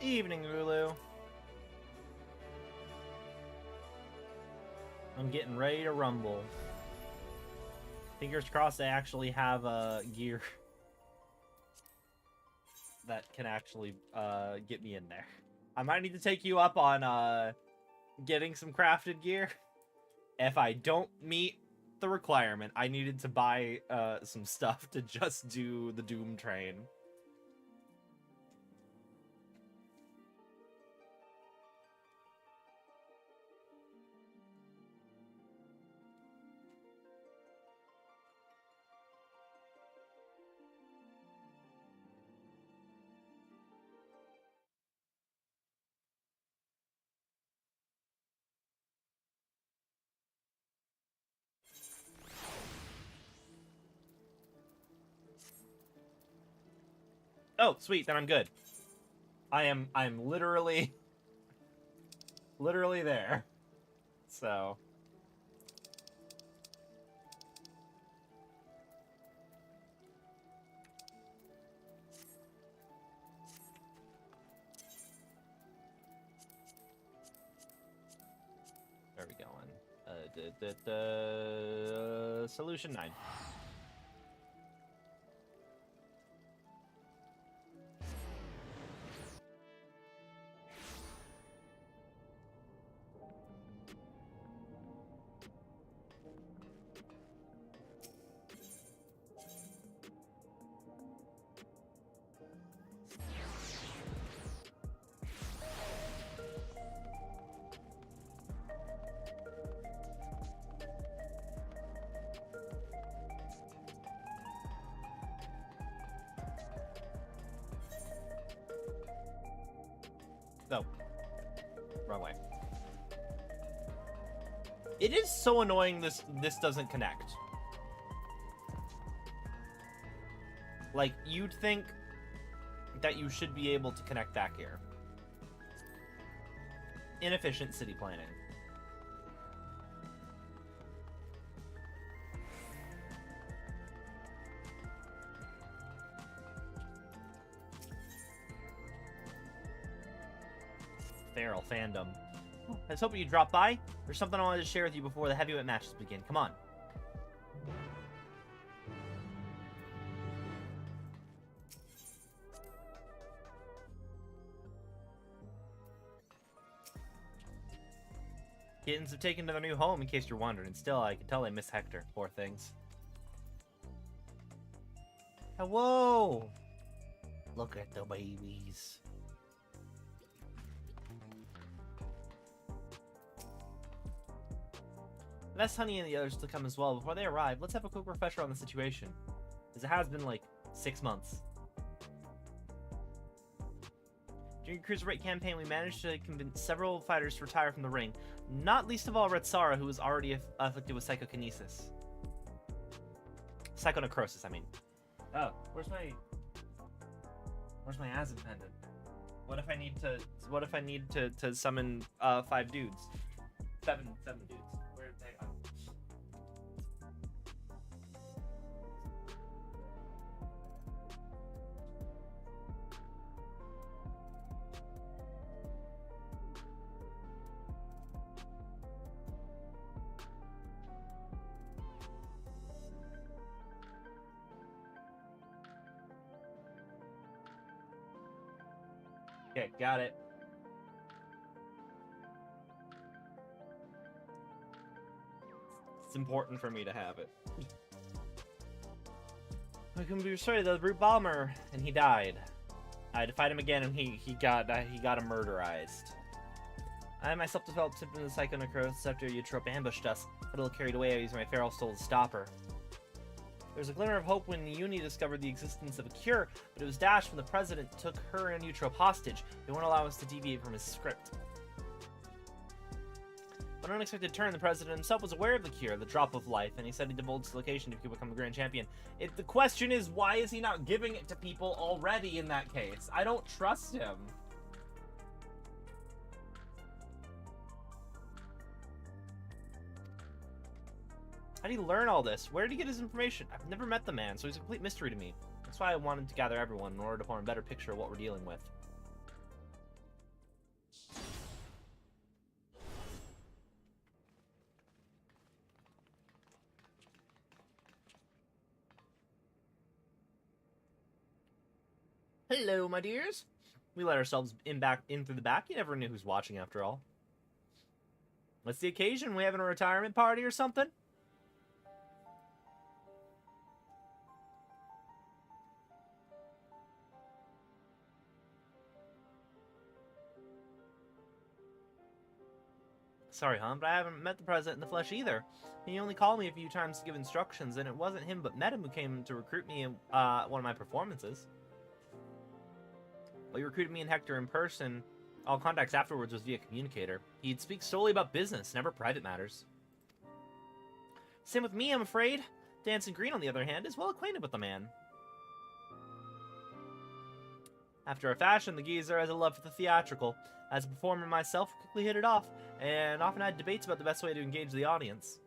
Evening, Lulu. I'm getting ready to rumble. Fingers crossed I actually have gear that can actually get me in there. I might need to take you up on getting some crafted gear. If I don't meet the requirement, I needed to buy some stuff to just do the Doom train. Oh, sweet, then I'm good. I'm literally there. So where are we going? Solution 9. No. Wrong way. It is so annoying this doesn't connect. Like, you'd think that you should be able to connect back here. Inefficient city planning. Feral fandom. I was hoping you'd drop by. There's something I wanted to share with you before the heavyweight matches begin. Come on. Kittens have taken to their new home, in case you're wondering. Still, I can tell they miss Hector. Poor things. Whoa! Look at the babies. Vest, Honey, and the others to come as well. Before they arrive, let's have a quick refresher on the situation, as it has been like 6 months. During your Cruiserweight campaign, we managed to convince several fighters to retire from the ring, not least of all Red Sara, who was already afflicted with psychokinesis. Psychonecrosis, I mean. Oh, where's my Azim pendant? What if I need to summon 5 dudes? 7 dudes. Where did they go? Okay, got it. It's important for me to have it. I can be sorry, the brute bomber, and he died. I had to fight him again, and he got murderized. I myself developed symptoms of psychonecrosis after Eutrope ambushed us, but a little carried away. I used my feral soul to stop her. There was a glimmer of hope when Uni discovered the existence of a cure, but it was dashed when the president took her and Eutrope hostage. They won't allow us to deviate from his script. On an unexpected turn, the president himself was aware of the cure, the drop of life, and he said he divulged the location if he could become a grand champion. The question is, why is he not giving it to people already in that case? I don't trust him. How did he learn all this? Where did he get his information? I've never met the man, so he's a complete mystery to me. That's why I wanted to gather everyone in order to form a better picture of what we're dealing with. Hello, my dears. We let ourselves in through the back. You never knew who's watching after all. What's the occasion? We having a retirement party or something? Sorry, hon, but I haven't met the president in the flesh either. He only called me a few times to give instructions, and it wasn't him but Medham who came to recruit me in one of my performances. Well, he recruited me and Hector in person. All contacts afterwards was via communicator. He'd speak solely about business, never private matters. Same with me, I'm afraid. Dancing Green, on the other hand, is well acquainted with the man. After a fashion, the geezer has a love for the theatrical. As a performer myself, we quickly hit it off, and often had debates about the best way to engage the audience.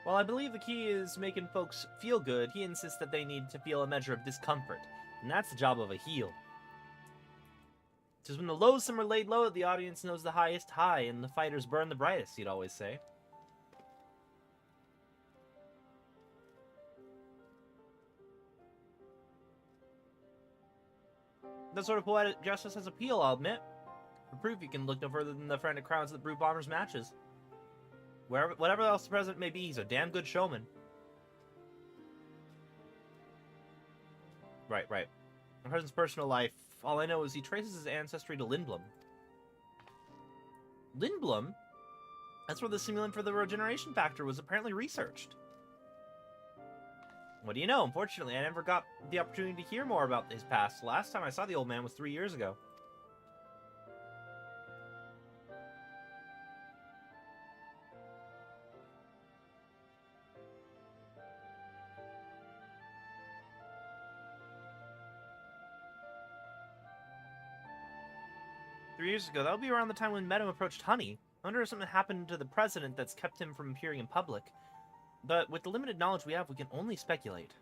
While I believe the key is making folks feel good, he insists that they need to feel a measure of discomfort, and that's the job of a heel. Just when the loathsome are laid low, the audience knows the highest high, and the fighters burn the brightest, he'd always say. That sort of poetic justice has appeal, I'll admit. For proof, you can look no further than the frantic crowds at the Brute Bombers matches. Whatever else the president may be, he's a damn good showman. Right. The president's personal life, all I know is he traces his ancestry to Lindblom. Lindblom? That's where the simulant for the regeneration factor was apparently researched. What do you know? Unfortunately, I never got the opportunity to hear more about his past. The last time I saw the old man was 3 years ago. That would be around the time when Medham approached Honey. I wonder if something happened to the president that's kept him from appearing in public. But with the limited knowledge we have, we can only speculate.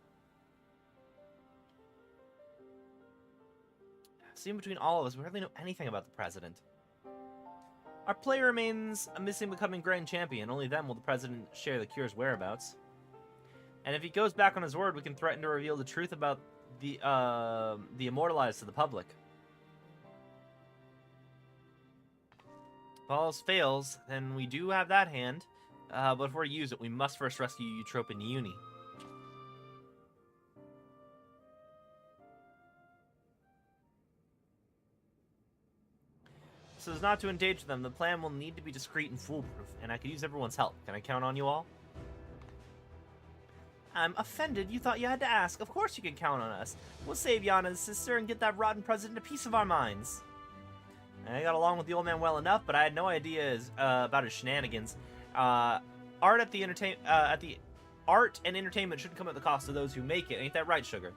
See, in between all of us, we hardly know anything about the president. Our player remains missing becoming grand champion. Only then will the president share the cure's whereabouts. And if he goes back on his word, we can threaten to reveal the truth about the immortalized to the public. If all else fails, then we do have that hand. But before we use it, we must first rescue Eutrope and Uni. So as not to endanger them, the plan will need to be discreet and foolproof, and I could use everyone's help. Can I count on you all? I'm offended you thought you had to ask. Of course you can count on us. We'll save Yana's sister and get that rotten president a piece of our minds. I got along with the old man well enough, but I had no idea about his shenanigans. Art and entertainment shouldn't come at the cost of those who make it. Ain't that right, Sugar?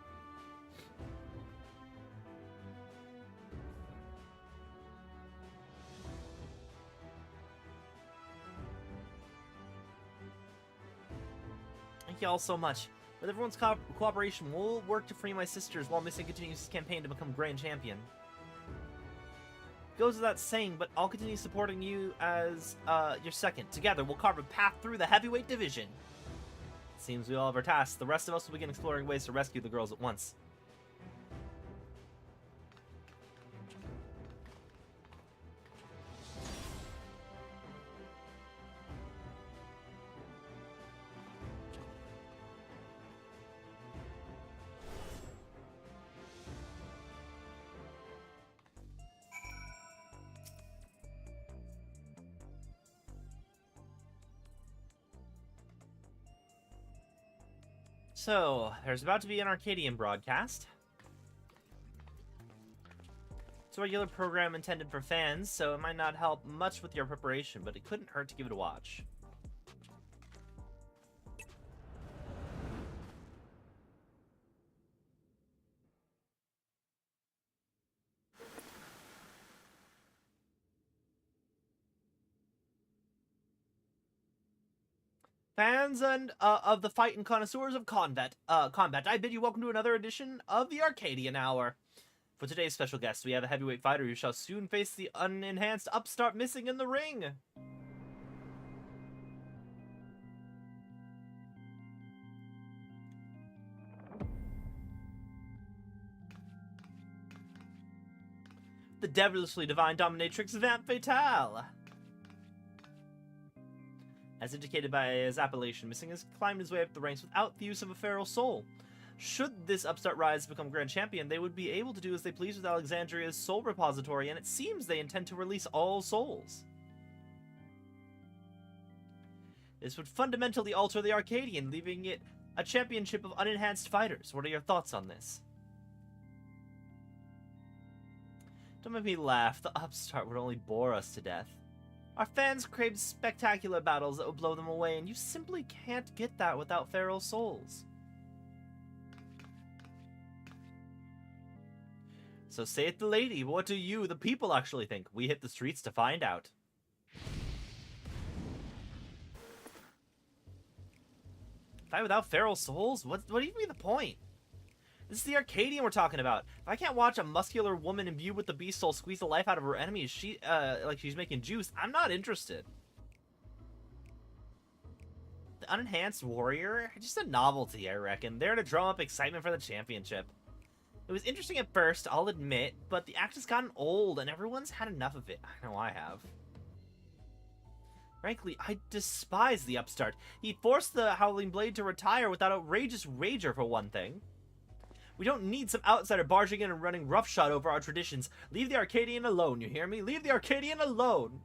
Thank you all so much. With everyone's cooperation, we'll work to free my sisters while Missing continues his campaign to become Grand Champion. Goes without saying, but I'll continue supporting you as your second. Together, we'll carve a path through the heavyweight division. Seems we all have our tasks. The rest of us will begin exploring ways to rescue the girls at once. So, there's about to be an Arcadian broadcast. It's a regular program intended for fans, so it might not help much with your preparation, but it couldn't hurt to give it a watch. Fans and of the fight and connoisseurs of combat, I bid you welcome to another edition of the Arcadian Hour. For today's special guest, we have a heavyweight fighter who shall soon face the unenhanced upstart missing in the ring. The devilishly divine dominatrix Vamp Fatale. As indicated by his appellation, Missing has climbed his way up the ranks without the use of a feral soul. Should this upstart rise to become grand champion, they would be able to do as they please with Alexandria's soul repository, and it seems they intend to release all souls. This would fundamentally alter the Arcadian, leaving it a championship of unenhanced fighters. What are your thoughts on this? Don't make me laugh. The upstart would only bore us to death. Our fans crave spectacular battles that will blow them away, and you simply can't get that without feral souls. So saith the lady, what do you, the people, actually think? We hit the streets to find out. Fight without feral souls? What even be the point? This is the Arcadian we're talking about. If I can't watch a muscular woman imbued with the beast soul squeeze the life out of her enemies, like she's making juice, I'm not interested. The unenhanced warrior? Just a novelty, I reckon. There to drum up excitement for the championship. It was interesting at first, I'll admit, but the act has gotten old and everyone's had enough of it. I know I have. Frankly, I despise the upstart. He forced the Howling Blade to retire without outrageous rager, for one thing. We don't need some outsider barging in and running roughshod over our traditions. Leave the Arcadian alone, you hear me? Leave the Arcadian alone!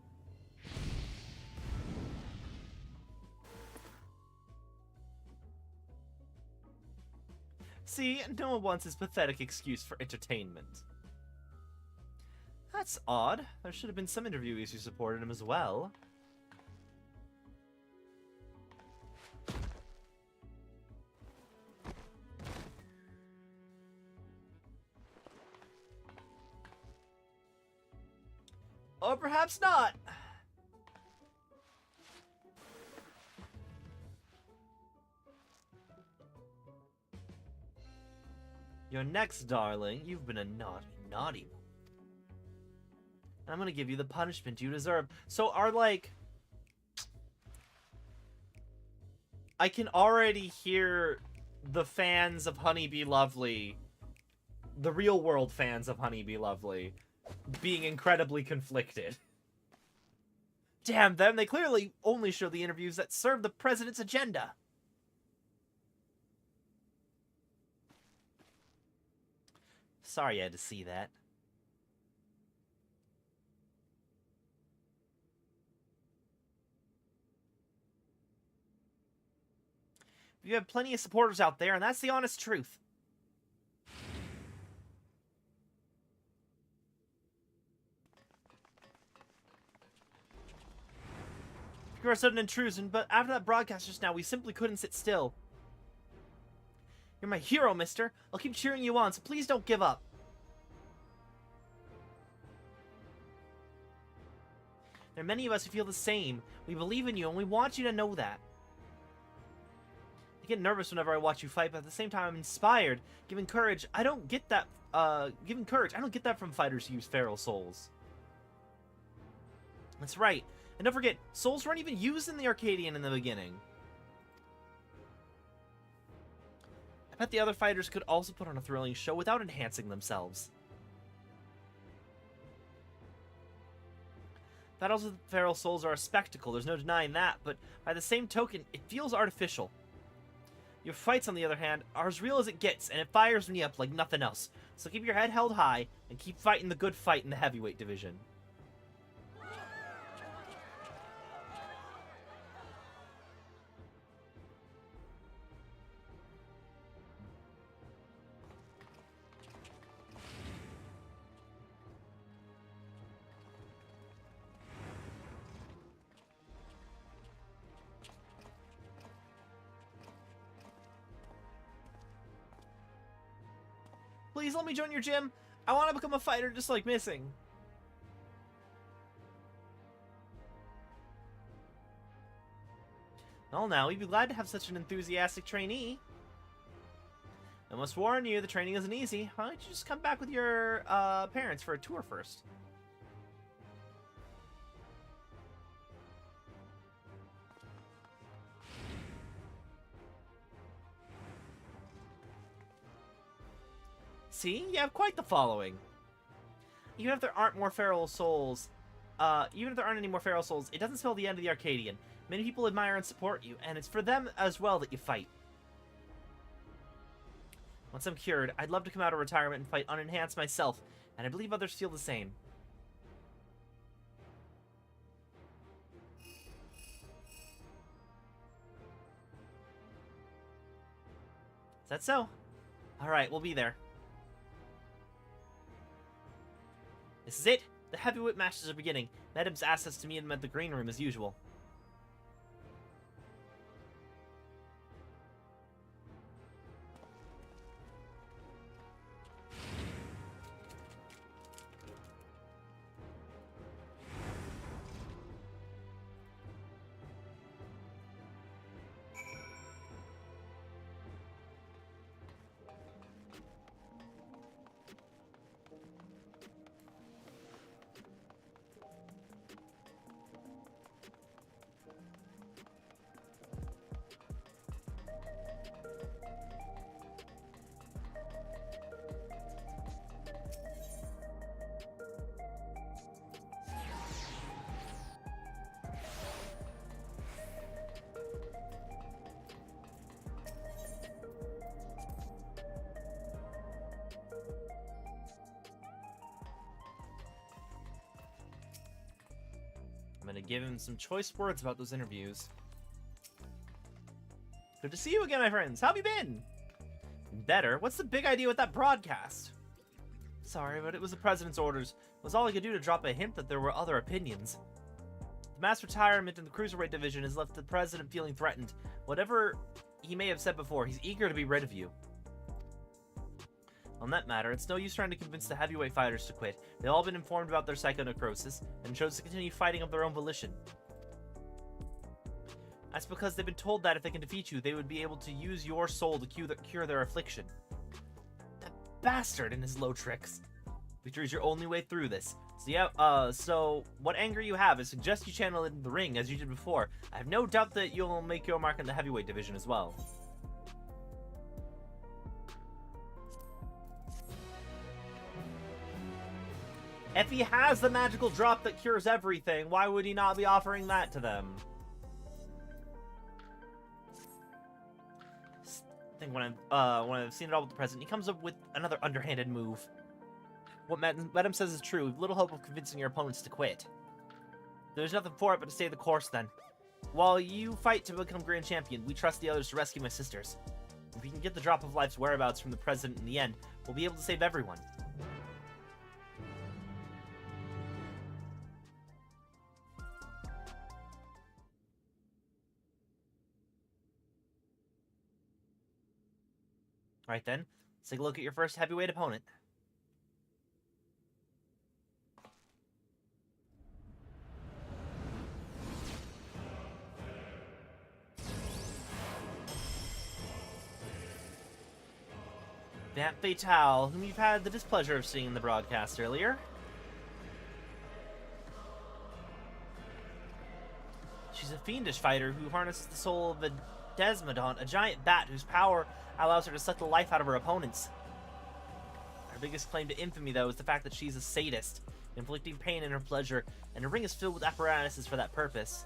See, no one wants his pathetic excuse for entertainment. That's odd. There should have been some interviewees who supported him as well. Or perhaps not. You're next, darling. You've been a naughty, naughty one. And I'm gonna give you the punishment you deserve. So are, like... I can already hear the fans of Honey Be Lovely, the real world fans of Honey Be Lovely, being incredibly conflicted. Damn them, they clearly only show the interviews that serve the president's agenda. Sorry you had to see that. You have plenty of supporters out there, and that's the honest truth. You're a sudden intrusion, but after that broadcast just now, we simply couldn't sit still. You're my hero, mister. I'll keep cheering you on, so please don't give up. There are many of us who feel the same. We believe in you, and we want you to know that. I get nervous whenever I watch you fight, but at the same time, I'm inspired. Giving courage, I don't get that. Giving courage, I don't get that from fighters who use feral souls. That's right. And don't forget, souls weren't even used in the Arcadian in the beginning. I bet the other fighters could also put on a thrilling show without enhancing themselves. Battles with feral souls are a spectacle, there's no denying that, but by the same token, it feels artificial. Your fights, on the other hand, are as real as it gets, and it fires me up like nothing else. So keep your head held high, and keep fighting the good fight in the heavyweight division. Please let me join your gym. I want to become a fighter just like Missing. Well, now, we'd be glad to have such an enthusiastic trainee. I must warn you, the training isn't easy. Why don't you just come back with your parents for a tour first? See, you have quite the following. Even if there aren't any more feral souls, it doesn't spell the end of the Arcadian. Many people admire and support you, and it's for them as well that you fight. Once I'm cured, I'd love to come out of retirement and fight unenhanced myself, and I believe others feel the same. Is that so? Alright, we'll be there. This is it! The heavyweight matches are beginning. Madam's asked us to meet him at the green room as usual. I'm gonna give him some choice words about those interviews. Good to see you again, my friends. How have you been? Better. What's the big idea with that broadcast? Sorry, but it was the president's orders. It was all I could do to drop a hint that there were other opinions. The mass retirement in the cruiserweight division has left the president feeling threatened. Whatever he may have said before, he's eager to be rid of you. On that matter, it's no use trying to convince the heavyweight fighters to quit. They've all been informed about their psychonecrosis and chose to continue fighting of their own volition. That's because they've been told that if they can defeat you, they would be able to use your soul to cure their affliction. That bastard and his low tricks. Victory is your only way through this. So yeah, so what anger you have, I suggest you channel it in the ring as you did before. I have no doubt that you'll make your mark in the heavyweight division as well. If he has the magical drop that cures everything, why would he not be offering that to them? I think when I've seen it all with the president, he comes up with another underhanded move. What Madam says is true. We've little hope of convincing your opponents to quit. There's nothing for it but to stay the course then. While you fight to become Grand Champion, we trust the others to rescue my sisters. If we can get the drop of life's whereabouts from the president in the end, we'll be able to save everyone. Alright then, let's take a look at your first heavyweight opponent. That Fatale, whom you've had the displeasure of seeing in the broadcast earlier. She's a fiendish fighter who harnesses the soul of a Desmodon, a giant bat whose power allows her to suck the life out of her opponents. Her biggest claim to infamy, though, is the fact that she's a sadist, inflicting pain in her pleasure, and her ring is filled with apparatuses for that purpose.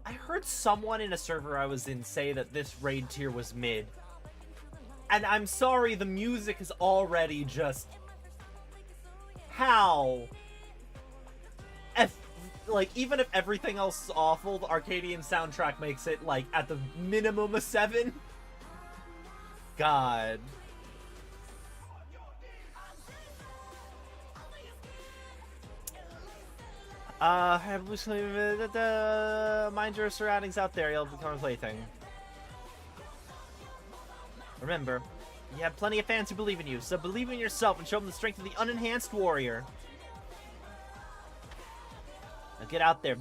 I heard someone in a server I was in say that this raid tier was mid. And I'm sorry, the music is already just... How? Even if everything else is awful, the Arcadian soundtrack makes it, at the minimum a 7? God. Bluesky, mind your surroundings out there, you'll become a plaything. Remember, you have plenty of fans who believe in you, so believe in yourself and show them the strength of the unenhanced warrior. Now get out there.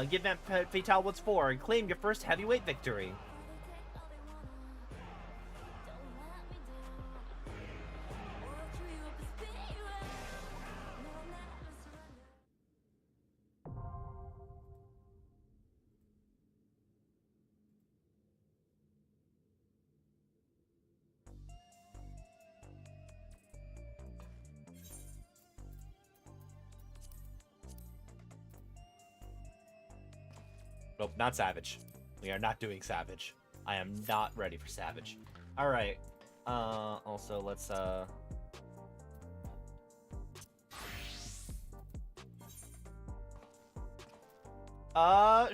Give Aunt Fatale what's for and claim your first heavyweight victory. Nope, not Savage. We are not doing Savage. I am not ready for Savage. Alright. Also, let's,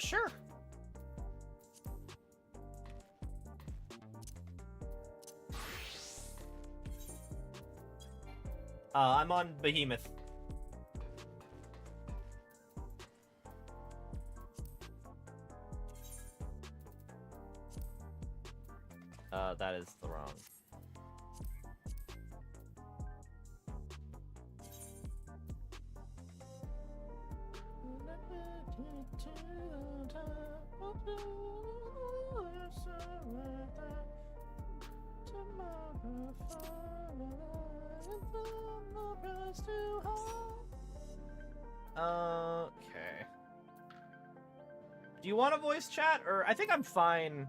sure. I'm on Behemoth. That is the wrong. Okay. Do you want a voice chat, or I think I'm fine.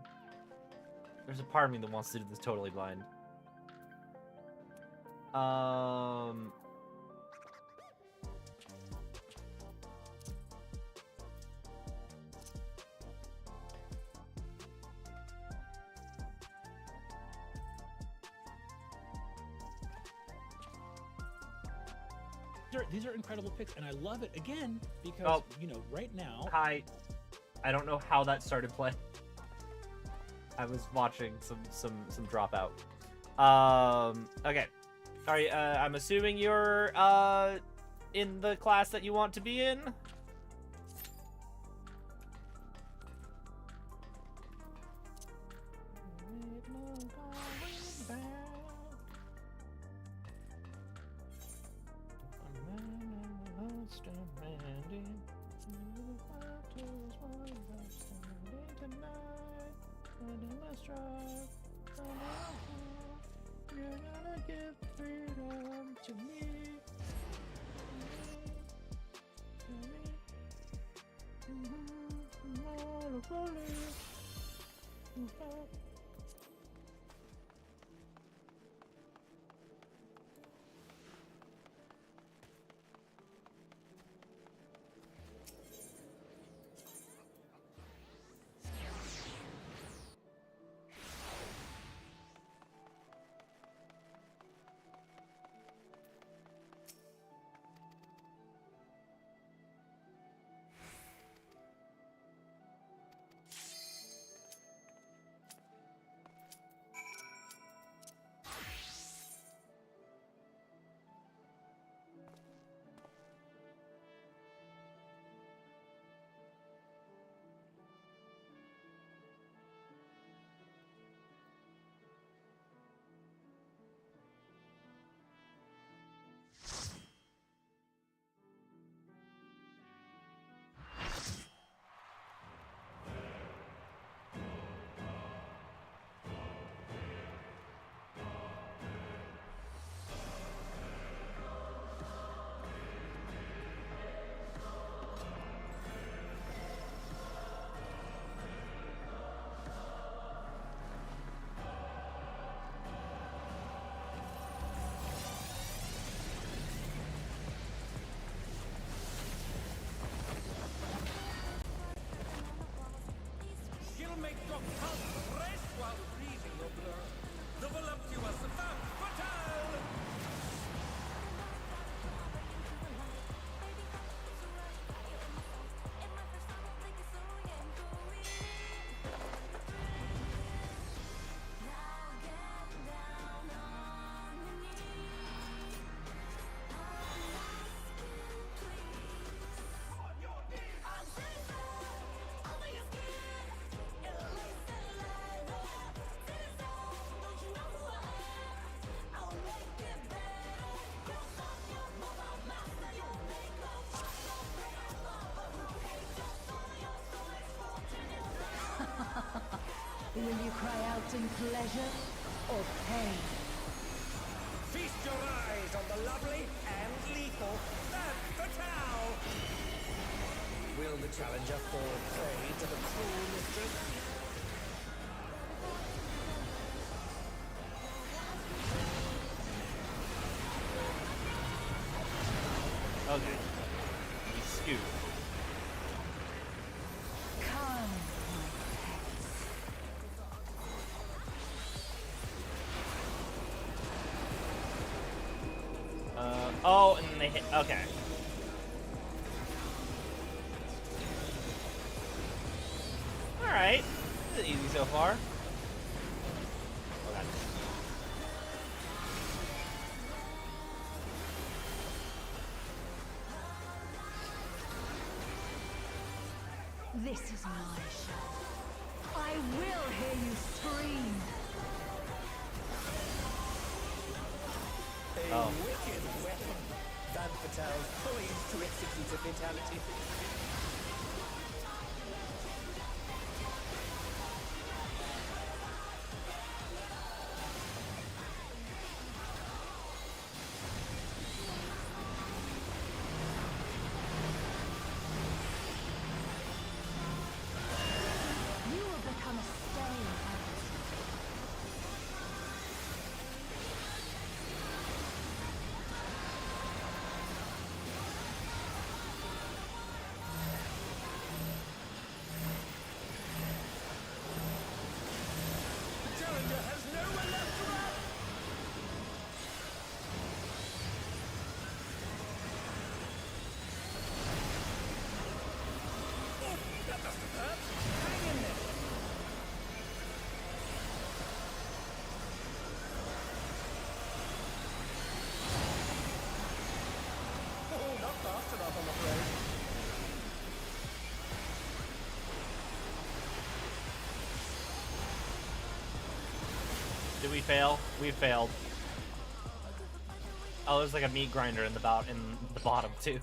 There's a part of me that wants to do this totally blind. These are incredible picks, and I love it again because you know right now. Hi, I don't know how that started playing. I was watching some dropout. Okay. Are you, I'm assuming you're in the class that you want to be in. Make your pulse race while freezing your blood. Double up to us, fatal! Will you cry out in pleasure or pain? Feast your eyes on the lovely and lethal Femme Fatale! Will the challenger fall prey to the cruel mistress? Okay. We scoot. Come, oh, and they hit. Okay. Alright. This is easy so far. Okay. This is my show. I will hear you scream. Oh. Wicked weapon. Femme Fatale poised to execute a fatality. You will become a stain. The challenger has nowhere left to run! Oh, that must have hurt. Hang in there. Oh, not fast enough, I'm afraid. Did we fail? We failed. Oh, there's like a meat grinder in the bottom too.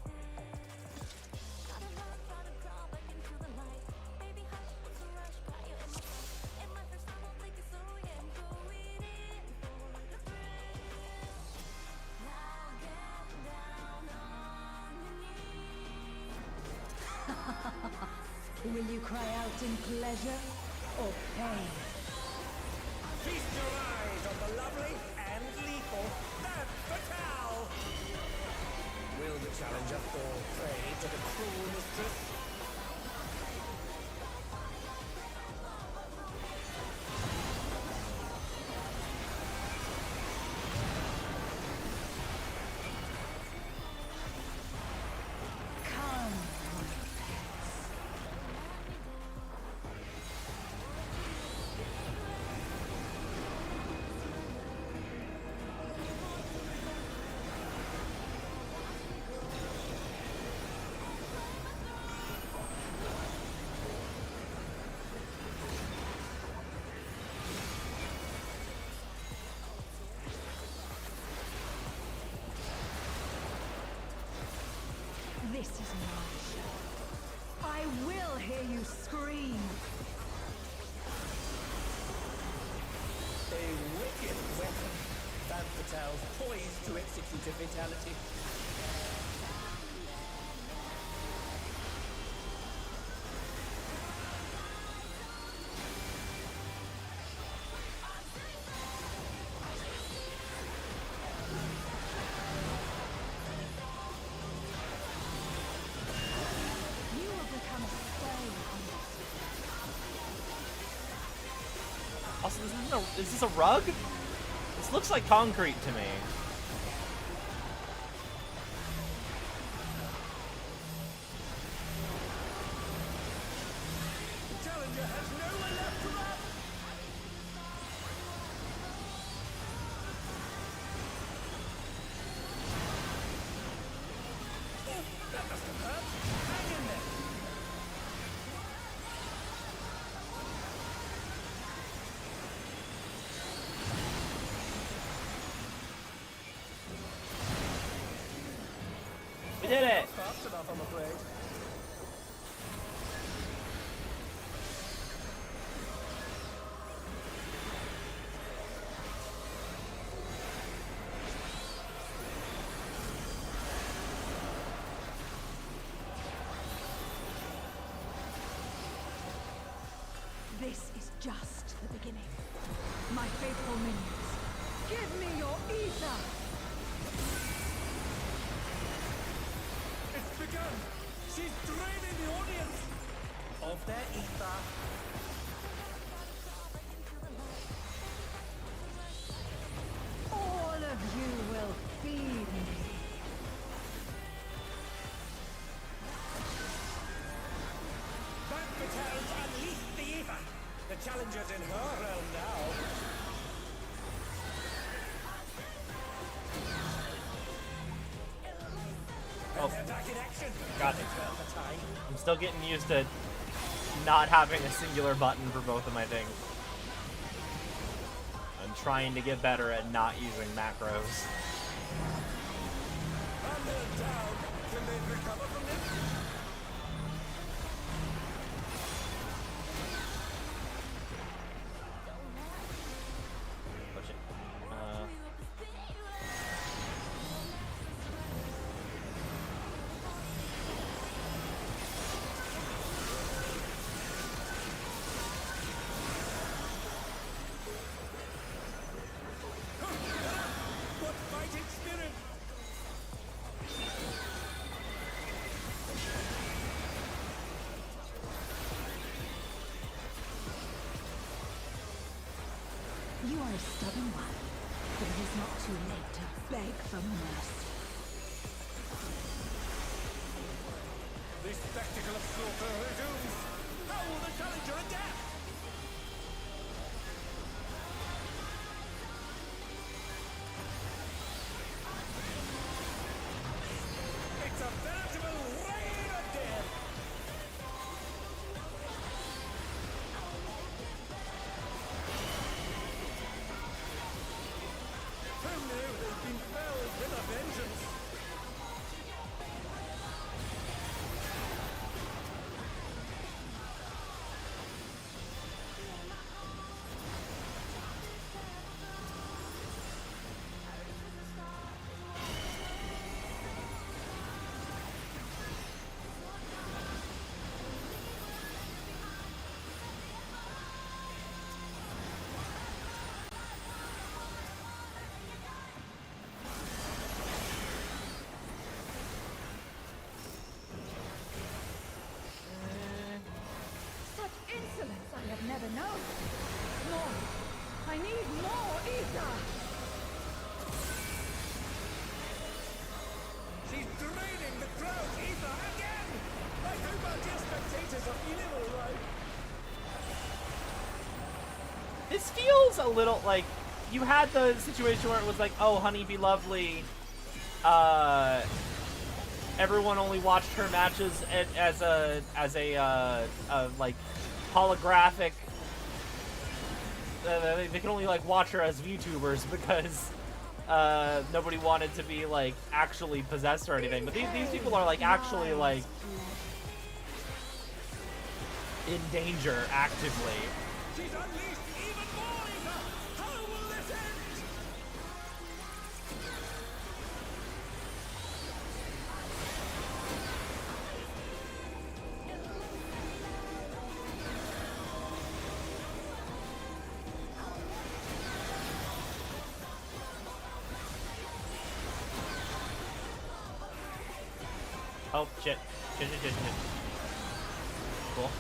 Will you cry out in pleasure or pain? Feast your eyes on the lovely and lethal Femme Fatale! Will the challenger fall prey to the cruel mistress? Come. This is my show. I will hear you scream. A wicked weapon. Femme Fatale poised to execute a fatality. You will become a stain on this. Also, is this a rug? This looks like concrete to me. The challenger has nowhere left to run! Oh, that must have hurt. Hang in there. We did it! Fast enough, I'm afraid. just the beginning. My faithful minions, give me your ether! It's begun! She's draining the audience of their ether. All of you will feed me. That Battle's unleashed the ether. The challenger's in her realm now. Oh, Attack in action. got it. The time. I'm still getting used to not having a singular button for both of my things. I'm trying to get better at not using macros. Under down. Can they recover from this? Push it. What fighting spirit! You are a stubborn one, but it is not too late to beg for mercy. The spectacle of slaughter resumes. How will the challenger adapt? It's a veritable reign of death. Who knew they'd been felled with a vengeance? Such insolence I have never known. More. I need more ether. She's draining the crowd's ether again! I hope our dear spectators are feeling alright. This feels a little like you had the situation where it was like, oh, Honey Be Lovely, everyone only watched her matches as a like holographic. They can only like watch her as VTubers because nobody wanted to be like actually possessed or anything. But these people are like actually like in danger actively. She's unleashed even more ether! How will this end? Oh shit! Shit! Cool.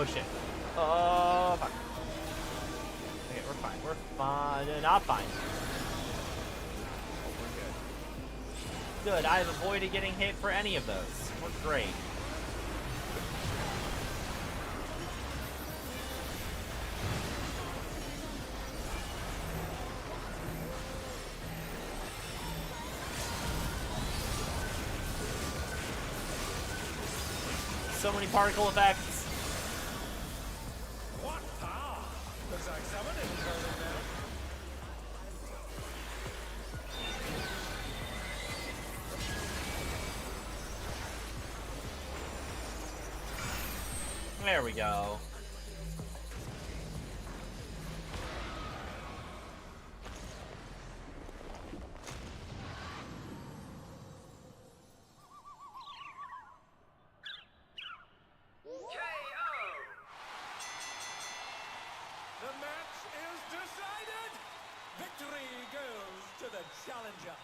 Oh shit. Oh fuck. Okay, we're fine. We're fine. Not fine. Oh, we're good. Good. I've avoided getting hit for any of those. We're great. So many particle effects. What power? Looks like someone isn't holding down. There we go. The match is decided! Victory goes to the challenger.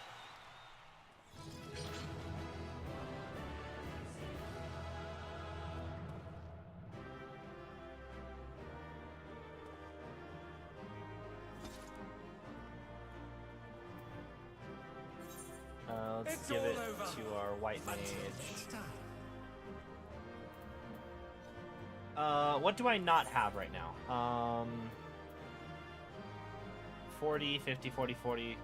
Let's It's give all it over. to our white mage. Next time. What do I not have right now? 40, 50, 40, 40.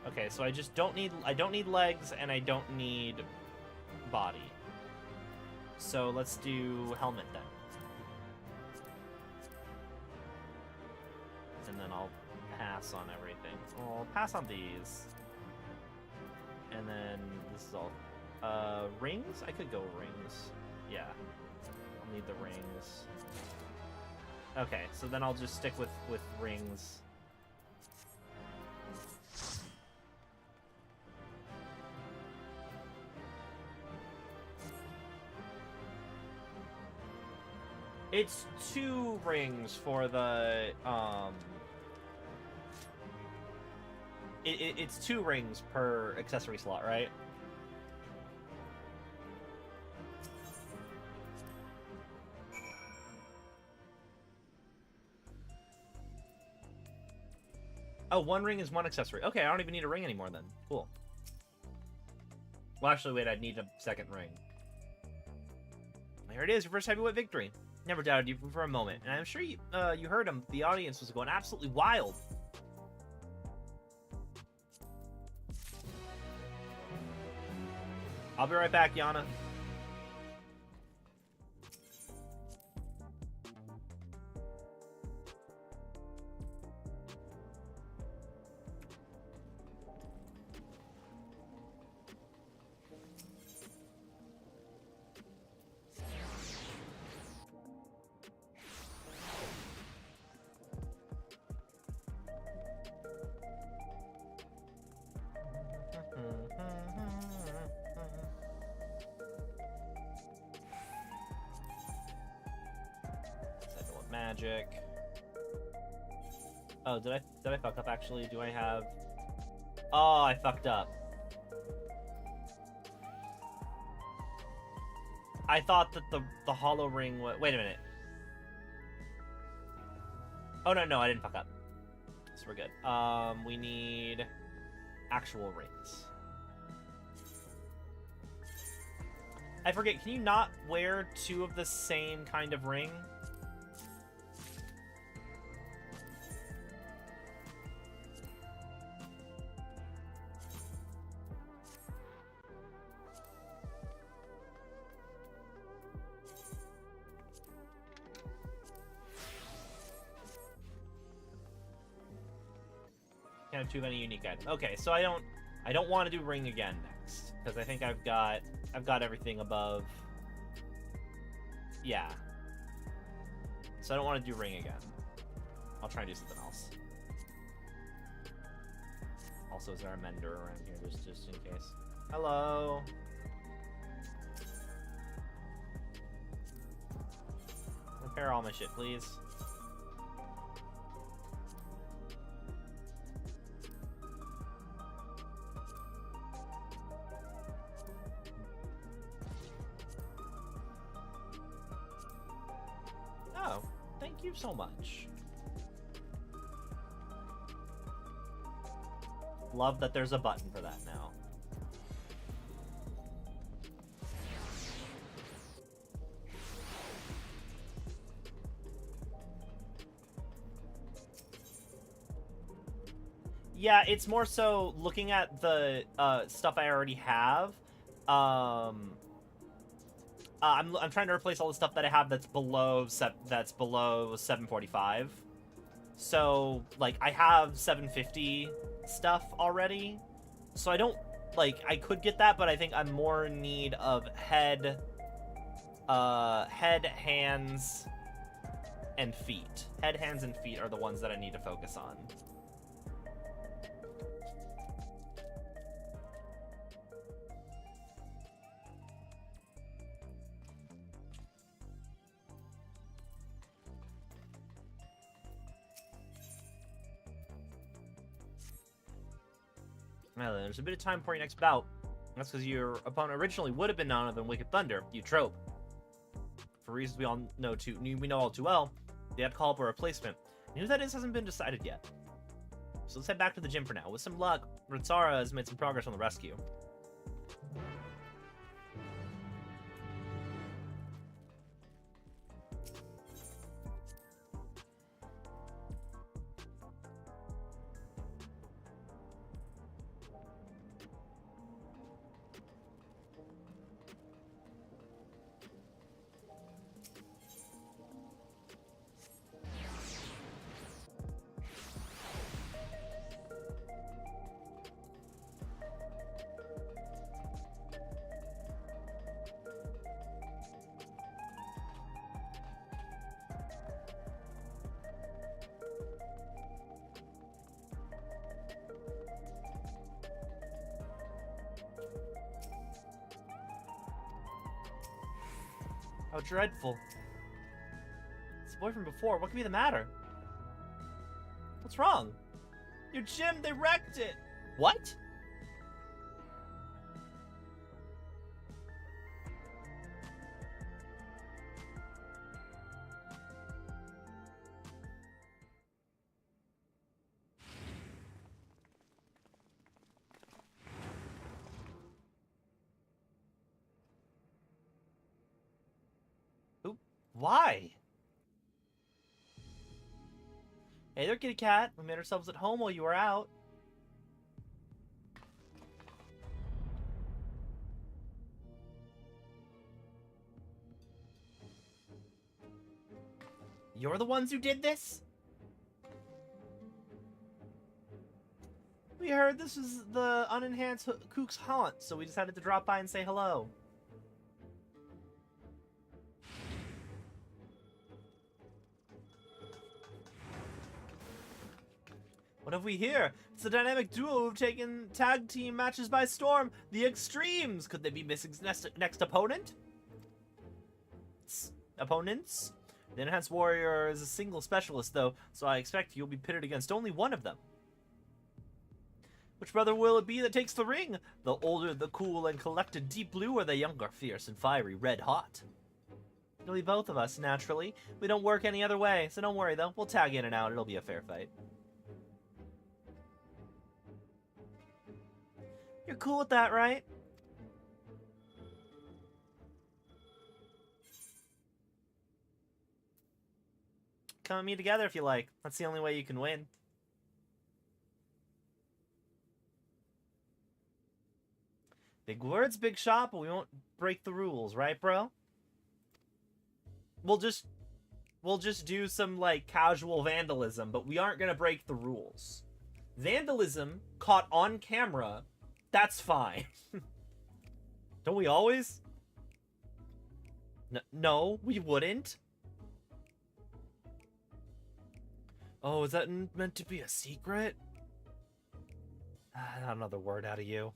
Okay, so I just don't need legs and I don't need body. So let's do helmet then. And then I'll pass on everything. I'll pass on these. And then this is all. Rings? I could go rings. Yeah. I'll need the rings. Okay, so then I'll just stick with rings. It's 2 rings for the, It's 2 rings per accessory slot, right? Oh, 1 ring is 1 accessory. Okay, I don't even need a ring anymore then. Cool. Well, actually, wait, I'd need a 2nd ring. There it is, your first heavyweight victory. Never doubted you for a moment, and I'm sure you heard him. The audience was going absolutely wild. I'll be right back, Yana. Magic. Oh, did I fuck up actually? Do I have... Oh, I fucked up. I thought that the hollow ring was... Wait a minute. Oh, no, I didn't fuck up. So we're good. We need actual rings. I forget, can you not wear 2 of the same kind of ring? Can't have too many unique items. Okay, so I don't want to do ring again next because I think I've got everything above. Yeah. So I don't want to do ring again. I'll try and do something else. Also, is there a mender around here just in case? Hello. Repair all my shit, please. you so much. Love that there's a button for that now. Yeah, it's more so looking at the stuff I already have. I'm trying to replace all the stuff that I have that's below 745. So like I have 750 stuff already. So I don't like I could get that, but I think I'm more in need of head, hands, and feet. Head, hands, and feet are the ones that I need to focus on. Well, there's a bit of time before your next bout. That's because your opponent originally would have been none other than Wicked Thunder, you trope. For reasons we all know all too well, they have to call up a replacement. And who that is hasn't been decided yet. So let's head back to the gym for now. With some luck, Ritsara has made some progress on the rescue. How dreadful. It's the boy from before. What could be the matter? What's wrong? Your gym, they wrecked it! What? Why? Hey there, kitty cat. We made ourselves at home while you were out. You're the ones who did this? We heard this was the unenhanced Kook's haunt, so we decided to drop by and say hello. What have we here? It's a dynamic duo who've taken tag team matches by storm. The Extremes. Could they be Missing's next opponent? Opponents? The Enhanced Warrior is a single specialist, though, so I expect you'll be pitted against only one of them. Which brother will it be that takes the ring? The older, the cool and collected deep blue, or the younger, fierce and fiery red hot? It'll be both of us, naturally. We don't work any other way, so don't worry, though. We'll tag in and out. It'll be a fair fight. You're cool with that, right? Come and meet together if you like. That's the only way you can win. Big words, big shot, but we won't break the rules, right, bro? We'll just do some, like, casual vandalism, but we aren't gonna break the rules. Vandalism caught on camera, that's fine. Don't we always? No, we wouldn't. Oh, is that meant to be a secret? Not another word out of you.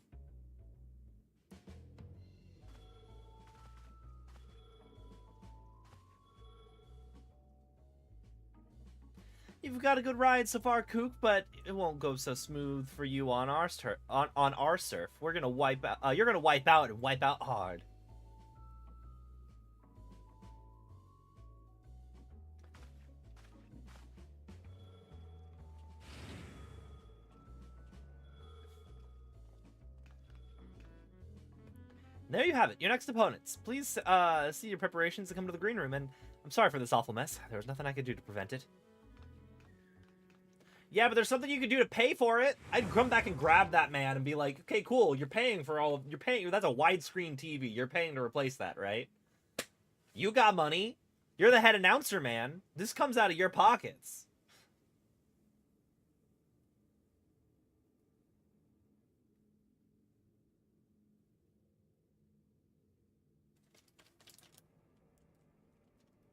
You've got a good ride so far, Kook, but it won't go so smooth for you on our surf. We're gonna wipe out. You're gonna wipe out and wipe out hard. There you have it, your next opponents. Please see your preparations to come to the green room, and I'm sorry for this awful mess. There was nothing I could do to prevent it. Yeah, but there's something you can do to pay for it. I'd come back and grab that man and be like, okay, cool, you're paying, that's a widescreen TV. You're paying to replace that, right? You got money. You're the head announcer, man. This comes out of your pockets.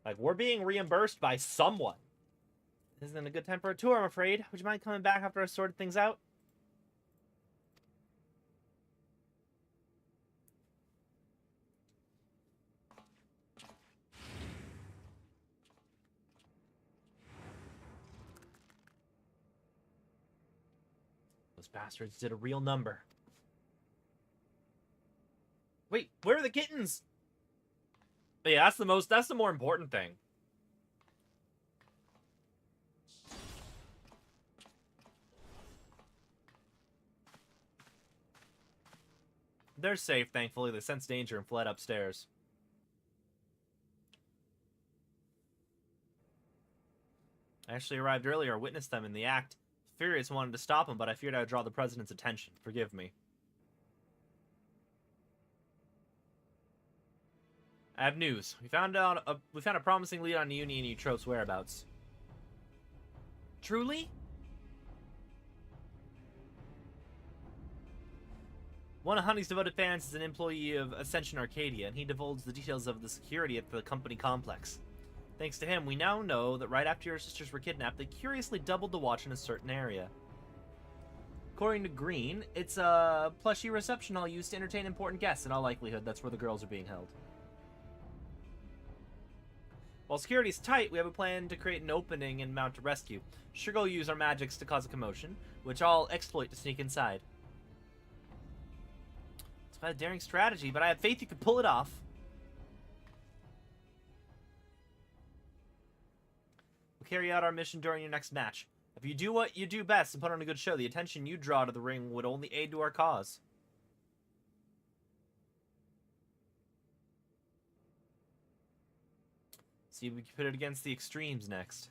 Like, we're being reimbursed by someone. This isn't a good time for a tour, I'm afraid. Would you mind coming back after I sorted things out? Those bastards did a real number. Wait, where are the kittens? But yeah, that's the more important thing. They're safe, thankfully. They sensed danger and fled upstairs. I actually arrived earlier, witnessed them in the act. Furious wanted to stop them, but I feared I would draw the president's attention. Forgive me. I have news. We found a promising lead on Uni and Eutrope's whereabouts. Truly? One of Honey's devoted fans is an employee of Ascension Arcadia, and he divulged the details of the security at the company complex. Thanks to him, we now know that right after your sisters were kidnapped, they curiously doubled the watch in a certain area. According to Green, it's a plushy reception hall used to entertain important guests. In all likelihood, that's where the girls are being held. While security's tight, we have a plan to create an opening and mount a rescue. Sure, go use our magics to cause a commotion, which I'll exploit to sneak inside. It's quite a daring strategy, but I have faith you can pull it off. We'll carry out our mission during your next match. If you do what you do best and put on a good show, the attention you draw to the ring would only aid to our cause. See if we can put it against the extremes next.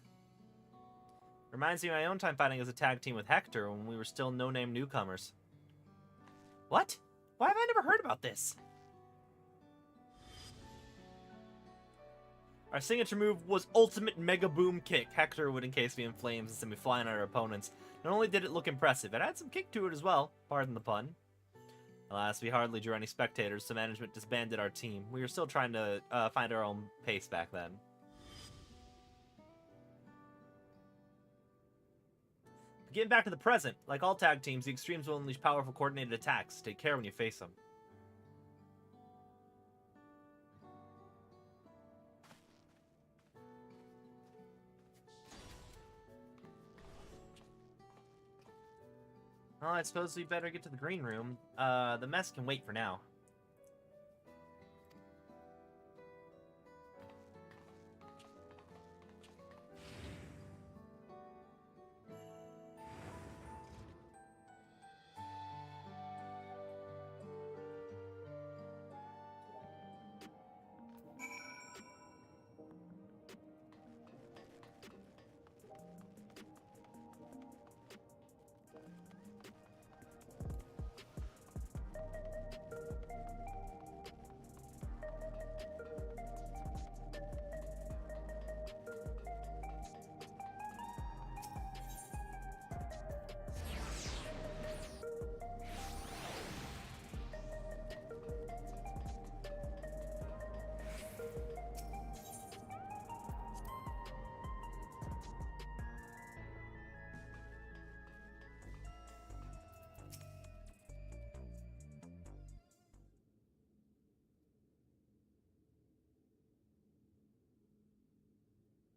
Reminds me of my own time fighting as a tag team with Hector when we were still no-name newcomers. What? Why have I never heard about this? Our signature move was Ultimate Mega Boom Kick. Hector would encase me in flames and send me flying at our opponents. Not only did it look impressive, it had some kick to it as well. Pardon the pun. Alas, we hardly drew any spectators, so management disbanded our team. We were still trying to find our own pace back then. Getting back to the present, like all tag teams, the Extremes will unleash powerful coordinated attacks. Take care when you face them. Well, I suppose we better get to the green room. The mess can wait for now.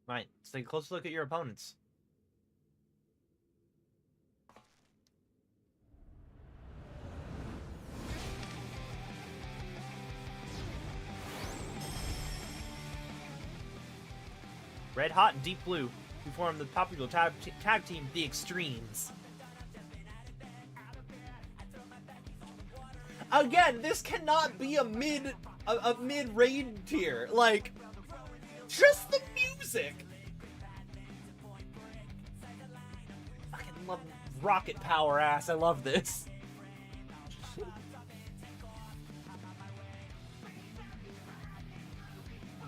Right, let's take a close look at your opponents. Red Hot and Deep Blue, who form the popular tag team, The Extremes. Again, this cannot be a mid raid tier. Like, just the music. Fucking love rocket power ass. I love this.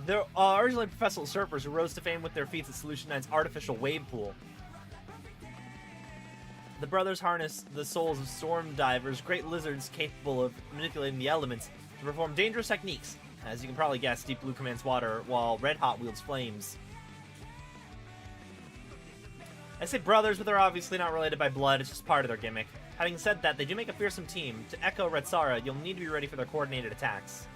They're originally professional surfers who rose to fame with their feats at Solution 9's artificial wave pool. The brothers harness the souls of storm divers, great lizards capable of manipulating the elements, to perform dangerous techniques. As you can probably guess, Deep Blue commands water, while Red Hot wields flames. I say brothers, but they're obviously not related by blood, it's just part of their gimmick. Having said that, they do make a fearsome team. To echo Red Sara, you'll need to be ready for their coordinated attacks.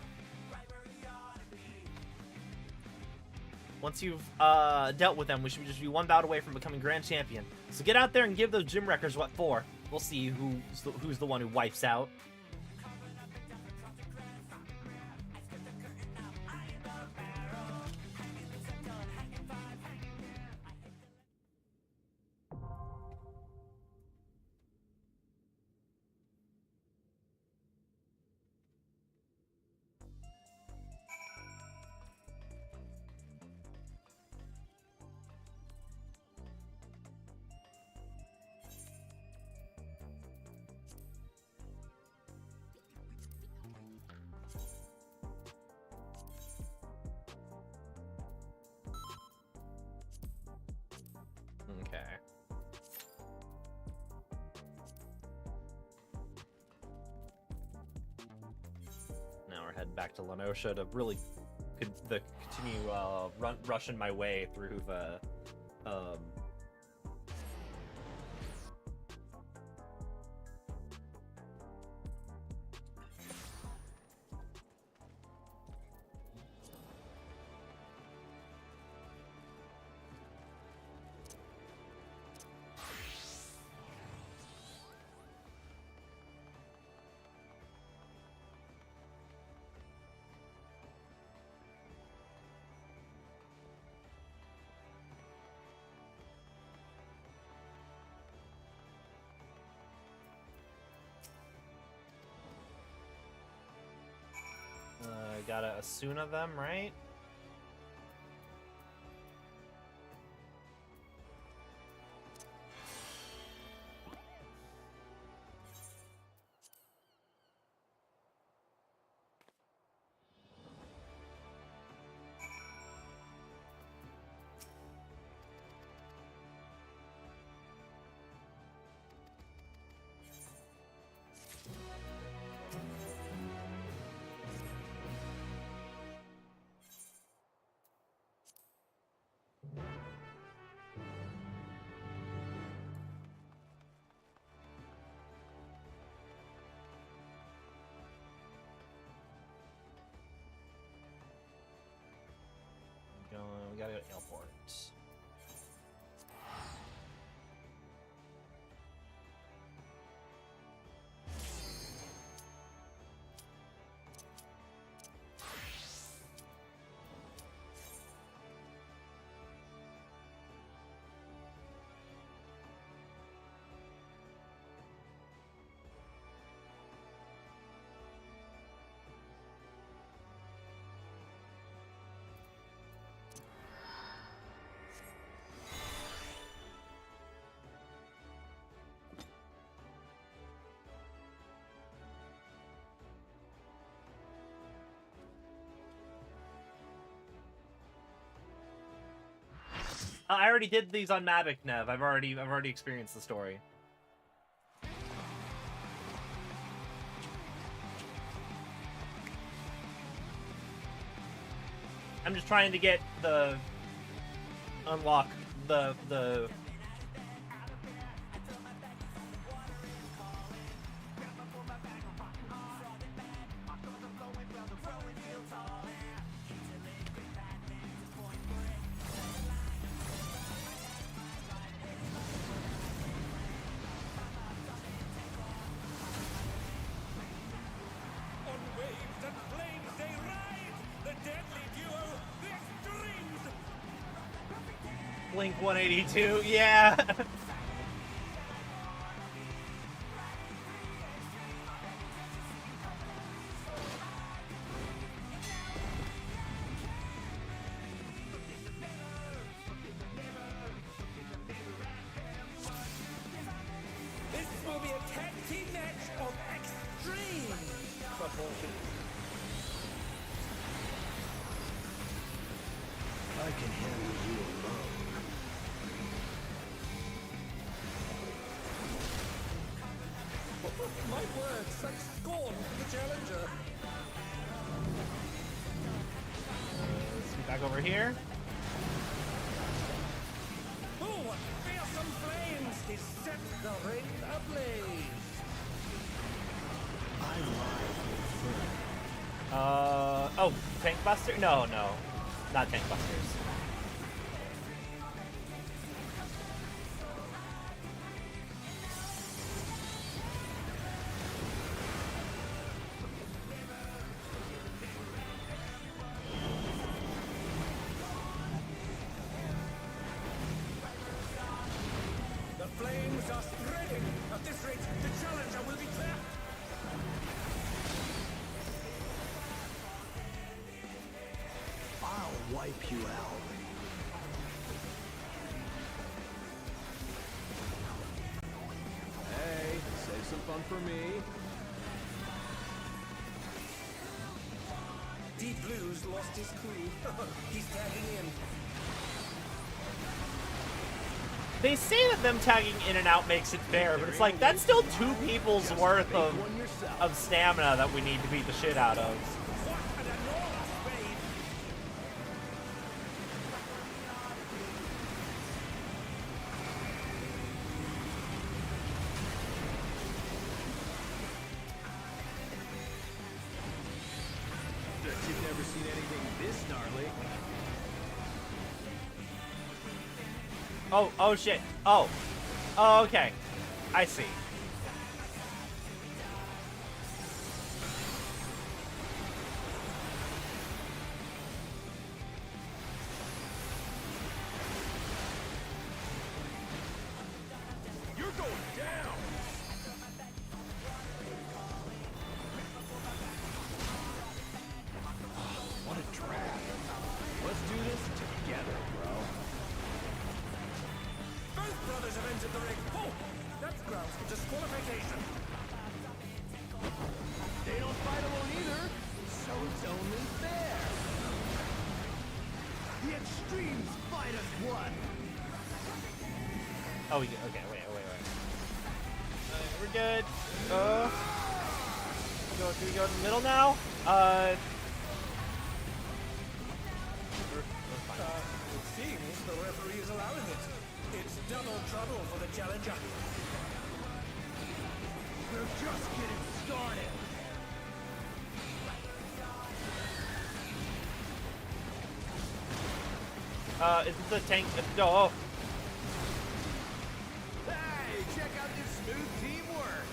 Once you've dealt with them, we should just be one bout away from becoming Grand Champion. So get out there and give those gym wreckers what for. We'll see who's the one who wipes out. Okay. Now we're heading back to Lenosha to really continue rushing my way through the gotta Asuna them, right? We gotta go to airport. I already did these on Mavic, Nev. I've already experienced the story. I'm just trying to get the unlock the Blink 182, yeah. I can handle you alone. My word, such scorn for the challenger. Let's get back over here. Oh, what fearsome flames! He set the ring ablaze. I lie with Oh, Tank Buster? No, no. Not Tank Busters. The flames are spreading. At this rate, the challenger will be trapped. I'll wipe you out. Hey, save some fun for me. Deep Blues lost his cool. He's tagging in. They say that them tagging in and out makes it fair, but it's like, that's still 2 people's worth of stamina that we need to beat the shit out of. What an enormous wave! You've never seen anything this gnarly. Oh shit. Oh, okay. I see. You're going down. What a drag. Let's do this together, bro. Both brothers have entered the ring. Oh, that's grounds for disqualification. They don't fight alone either, so it's only fair. The extremes fight as one. Oh, okay, wait. We're good. Do we go in the middle now? It seems the referee is allowing it. It's double trouble for the challenger. We're just getting started. Isn't the tank? No. Hey, check out this smooth teamwork.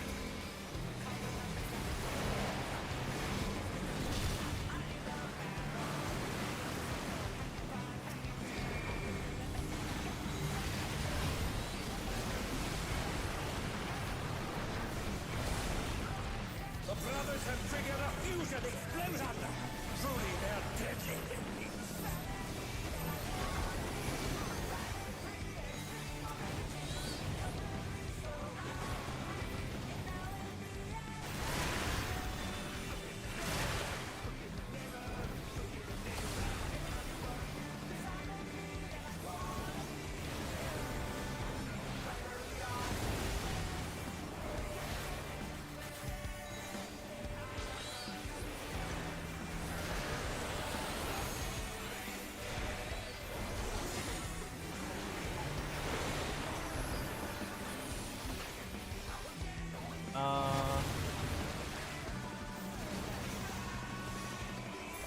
The brothers have triggered a fusion explosion. Truly, they're deadly enemies.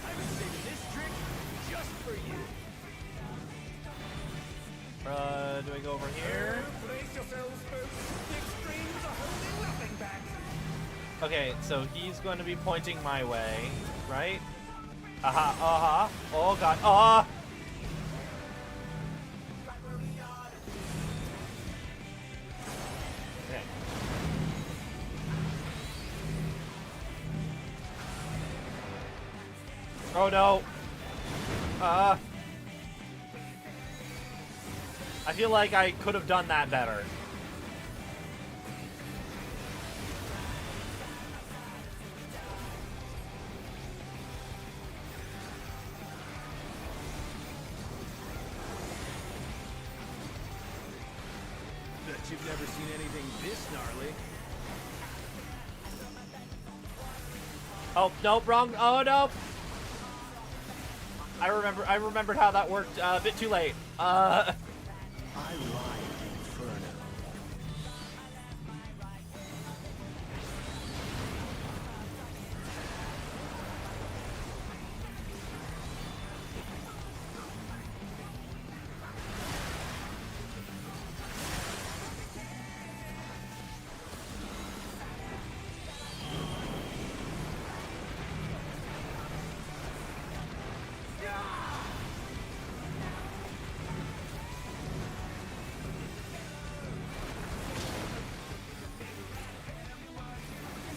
I was saving this trick just for you. Do I go over here? Brace yourselves, folks. The extremes are holding nothing back. Okay, so he's going to be pointing my way, right? Aha, oh god, ah! Okay. Oh no! I feel like I could have done that better. you've never seen anything this gnarly. Oh, nope, wrong. Oh, no. I remembered how that worked a bit too late. I like Inferno.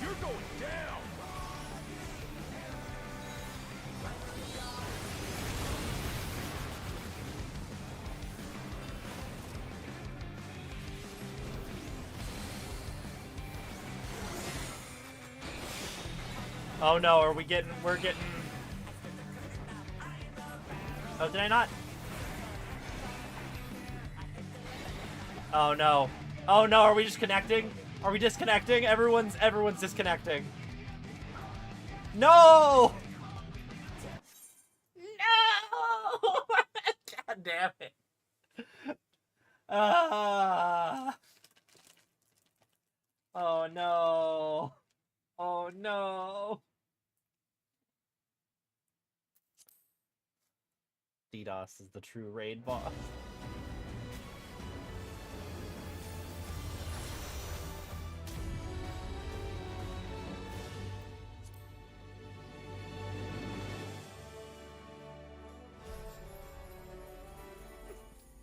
You're going down. Oh no, we're getting... Oh, did I not? Oh no. Oh no, are we just connecting? Are we disconnecting? Everyone's disconnecting. No! No! God damn it. Oh no. Oh no. DDoS is the true raid boss.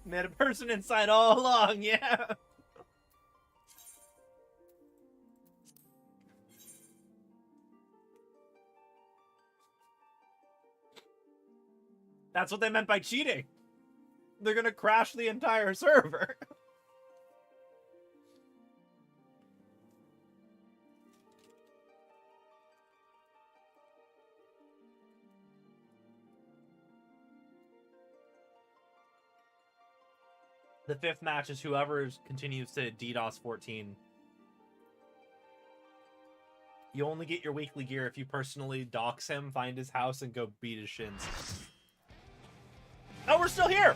They had a person inside all along, yeah. That's what they meant by cheating. They're gonna crash the entire server. The fifth match is whoever continues to DDoS 14. You only get your weekly gear if you personally dox him, find his house, and go beat his shins. Oh, we're still here!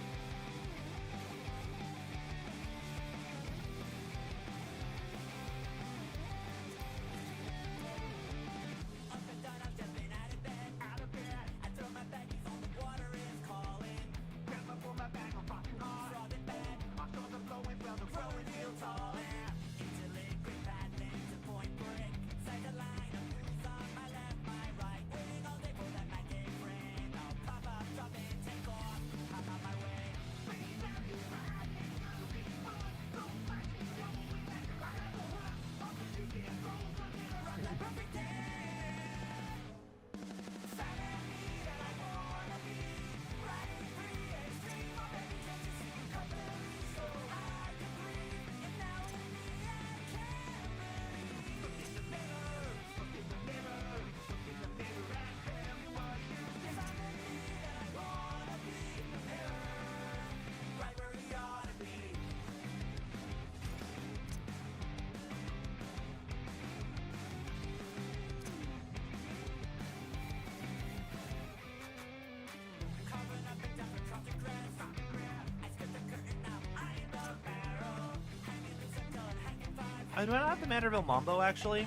Do I not have the Manderville Mambo, actually?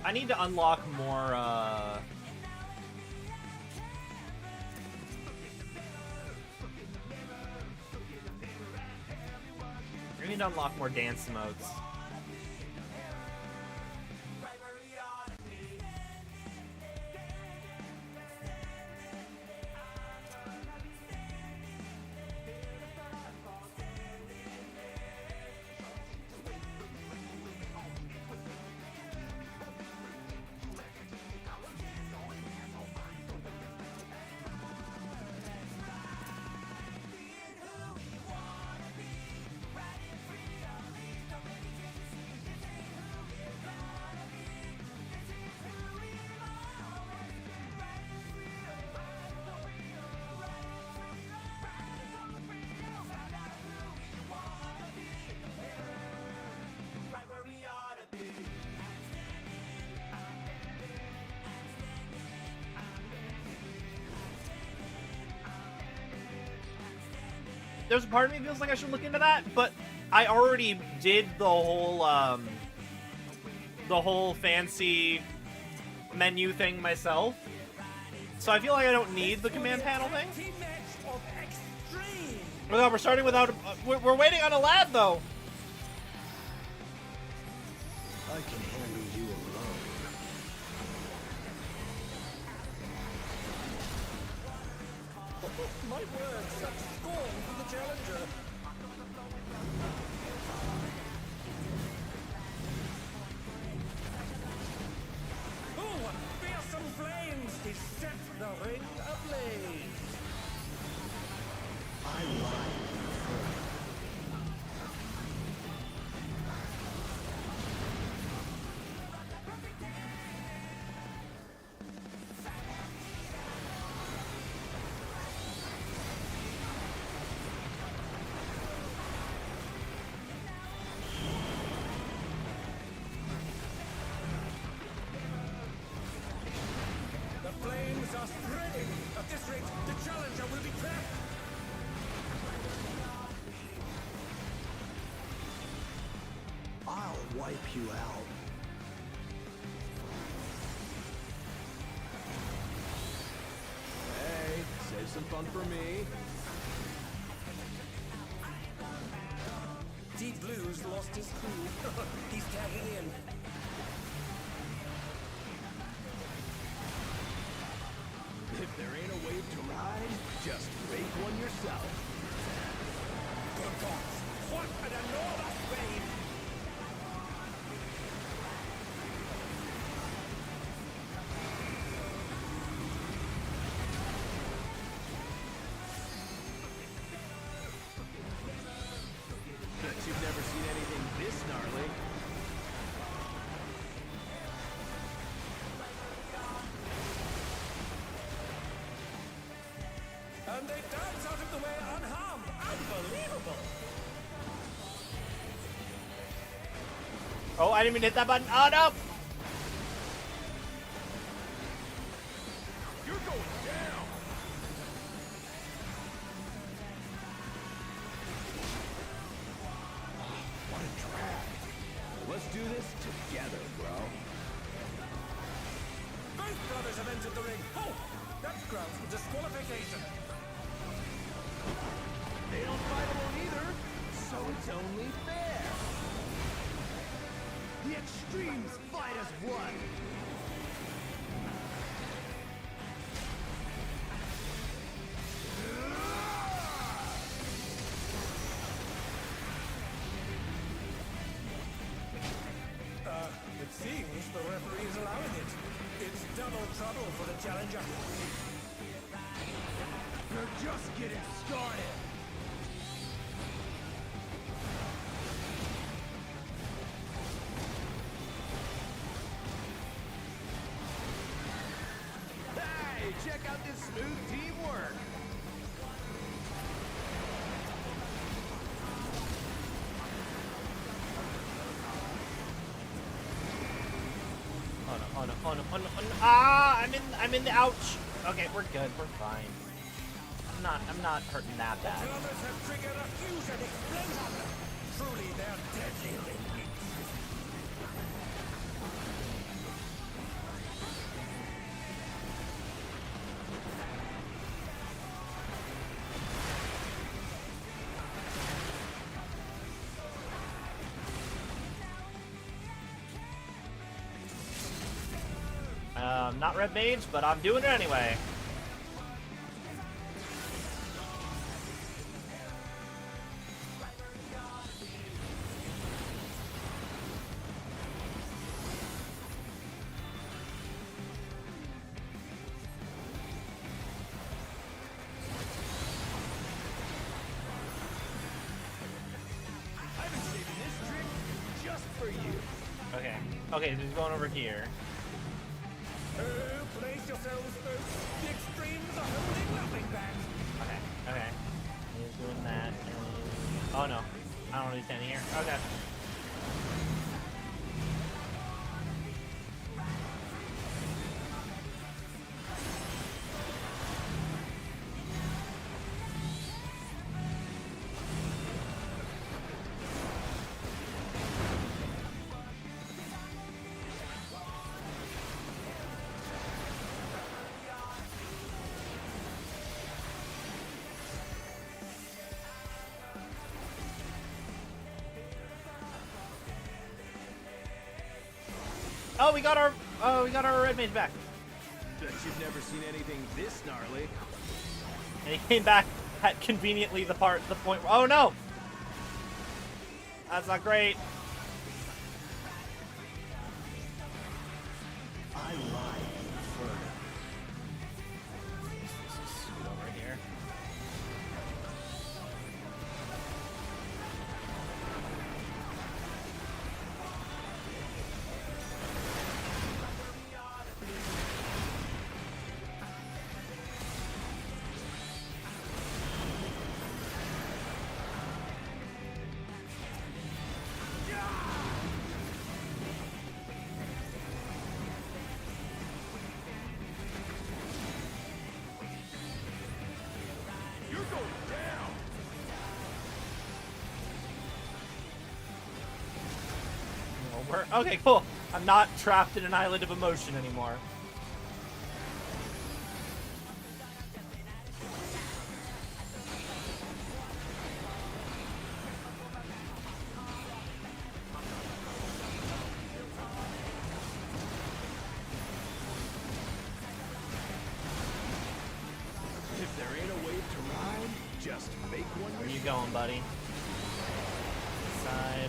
I need to unlock more, I need to unlock more dance modes. there's a part of me feels like I should look into that, but I already did the whole fancy menu thing myself. So I feel like I don't need the command panel thing. Oh no, we're starting without a, we're waiting on a lad though. I can handle you alone. My word, such scorn for the challenger. Oh, fearsome flames! He set the ring ablaze. I lied. The flames are spreading. At this rate, the challenger will be trapped. I'll wipe you out. Hey, save some fun for me. Deep Blues lost his cool. He's tagging in. If there ain't a wave to ride, just make one yourself. Good gods, what an enormous wave! Bet you've never seen anything this gnarly. And they dance out of the way unharmed. Unbelievable! Oh, I didn't even hit that button. Oh no! You're going down. What a drag. Let's do this together, bro. Both brothers have entered the ring. Oh, that's grounds for disqualification. They don't fight alone either, so it's only fair. The extremes fight as one. It seems the referee is allowing it. It's double trouble for the challenger. They're just getting started. Hey, check out this smooth teamwork. Oh no! Oh no! Oh no! Oh no! Oh no! Ah! I'm in the ouch. Okay, we're good. We're fine. I'm not hurting that bad. Brothers have triggered a fusion explosion. Truly, they're deadly ringmates. Not red mage, but I'm doing it anyway. I've been saving this trick just for you. Okay. Okay, so he's going over here. Place yourselves, folks. The extremes are holding nothing back. Okay. Okay. He's doing that. And... Oh no! I don't want to be standing here. Okay. Oh, we got our red mage back. Bet you've never seen anything this gnarly. And he came back at conveniently the point. Oh no, that's not great. I lied for Scoot over here. You're going down. Okay, cool. I'm not trapped in an island of emotion anymore. If there ain't a wave to ride, just make one. Where you going, buddy? Side.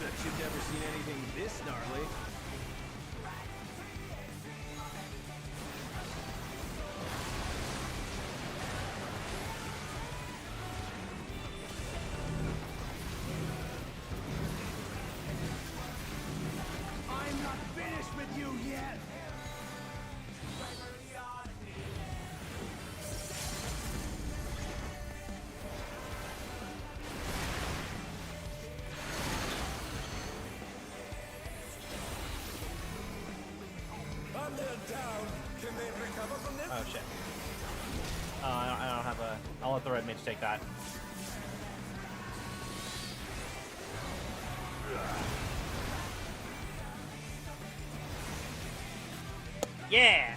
Bet you've never seen anything this gnarly. I'm not finished with you yet. Under and down. Can they recover from this? Oh shit. Oh, I don't have a. I'll let the red mage take that. Yeah.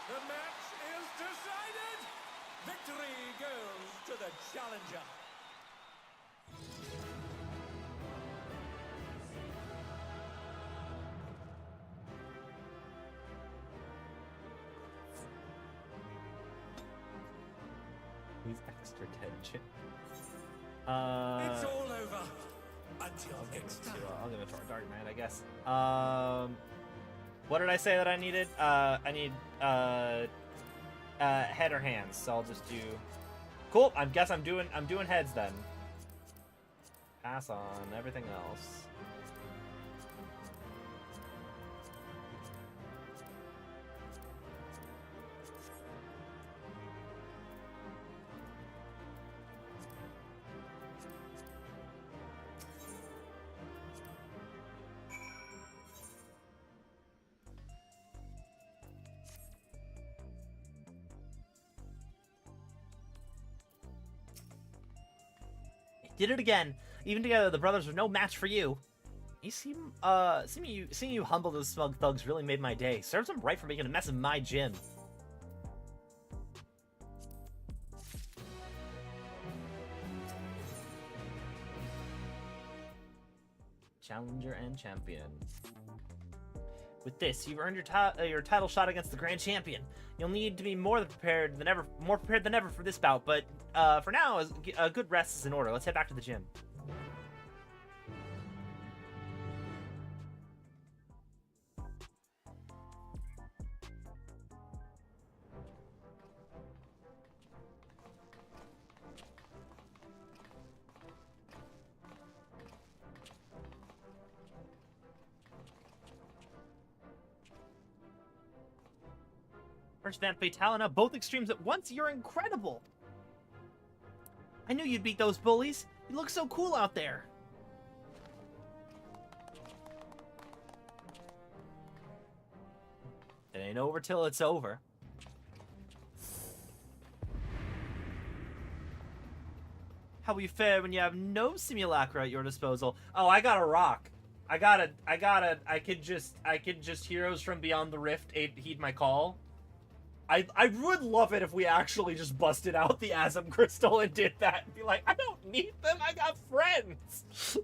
The match is decided. Victory goes to the challenger. He's extra tension. It's all over until next time. I'll give it to our Dark Knight, I guess. What did I say that I needed? I need head or hands, so I'll just do. Cool. I guess I'm doing heads then. Pass on everything else. Did it again. Even together, the brothers were no match for you. You seem, seeing you humble those smug thugs really made my day. Serves them right for making a mess of my gym. Challenger and champion. With this, you've earned your title shot against the Grand Champion. You'll need to be more prepared than ever for this bout. But for now, a good rest is in order. Let's head back to the gym. First Van Fatale, now both extremes at once? You're incredible! I knew you'd beat those bullies. You look so cool out there. It ain't over till it's over. How will you fare when you have no simulacra at your disposal? Oh, I got a rock. I could just Heroes from Beyond the Rift heed my call. I would love it if we actually just busted out the Asm Crystal and did that and be like, I don't need them, I got friends!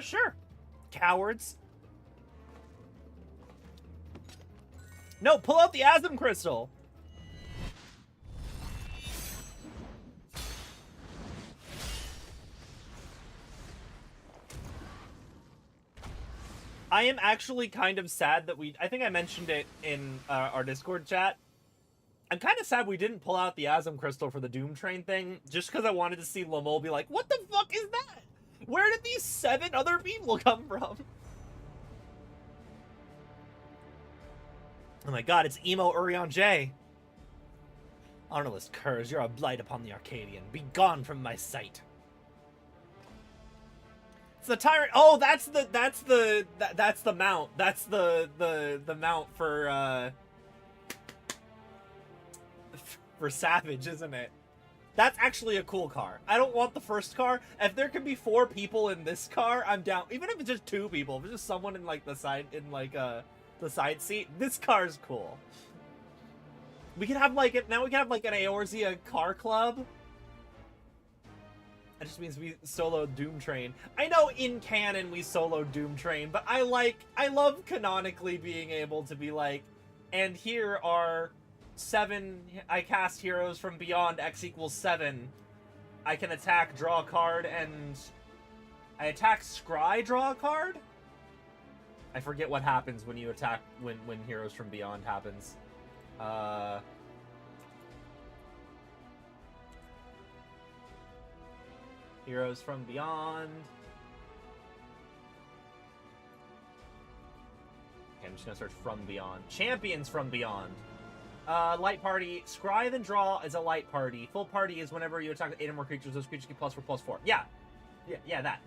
Sure. Cowards. No, pull out the Asm Crystal! I am actually kind of sad that I think I mentioned it in our Discord chat. I'm kind of sad we didn't pull out the Asm Crystal for the Doom Train thing, just because I wanted to see Lamol be like, what the fuck is that? Where did these 7 other people come from? Oh my god, it's Emo Urion J. Honorless curs, you're a blight upon the Arcadian. Be gone from my sight. It's the tyrant. Oh, that's the mount. That's the mount for Savage, isn't it? That's actually a cool car. I don't want the first car. If there could be 4 people in this car, I'm down. Even if it's just 2 people, if it's just someone in like the side the side seat, this car is cool. We can have like now we can have like an Eorzea car club. That just means we solo Doom Train. I know in canon we solo Doom Train, but I love canonically being able to be like, and here are 7, I cast Heroes from Beyond, X equals 7. I can attack, draw a card, and I attack, scry, draw a card? I forget what happens when you attack, when Heroes from Beyond happens. Heroes from Beyond. Okay, I'm just gonna search from Beyond. Champions from Beyond. Light party. Scry then draw is a light party. Full party is whenever you attack 8 or more creatures, those creatures get +4/+4. Yeah. Yeah, that.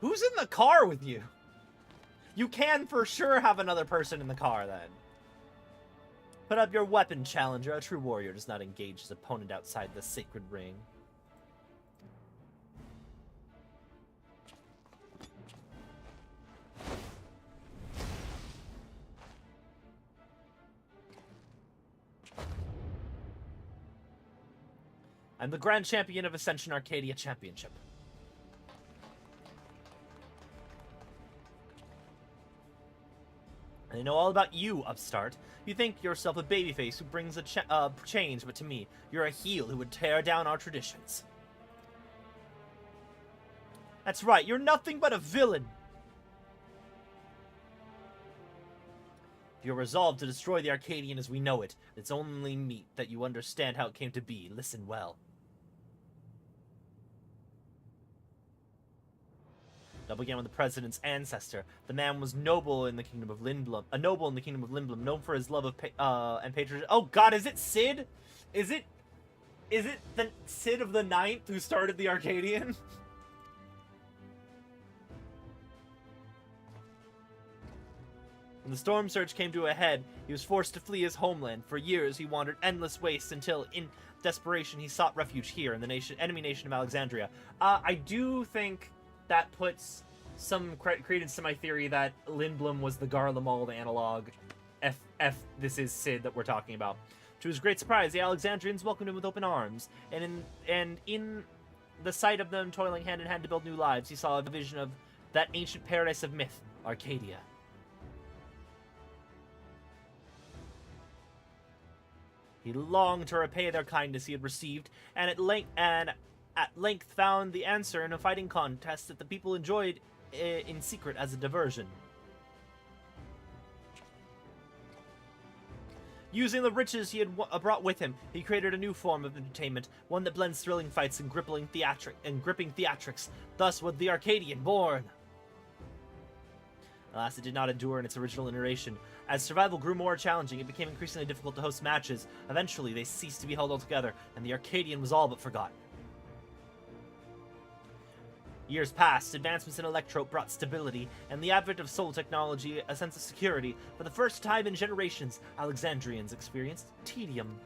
Who's in the car with you? You can for sure have another person in the car, then. Put up your weapon, challenger. A true warrior does not engage his opponent outside the sacred ring. I'm the Grand Champion of Ascension Arcadia Championship. I know all about you, upstart. You think yourself a babyface who brings a change, but to me, you're a heel who would tear down our traditions. That's right, you're nothing but a villain. If you're resolved to destroy the Arcadian as we know it, it's only meet that you understand how it came to be. Listen well. Began with the president's ancestor. The man was noble in the kingdom of Lindblum. A noble in the kingdom of Lindblum, known for his love of and patronage. Oh God, is it Sid? Is it the Sid of the Ninth who started the Arcadian? When the storm surge came to a head, he was forced to flee his homeland. For years, he wandered endless wastes until, in desperation, he sought refuge here in the enemy nation of Alexandria. I do think that puts some credence to my theory that Lindblom was the Garlemald analog. This is Sid that we're talking about. To his great surprise, the Alexandrians welcomed him with open arms, and in the sight of them toiling hand in hand to build new lives, he saw a vision of that ancient paradise of myth, Arcadia. He longed to repay their kindness he had received, and at length found the answer in a fighting contest that the people enjoyed in secret as a diversion. Using the riches he had brought with him, he created a new form of entertainment, one that blends thrilling fights and gripping theatrics. Thus was the Arcadian born. Alas, it did not endure in its original iteration. As survival grew more challenging, it became increasingly difficult to host matches. Eventually, they ceased to be held altogether, and the Arcadian was all but forgotten. Years passed, advancements in Electrope brought stability, and the advent of soul technology a sense of security. For the first time in generations, Alexandrians experienced tedium.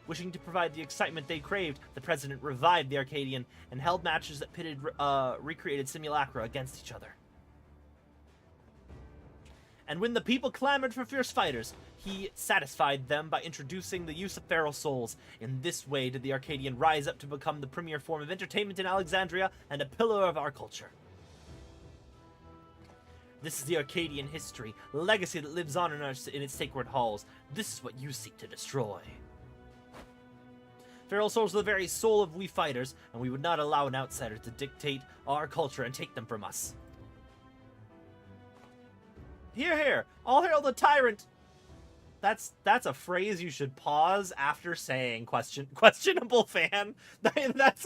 Wishing to provide the excitement they craved, the president revived the Arcadian and held matches that pitted recreated simulacra against each other. And when the people clamored for fierce fighters, he satisfied them by introducing the use of feral souls. In this way did the Arcadian rise up to become the premier form of entertainment in Alexandria and a pillar of our culture. This is the Arcadian history, a legacy that lives on in its sacred halls. This is what you seek to destroy. Feral souls are the very soul of we fighters, and we would not allow an outsider to dictate our culture and take them from us. Hear, hear! All hail the tyrant! That's a phrase you should pause after saying. Questionable fan. That's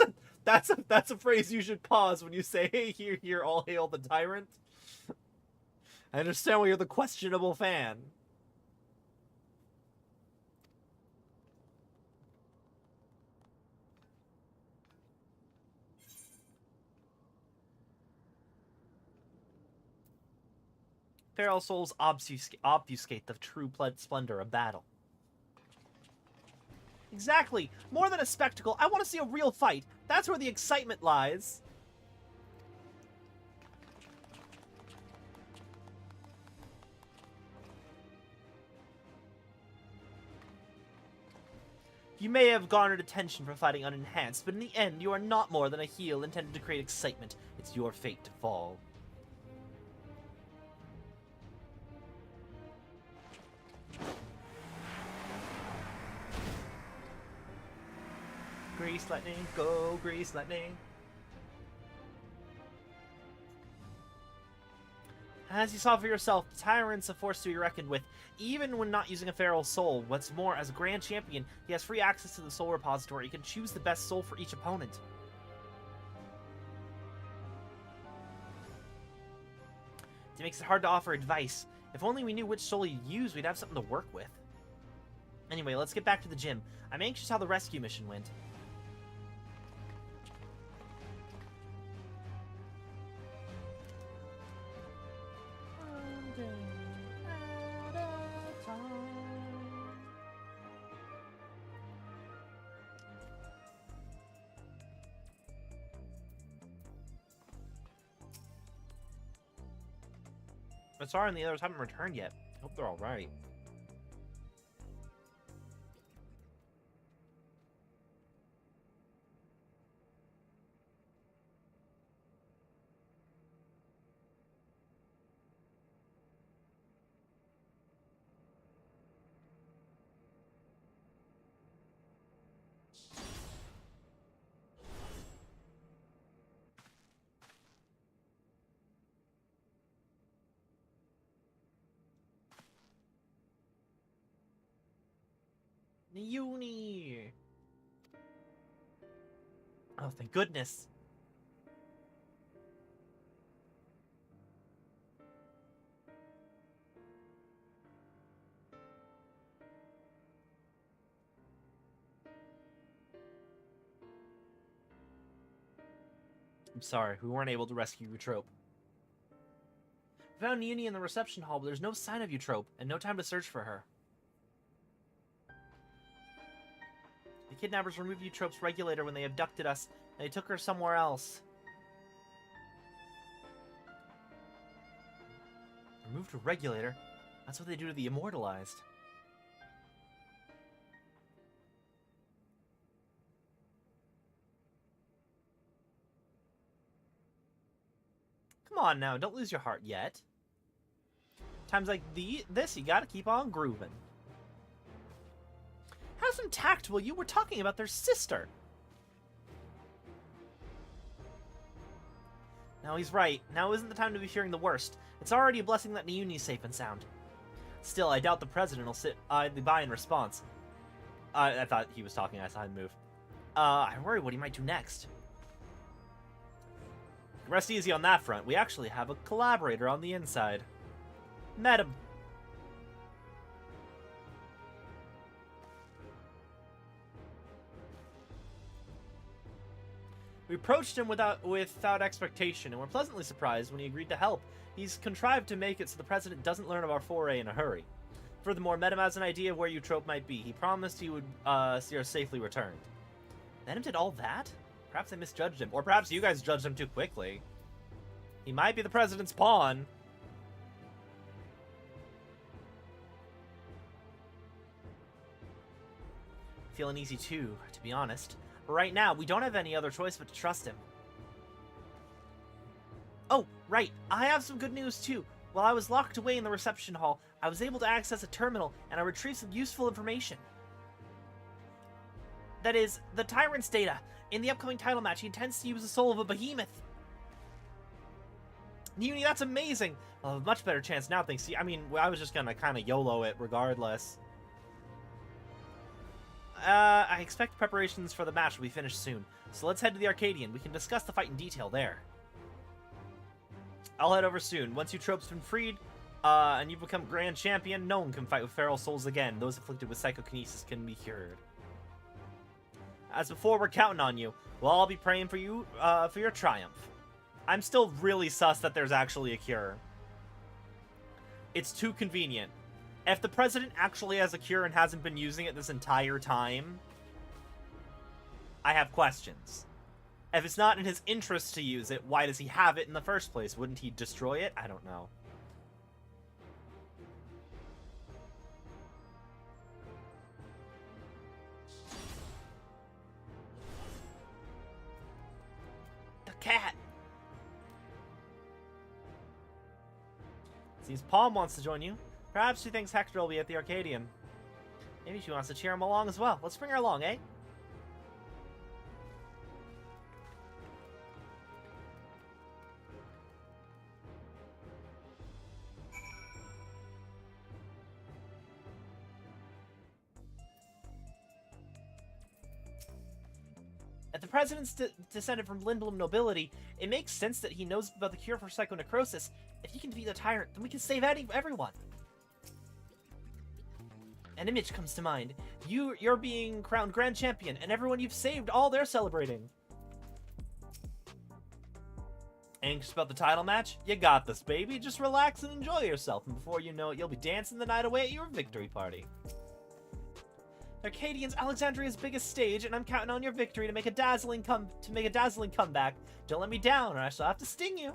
a phrase you should pause when you say, hey, hear, hear! All hail the tyrant. I understand why you're the questionable fan. Feral souls obfuscate the true splendor of battle. Exactly! More than a spectacle, I want to see a real fight. That's where the excitement lies. You may have garnered attention for fighting unenhanced, but in the end, you are not more than a heel intended to create excitement. It's your fate to fall. Grease lightning, go grease lightning. As you saw for yourself, the tyrant's a force to be reckoned with, even when not using a feral soul. What's more, as a grand champion, he has free access to the soul repository. He can choose the best soul for each opponent. It makes it hard to offer advice. If only we knew which soul he'd use, we'd have something to work with. Anyway, let's get back to the gym. I'm anxious how the rescue mission went. Sorry, and the others haven't returned yet. Hope they're all right. Uni. Oh, thank goodness. I'm sorry, we weren't able to rescue Eutrope. We found Uni in the reception hall, but there's no sign of Eutrope, and no time to search for her. The kidnappers removed Eutrope's regulator when they abducted us, and they took her somewhere else. Removed a regulator? That's what they do to the immortalized. Come on now, don't lose your heart yet. Times like this, you gotta keep on grooving. Have some tact, will you? We're talking about their sister. No, he's right. Now isn't the time to be fearing the worst. It's already a blessing that Niuni's safe and sound. Still, I doubt the president will sit idly by in response. I thought he was talking. I saw him move. I worry what he might do next. Rest easy on that front. We actually have a collaborator on the inside. Met him. We approached him without expectation, and were pleasantly surprised when he agreed to help. He's contrived to make it so the president doesn't learn of our foray in a hurry. Furthermore, Medem has an idea of where Eutrope might be. He promised he would see her safely returned. Medem did all that? Perhaps I misjudged him, or perhaps you guys judged him too quickly. He might be the president's pawn. Feeling easy too, to be honest. But right now, we don't have any other choice but to trust him. Oh, right. I have some good news too. While I was locked away in the reception hall, I was able to access a terminal, and I retrieved some useful information. That is, the Tyrant's data. In the upcoming title match, he intends to use the soul of a behemoth. Uni, that's amazing! I'll have a much better chance now, thanks to you. I mean, I was just gonna kind of YOLO it regardless. I expect preparations for the match will be finished soon, so let's head to the Arcadian. We can discuss the fight in detail there. I'll head over soon. Once Eutrope's been freed, and you've become Grand Champion, no one can fight with feral souls again. Those afflicted with psychokinesis can be cured. As before, we're counting on you. We'll all be praying for you, for your triumph. I'm still really sus that there's actually a cure. It's too convenient. If the president actually has a cure and hasn't been using it this entire time, I have questions. If it's not in his interest to use it, why does he have it in the first place? Wouldn't he destroy it? I don't know. The cat! Seems Palm wants to join you. Perhaps she thinks Hector will be at the Arcadian. Maybe she wants to cheer him along as well. Let's bring her along, eh? If the president's descended from Lindblom nobility, it makes sense that he knows about the cure for psychonecrosis. If he can defeat the tyrant, then we can save everyone. An image comes to mind. You're being crowned Grand Champion, and everyone you've saved, all they're celebrating. Anxious about the title match? You got this, baby. Just relax and enjoy yourself, and before you know it, you'll be dancing the night away at your victory party. Arcadian's Alexandria's biggest stage, and I'm counting on your victory to make a dazzling comeback. Don't let me down, or I shall have to sting you.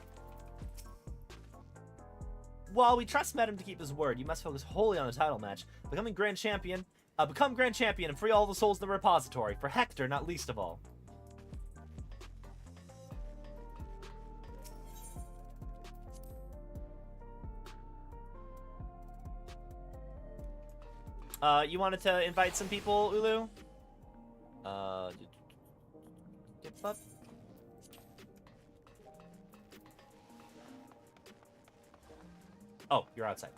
While we trust Medem to keep his word, you must focus wholly on the title match. Become Grand Champion and free all the souls in the repository, for Hector not least of all. You wanted to invite some people, Ulu? What's up? Oh, you're outside.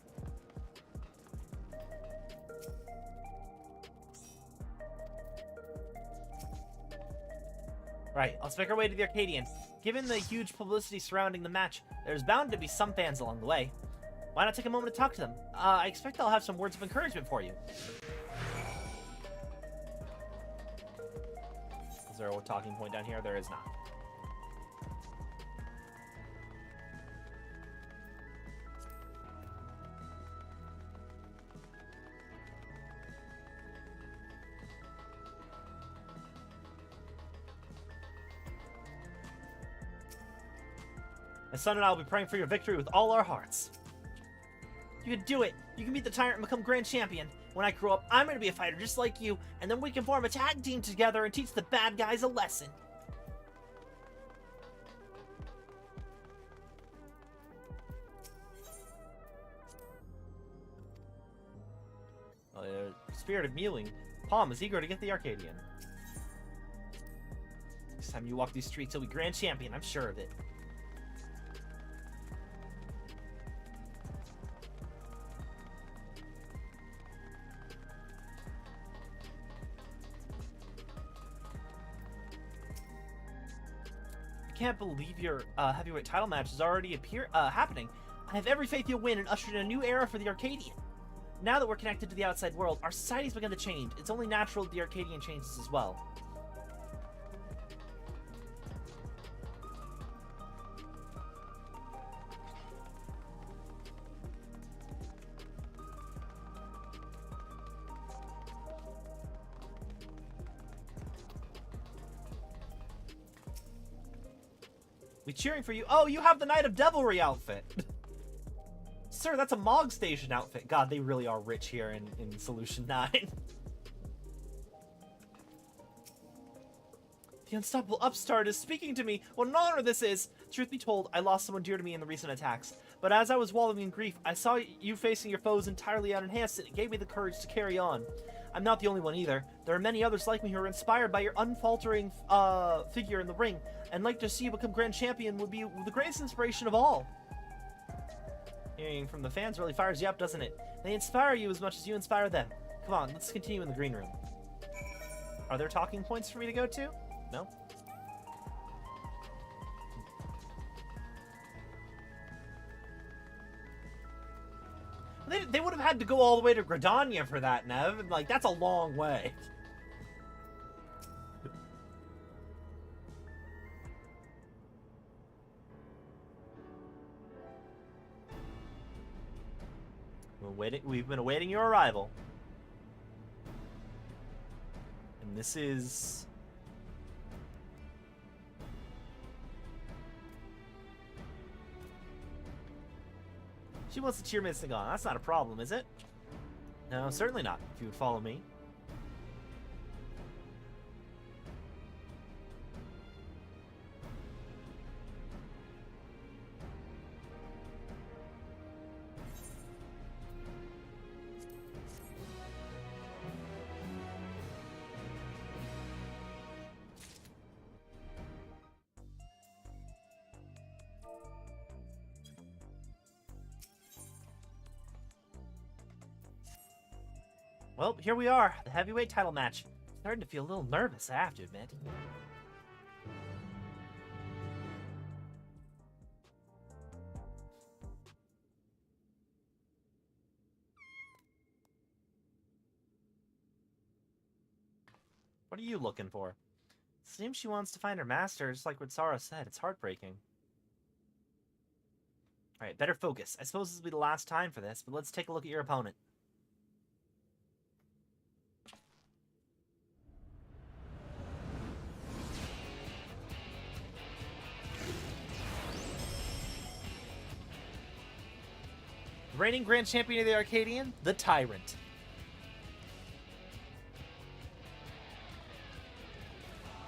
Right, let's make our way to the Arcadian. Given the huge publicity surrounding the match, there's bound to be some fans along the way. Why not take a moment to talk to them? I expect they'll have some words of encouragement for you. Is there a talking point down here? There is not. My son and I will be praying for your victory with all our hearts. You can do it! You can beat the tyrant and become grand champion. When I grow up, I'm gonna be a fighter just like you, and then we can form a tag team together and teach the bad guys a lesson. Spirit of Mewling. Palm is eager to get the Arcadian. Next time you walk these streets, you'll be grand champion, I'm sure of it. I can't believe your heavyweight title match is already happening. I have every faith you'll win and usher in a new era for the Arcadian. Now that we're connected to the outside world, our society's begun to change. It's only natural that the Arcadian changes as well. We cheering for you. Oh, you have the Knight of Devilry outfit. Sir, that's a Mog Station outfit. God, they really are rich here in Solution 9. The unstoppable upstart is speaking to me. What an honor this is. Truth be told, I lost someone dear to me in the recent attacks. But as I was wallowing in grief, I saw you facing your foes entirely unenhanced, and it gave me the courage to carry on. I'm not the only one either. There are many others like me who are inspired by your unfaltering figure in the ring, and like to see you become grand champion would be the greatest inspiration of all. Hearing from the fans really fires you up, doesn't it? They inspire you as much as you inspire them. Come on, let's continue in the green room. Are there talking points for me to go to? No? They would have had to go all the way to Gridania for that, Nev. Like, that's a long way. We've been awaiting your arrival. And this is... She wants to cheer Missing on. That's not a problem, is it? No, certainly not, if you would follow me. Well, here we are, the heavyweight title match. Starting to feel a little nervous, I have to admit. What are you looking for? Seems she wants to find her master, just like what Sara said. It's heartbreaking. Alright, better focus. I suppose this will be the last time for this, but let's take a look at your opponent. Reigning Grand Champion of the Arcadian, the Tyrant.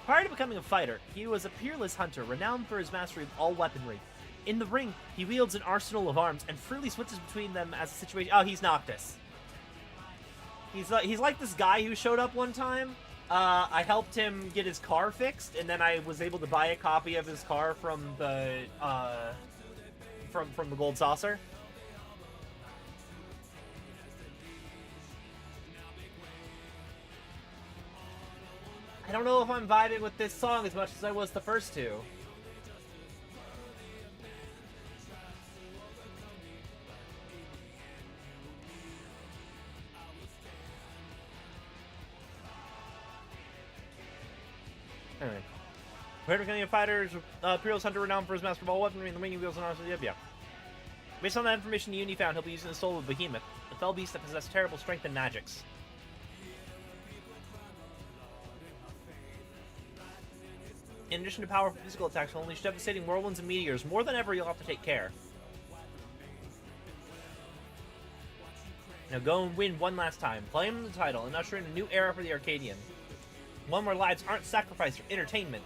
Prior to becoming a fighter, he was a peerless hunter, renowned for his mastery of all weaponry. In the ring, he wields an arsenal of arms and freely switches between them as a situation... Oh, he's Noctis. He's like this guy who showed up one time. I helped him get his car fixed, and then I was able to buy a copy of his car from the from the Gold Saucer. I don't know if I'm vibing with this song as much as I was the first two. Anyway. Prior to becoming a fighter, Imperial's hunter renowned for his master of all weaponry in the ring, he wields an arsenal. Yeah. Based on that information Uni found, he'll be using the soul of Behemoth, a fell beast that possesses terrible strength and magics. In addition to powerful physical attacks, will unleash devastating whirlwinds and meteors. More than ever, you'll have to take care. Now go and win one last time. Claim the title and usher in a new era for the Arcadian. One where lives aren't sacrificed for entertainment.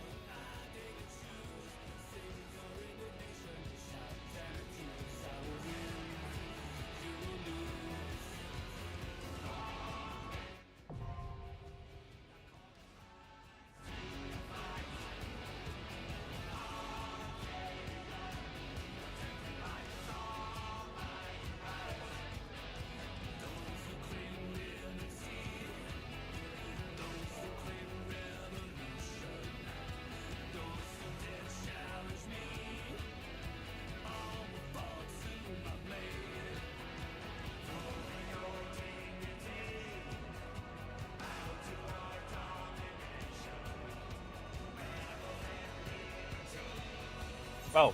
Oh.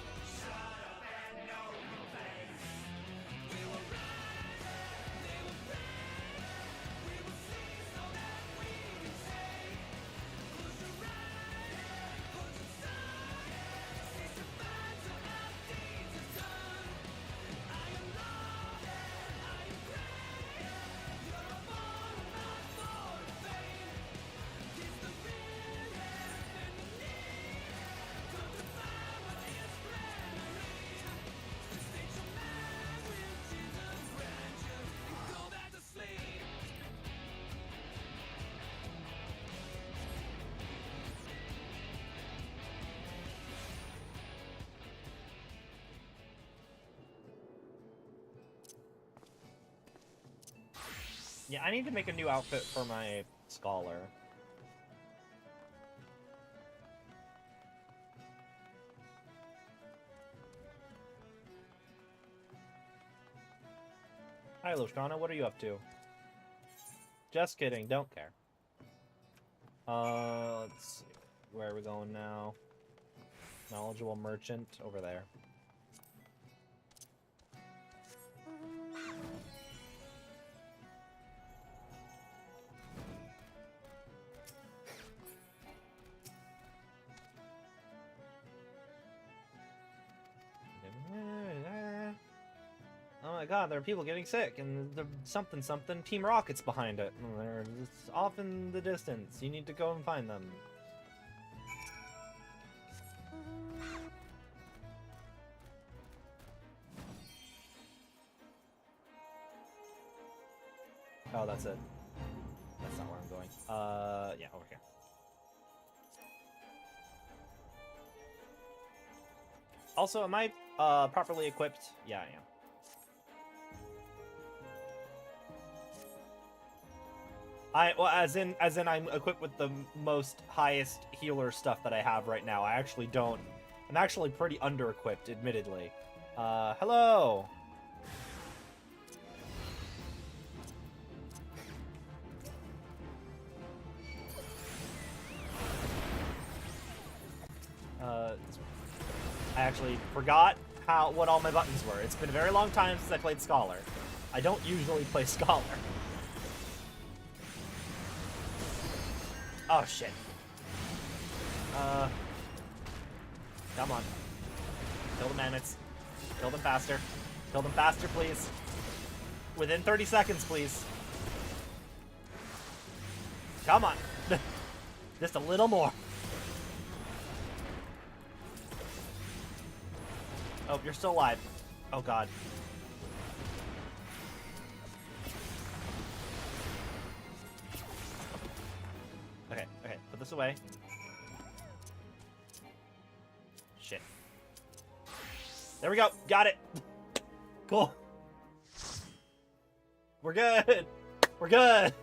Yeah, I need to make a new outfit for my scholar. Hi, Lushkana, what are you up to? Just kidding, don't care. Let's see. Where are we going now? Knowledgeable merchant, over there. Oh my god, there are people getting sick, and the something something Team Rocket's behind it. They're just off in the distance. You need to go and find them. Oh, that's it. That's not where I'm going. Yeah, over here. Also, am I properly equipped? Yeah, I am. Well, as in I'm equipped with the most highest healer stuff that I have right now. I actually don't. I'm actually pretty under-equipped, admittedly. Hello! I actually forgot what all my buttons were. It's been a very long time since I played Scholar. I don't usually play Scholar. Oh, shit. Come on. Kill the mammoths. Kill them faster. Kill them faster, please. Within 30 seconds, please. Come on. Just a little more. Oh, you're still alive. Oh, God. Okay, put this away. Shit. There we go, got it! Cool. We're good! We're good!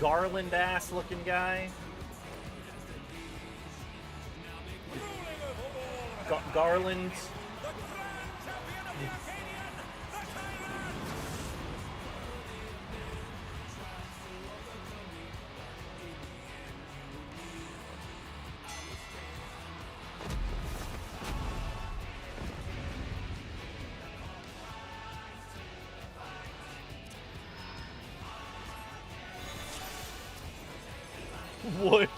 garland-ass looking guy. Garland. The grand champion of the Arcadian, the Tyrant! What?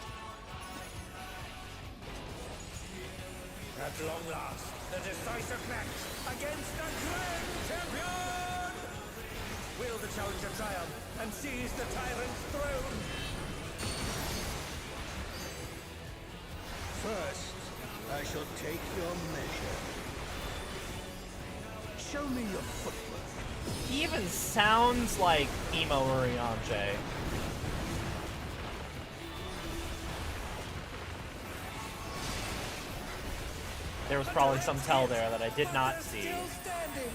At long last, the decisive match against the grand champion! Will the challenger triumph and seize the tyrant's throne? First, I shall take your measure. Show me your footwork. He even sounds like Emo Urianger. There was probably some tell there that I did not see. Still standing.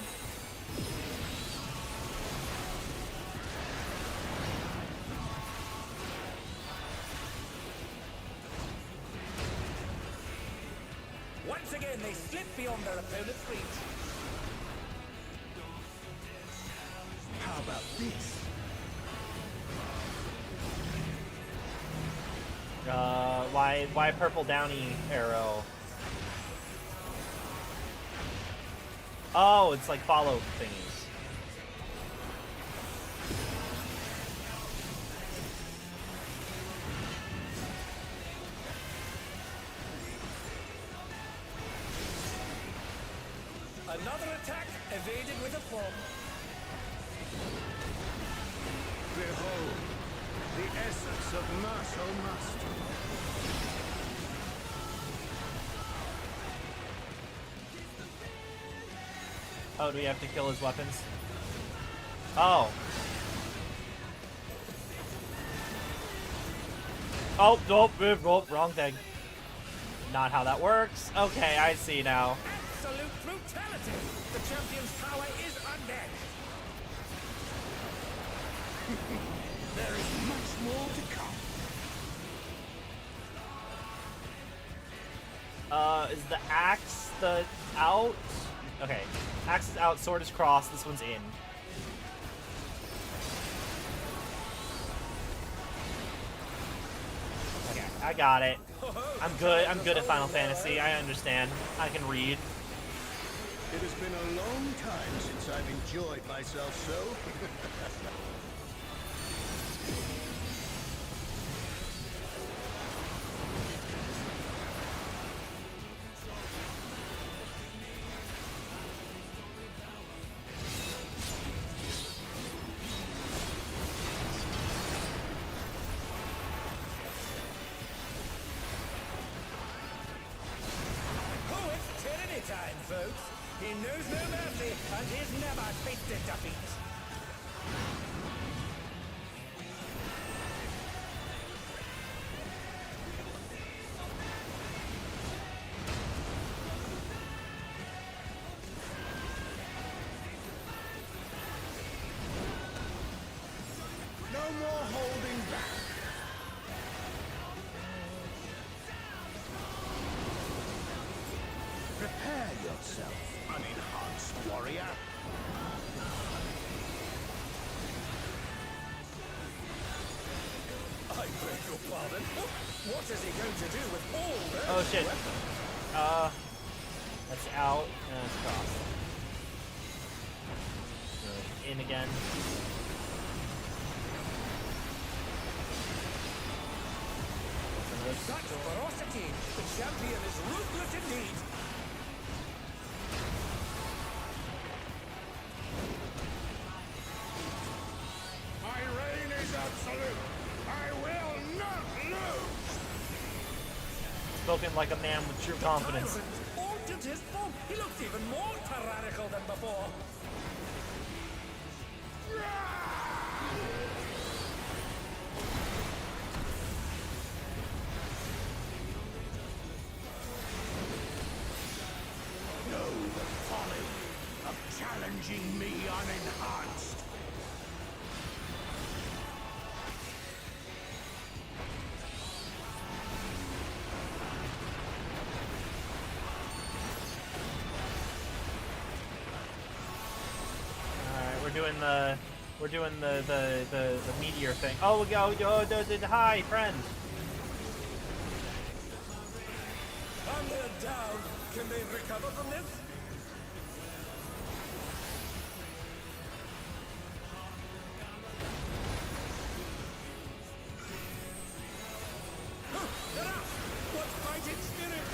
Once again, they slip beyond their opponent's reach. How about this? Why purple downy arrow? Oh, it's like follow thingies. Another attack evaded with a form. Behold, the essence of martial mastery. Oh, do we have to kill his weapons? Oh. Oh, nope, nope, wrong thing. Not how that works. Okay, I see now. Absolute brutality! The champion's power is unmatched. There is much more to come. Is the axe out? Okay, axe is out, sword is crossed, this one's in. Okay, I got it. I'm good at Final Fantasy, I understand. I can read. It has been a long time since I've enjoyed myself so. Oh, it's tyranny time, folks. He knows no mercy, and he's never tasted defeat. No more holding back. Prepare yourself, unenhanced warrior. I beg your pardon. What is he going to do with all those Oh shit. weapons? That's out, and it's crossed. In again. Such ferocity! The champion is ruthless indeed! My reign is absolute. I will not lose. Spoken like a man with true confidence. Tyrant altered his form! He looks even more tyrannical than before! Know the folly of challenging me unenhanced. doing the meteor thing. Oh, we go. Hi, friend. I'm down. Can they recover from this? They're up! What fighting spirit!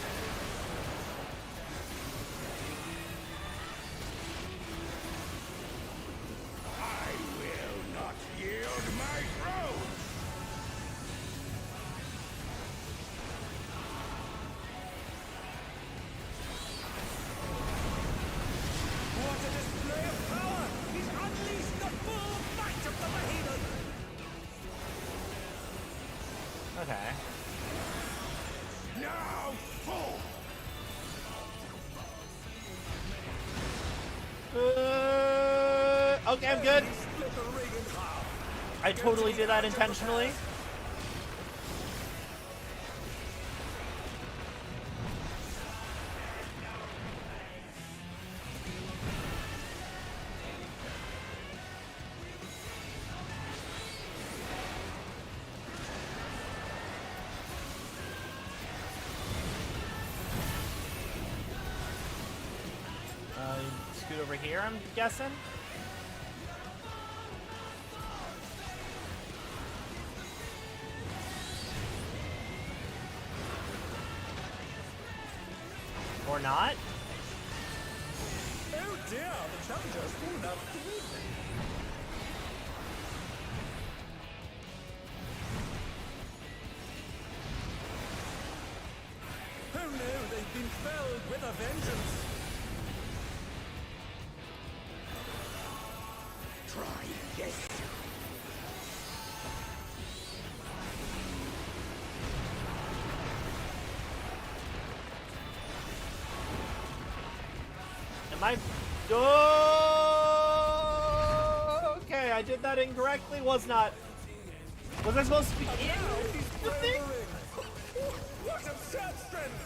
I will not yield my throne! What a display of power! He's unleashed the full might of the behemoth! Okay. Now, full! Okay, I'm good. Split the ring in half! I totally did that intentionally. Scoot over here, I'm guessing. Or not? Oh dear, the challenger's full enough to win. Oh no, they've been felled with a vengeance. Try this! Am I... Oh! Okay, I did that incorrectly. Was not. Was I supposed to be in the thing? What absurd strength!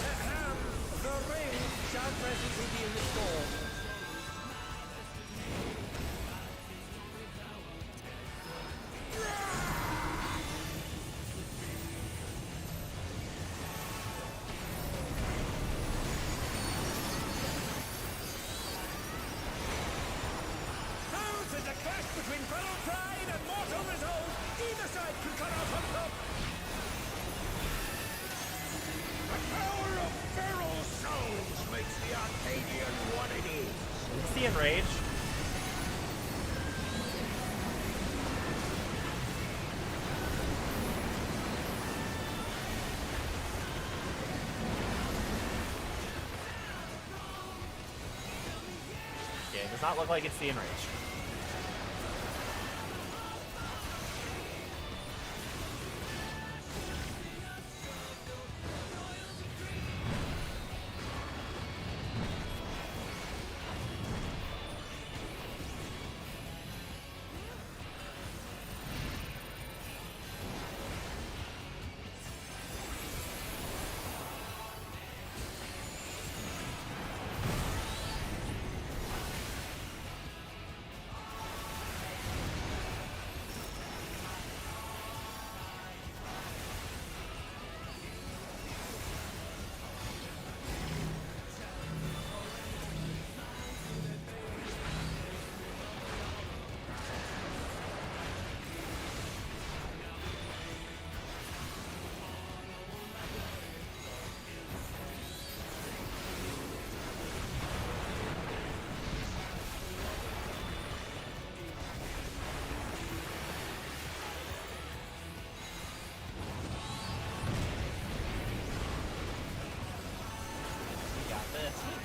Ahem. The ring shall presently be restored. There's a clash between feral pride and mortal resolve. Either side can come out on top. The power of feral souls makes the Arcadian what it is. Is he enraged? Okay, it does not look like it's the enraged.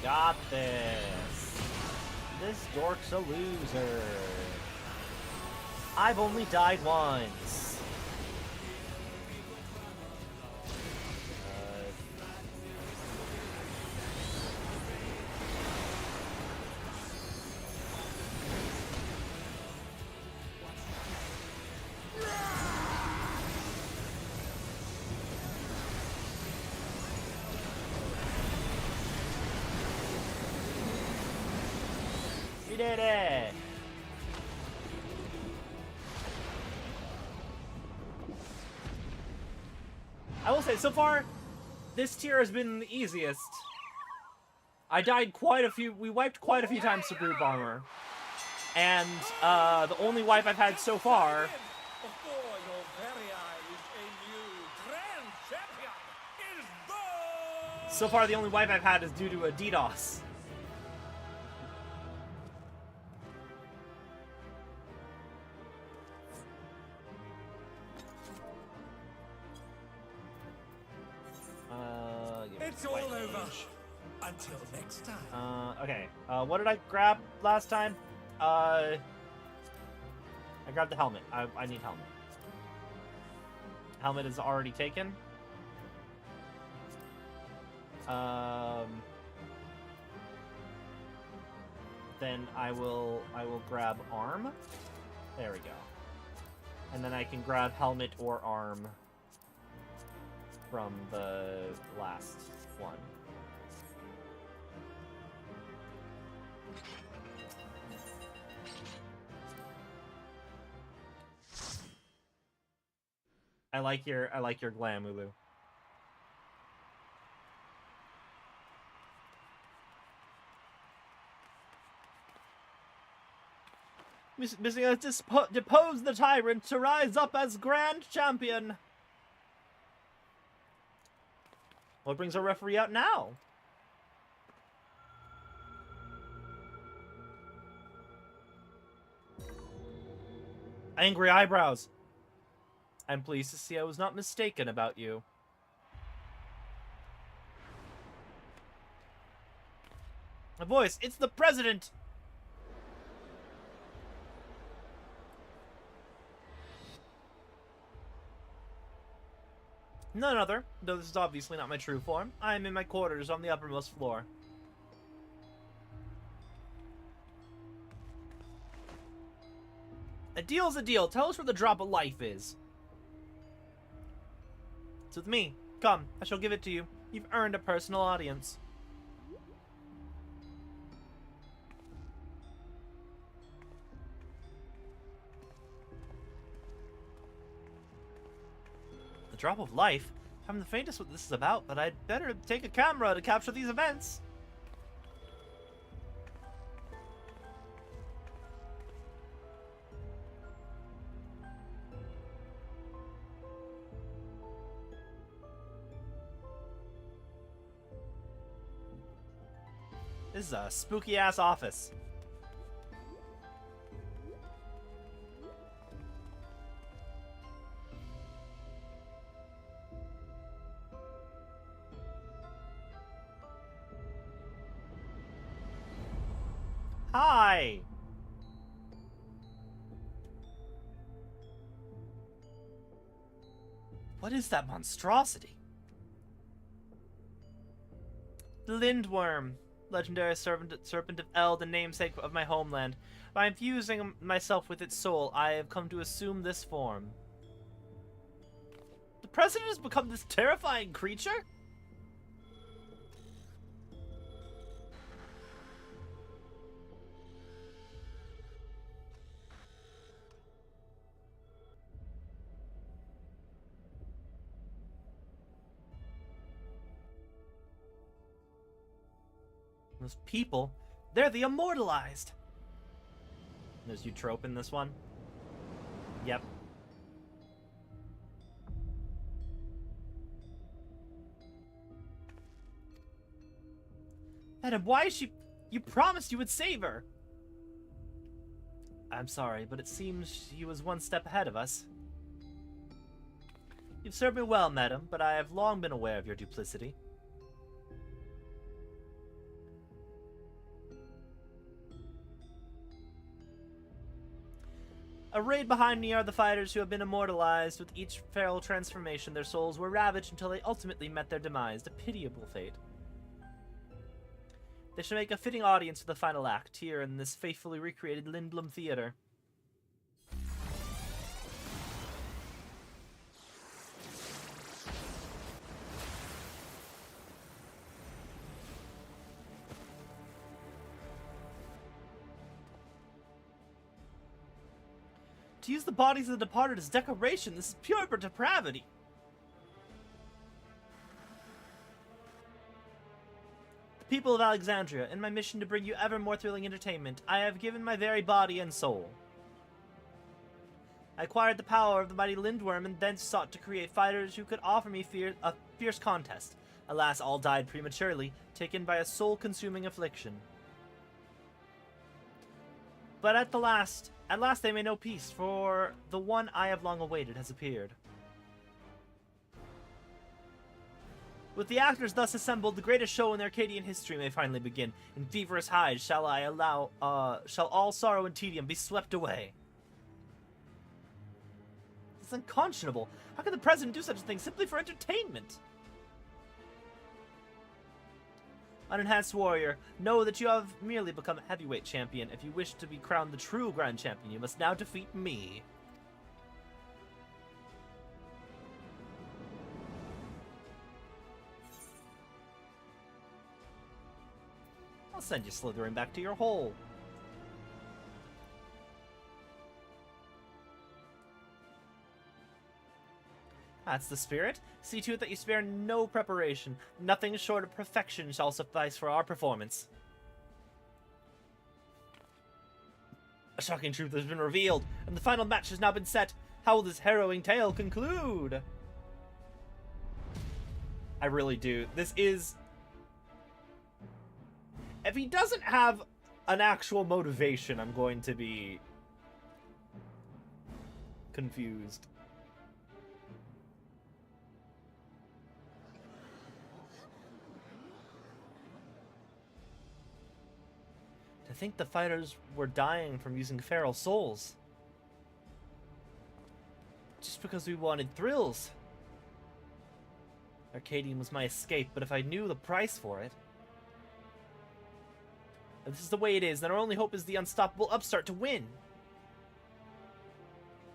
Got this. This dork's a loser. I've only died once. did it! I will say, so far, this tier has been the easiest. I died quite a few... We wiped quite a few times to Brute Bomber. And, the only wipe I've had so far... Before your very eyes, a new grand champion is born! So far, the only wipe I've had is due to a DDoS. It's all over. Until next time. Okay. What did I grab last time? I grabbed the helmet. I need helmet. Helmet is already taken. Then I will grab arm. There we go. And then I can grab helmet or arm from the last one. I like your glam, Ulu. Missing us depose the tyrant to rise up as grand champion. What brings our referee out now? Angry eyebrows. I'm pleased to see I was not mistaken about you. A voice, it's the president! None other, though this is obviously not my true form. I am in my quarters on the uppermost floor. A deal's a deal. Tell us where the drop of life is. It's with me. Come, I shall give it to you. You've earned a personal audience. The drop of life? I haven't the faintest what this is about, but I'd better take a camera to capture these events. This is a spooky-ass office. Hi! What is that monstrosity? The Lindworm. Legendary serpent of Eld, the namesake of my homeland. By infusing myself with its soul, I have come to assume this form. The president has become this terrifying creature? Those people, they're the immortalized. There's Eutrope in this one. Yep. Madam, why is she... You promised you would save her. I'm sorry, but it seems she was one step ahead of us. You've served me well, madam, but I have long been aware of your duplicity. Arrayed behind me are the fighters who have been immortalized. With each feral transformation, their souls were ravaged until they ultimately met their demise. A pitiable fate. They should make a fitting audience for the final act here in this faithfully recreated Lindblom Theater. To use the bodies of the departed as decoration, this is pure depravity. People of Alexandria, in my mission to bring you ever more thrilling entertainment, I have given my very body and soul. I acquired the power of the mighty Lindworm and then sought to create fighters who could offer me a fierce contest. Alas, all died prematurely, taken by a soul-consuming affliction. But at last they may know peace, for the one I have long awaited has appeared. With the actors thus assembled, the greatest show in Arcadian history may finally begin. In feverish highs shall all sorrow and tedium be swept away. It's unconscionable. How can the president do such a thing simply for entertainment? Unenhanced warrior, know that you have merely become a heavyweight champion. If you wish to be crowned the true grand champion, you must now defeat me. I'll send you slithering back to your hole. That's the spirit. See to it that you spare no preparation. Nothing short of perfection shall suffice for our performance. A shocking truth has been revealed, and the final match has now been set. How will this harrowing tale conclude? I really do. This is... If he doesn't have an actual motivation, I'm going to be confused. To think the fighters were dying from using feral souls. Just because we wanted thrills. Arcadian was my escape, but if I knew the price for it... If this is the way it is, then our only hope is the unstoppable upstart to win.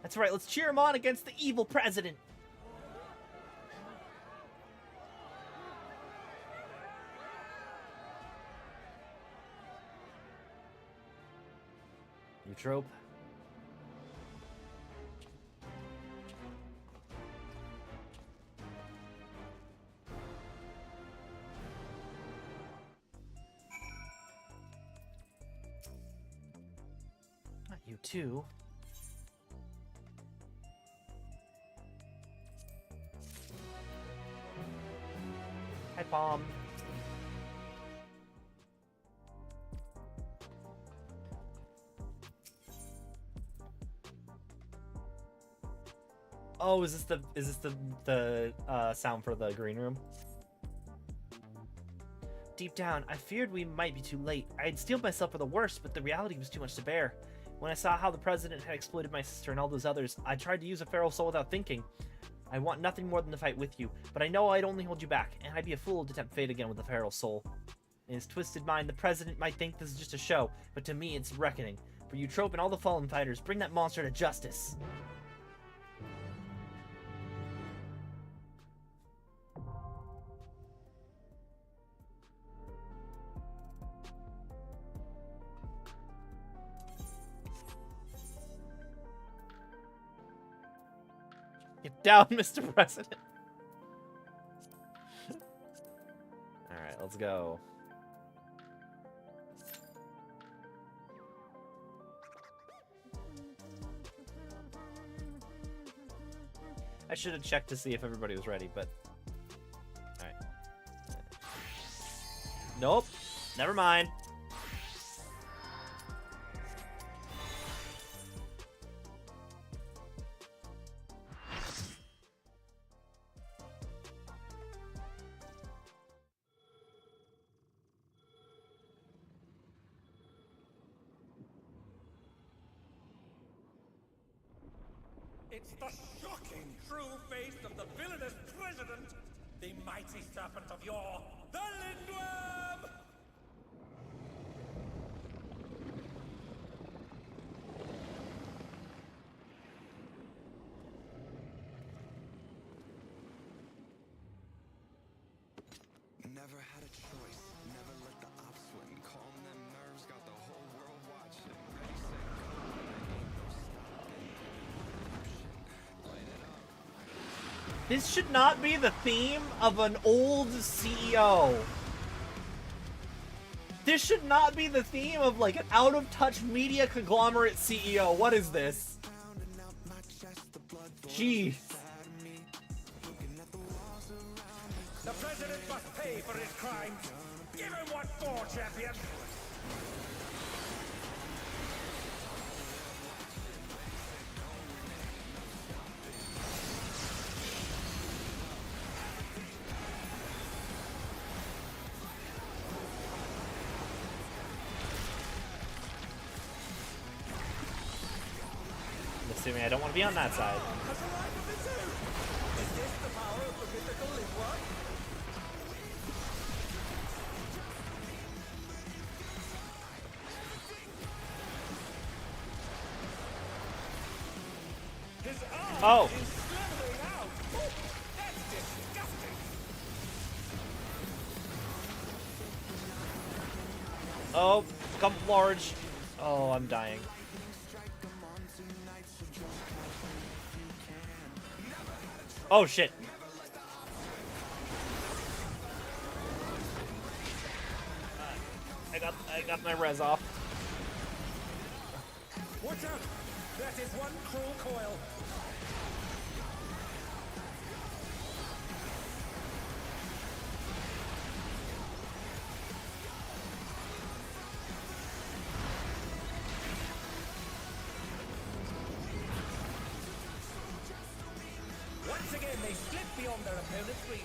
That's right, let's cheer him on against the evil president. You trope. Not you too. Hi, Bomb. Oh, is this the sound for the green room? Deep down, I feared we might be too late. I had steeled myself for the worst, but the reality was too much to bear. When I saw how the president had exploited my sister and all those others, I tried to use a feral soul without thinking. I want nothing more than to fight with you, but I know I'd only hold you back, and I'd be a fool to tempt fate again with a feral soul. In his twisted mind, the president might think this is just a show, but to me, it's reckoning. For you, Trope, and all the fallen fighters, bring that monster to justice. Get down, Mr. President. Alright, let's go. I should have checked to see if everybody was ready, but... Alright. Nope. Never mind. It's the shocking true face of the villainous president, the mighty serpent of yore, the Lindworm! Never had a choice, never let the ops win. Calm them nerves, got the whole world watching. Ready, set, go, there ain't no stopping. This should not be the theme of an old CEO. This should not be the theme of, like, an out-of-touch media conglomerate CEO. What is this? Jeez. The president must pay for his crimes. Give him what for, champion. I'm assuming I don't want to be on that side. Has a life of its own. Is this the power of the mythical Linwa? His arm is slithering out. Oh, that's disgusting. Oh, come large. Oh, I'm dying. Oh shit. I got my res off. Watch out! That is one cruel coil. Once again, they slip beyond their opponent's reach.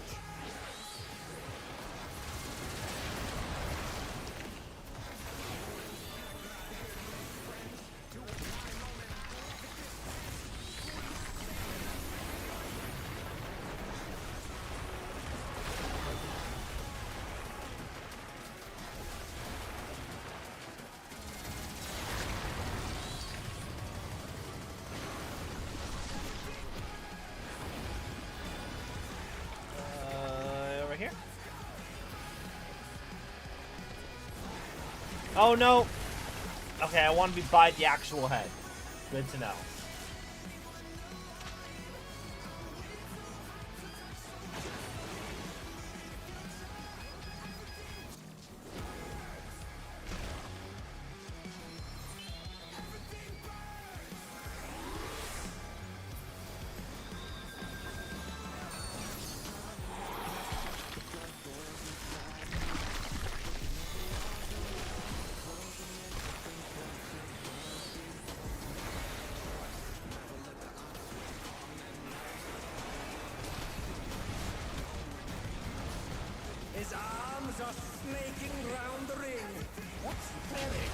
Over here. Oh no. Okay, I want to be by the actual head. Good to know. His arms are snaking round the ring. What's panic?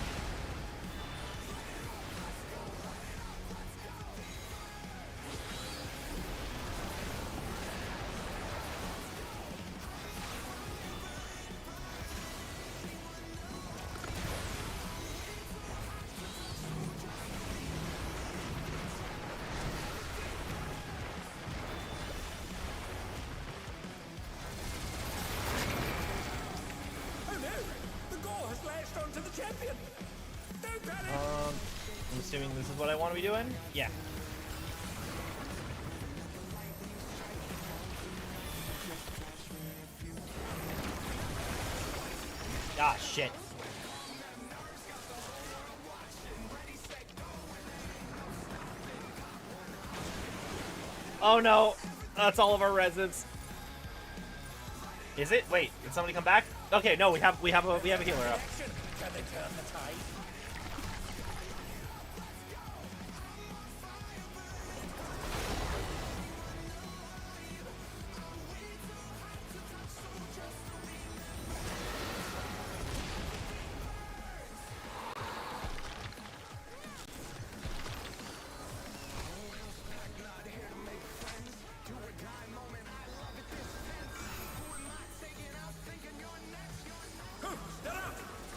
Lashed onto the champion. Don't panic. I'm assuming this is what I want to be doing? Yeah. Ah, shit. Oh no, that's all of our residents. Is it? Wait, did somebody come back? Okay, no, we have a healer up. Can they turn the tide?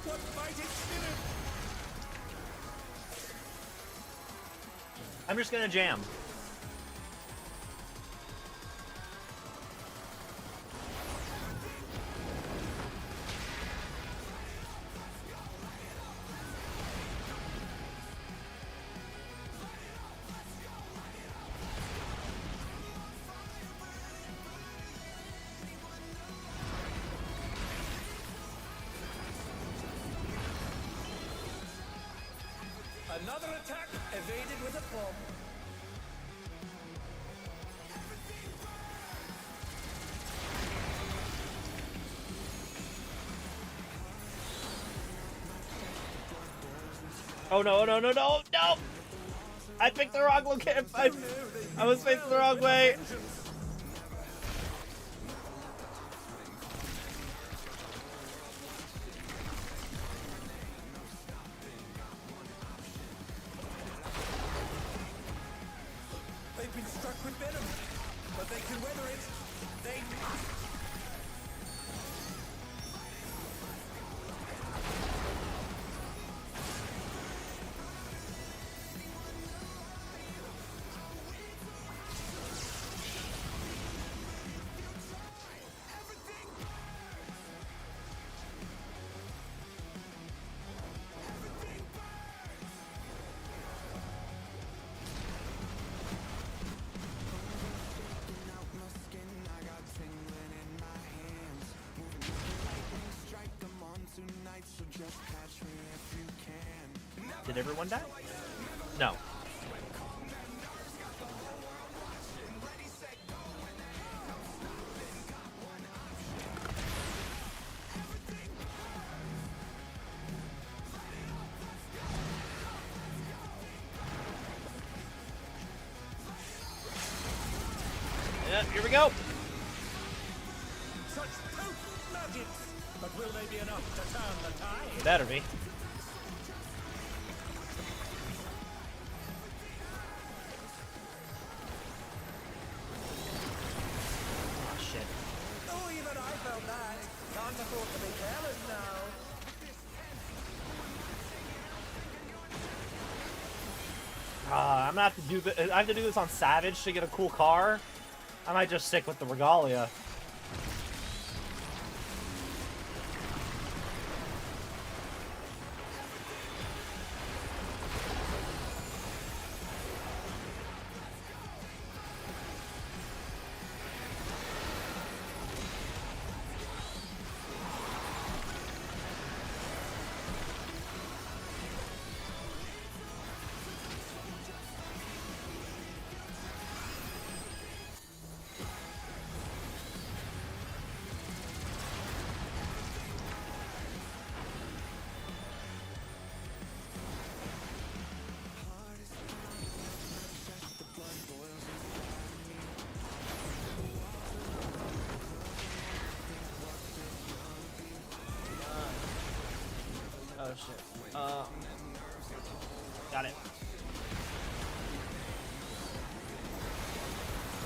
What mighty spirit! I'm just gonna jam. Another attack evaded with a bomb. Oh no, no, no, no, no! I picked the wrong location. I was facing the wrong way. They've been struck with venom, but they can weather it. They must. Did everyone die? No. Yeah, here we go. Such potent nuggets! But will they be enough to turn the tide? Better be. Oh shit. Oh, even I felt that. Can't afford to be careless now. I'm gonna have to do this. I have to do this on Savage to get a cool car. I might just stick with the Regalia. Oh shit. Got it.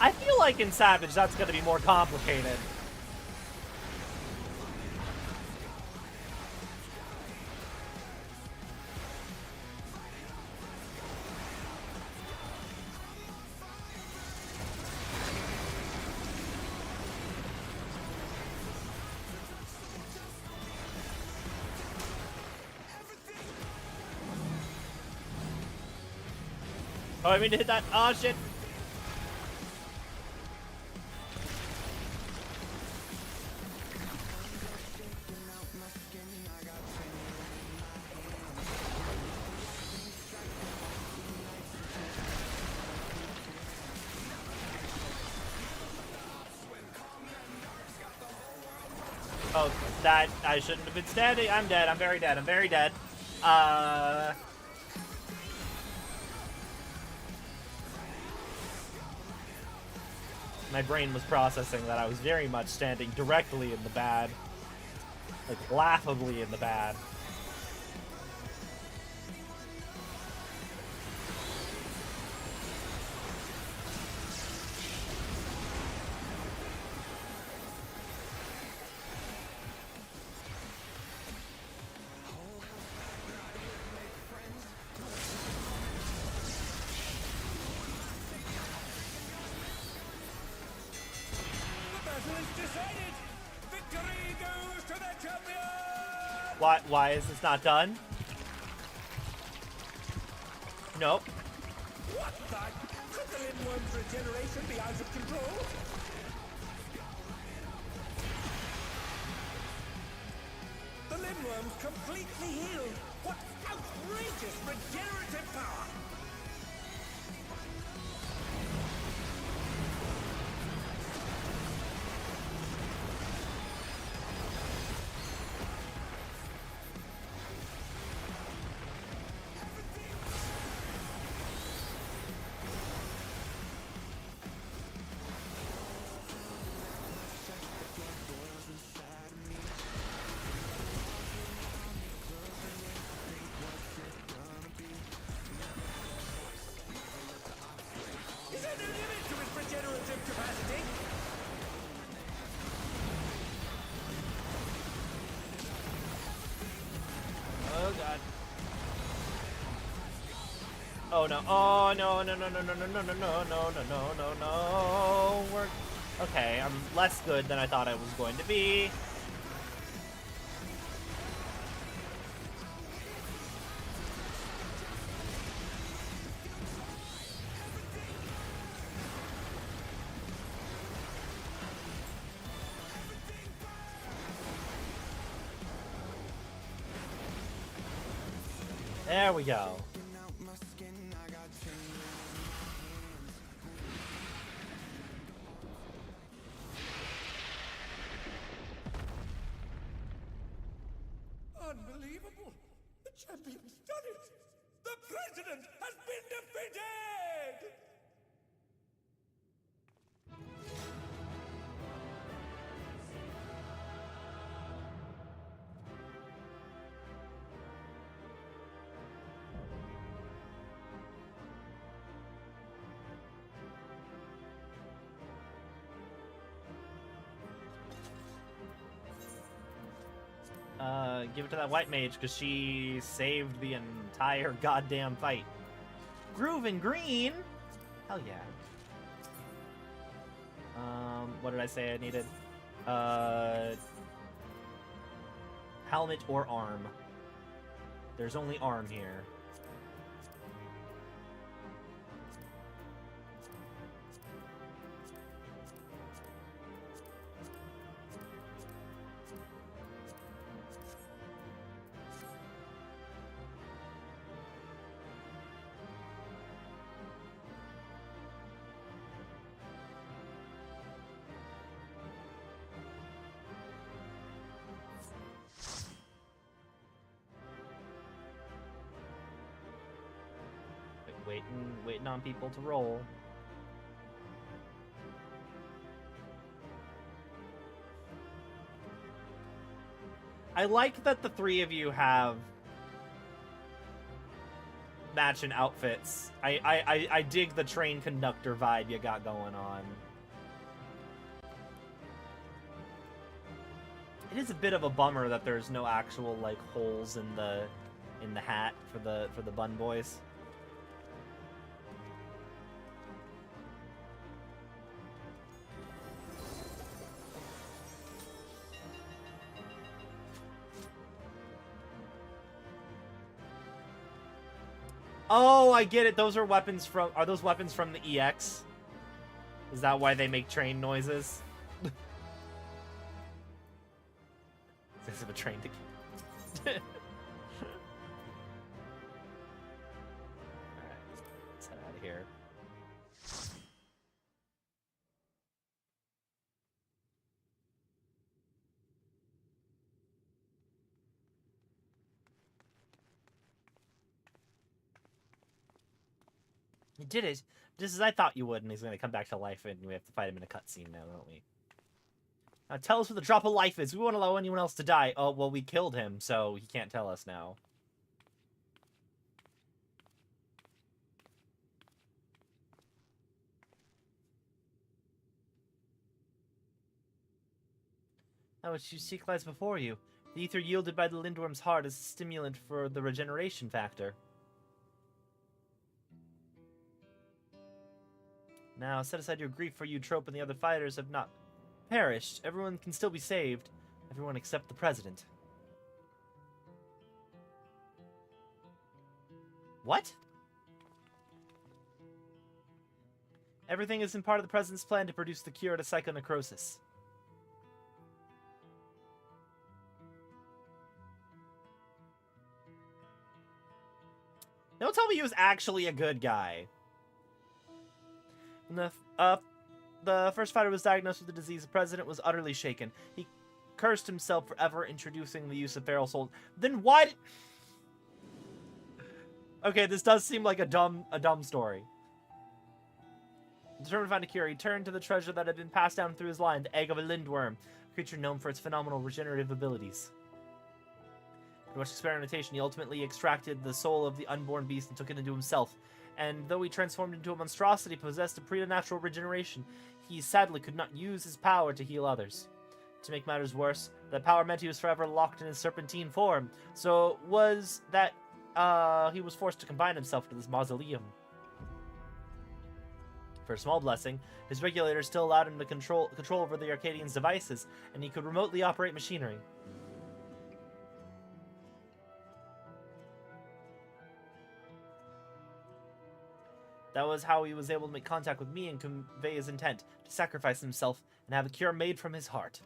I feel like in Savage that's gonna be more complicated. Oh, I mean to hit that. Oh shit. Oh, that I shouldn't have been standing. I'm dead. I'm very dead. I'm very dead. My brain was processing that I was very much standing directly in the bad. Like, laughably in the bad. Decided. Victory goes to the champion! Why is this not done? Nope. What the? Could the Limworm's regeneration be out of control? The Limworm's completely healed. What outrageous regenerative power! Is there no limit to its regenerative capacity? Oh god. Oh no. Oh no no no no no no no no no no no no no no. We're okay, I'm less good than I thought I was going to be. There we go. Unbelievable! The champion's done it! The president has been defeated! Give it to that white mage, because she saved the entire goddamn fight. Groove and green? Hell yeah. What did I say I needed? Helmet or arm. There's only arm here. Waiting on people to roll. I like that the three of you have matching outfits. I dig the train conductor vibe you got going on. It is a bit of a bummer that there's no actual like holes in the hat for the bun boys. Oh, I get it. Those are weapons from... Are those weapons from the EX? Is that why they make train noises? This is a train to... Alright, let's head out of here. You did it, just as I thought you would, and he's gonna come back to life, and we have to fight him in a cutscene now, don't we? Now tell us what the drop of life is. We won't allow anyone else to die. Oh, well, we killed him, so he can't tell us now. That which you seek lies before you. The ether yielded by the Lindworm's heart is a stimulant for the regeneration factor. Now, set aside your grief, for you, Trope, and the other fighters have not perished. Everyone can still be saved. Everyone except the president. What? Everything is in part of the president's plan to produce the cure to psychonecrosis. he was actually a good guy. When the first fighter was diagnosed with the disease, the president was utterly shaken. He cursed himself for ever introducing the use of feral souls. Then why did... Okay, this does seem like a dumb story. Determined to find a cure, he turned to the treasure that had been passed down through his line, the egg of a lindworm, a creature known for its phenomenal regenerative abilities. After much experimentation, he ultimately extracted the soul of the unborn beast and took it into himself. And though he transformed into a monstrosity possessed of preternatural regeneration, he sadly could not use his power to heal others. To make matters worse, that power meant he was forever locked in his serpentine form. So it was that he was forced to confine himself to this mausoleum. For a small blessing, his regulators still allowed him to control over the Arcadian's devices, and he could remotely operate machinery. That was how he was able to make contact with me and convey his intent to sacrifice himself and have a cure made from his heart.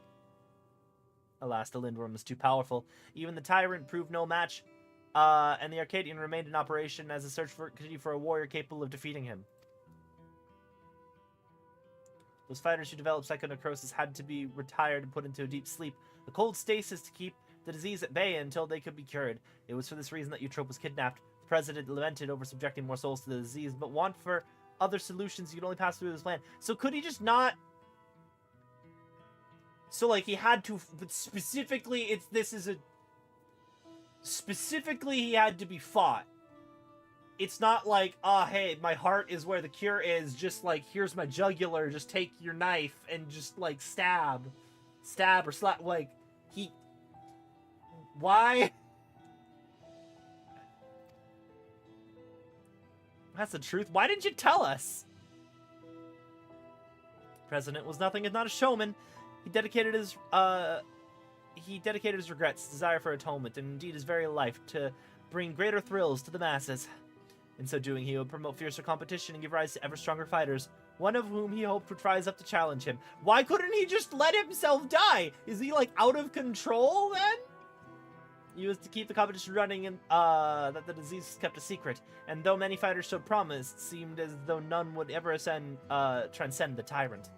Alas, the Lindworm was too powerful. Even the tyrant proved no match, and the Arcadian remained in operation as a search for a warrior capable of defeating him. Those fighters who developed psychonecrosis had to be retired and put into a deep sleep, a cold stasis to keep the disease at bay until they could be cured. It was for this reason that Eutrope was kidnapped. The president lamented over subjecting more souls to the disease, but want for other solutions you could only pass through this land. So could he just not... So, like, he had to... But specifically, Specifically, he had to be fought. It's not like, hey, my heart is where the cure is, just like, here's my jugular, just take your knife and just, like, stab or slap, like, why? That's the truth. Why didn't you tell us? The president was nothing if not a showman. He dedicated his regrets, his desire for atonement, and indeed his very life to bring greater thrills to the masses. In so doing, he would promote fiercer competition and give rise to ever stronger fighters, one of whom he hoped would rise up to challenge him. Why couldn't he just let himself die? Is he, like, out of control, then? He was to keep the competition running and, that the disease was kept a secret. And though many fighters showed promise, it seemed as though none would ever transcend the tyrant.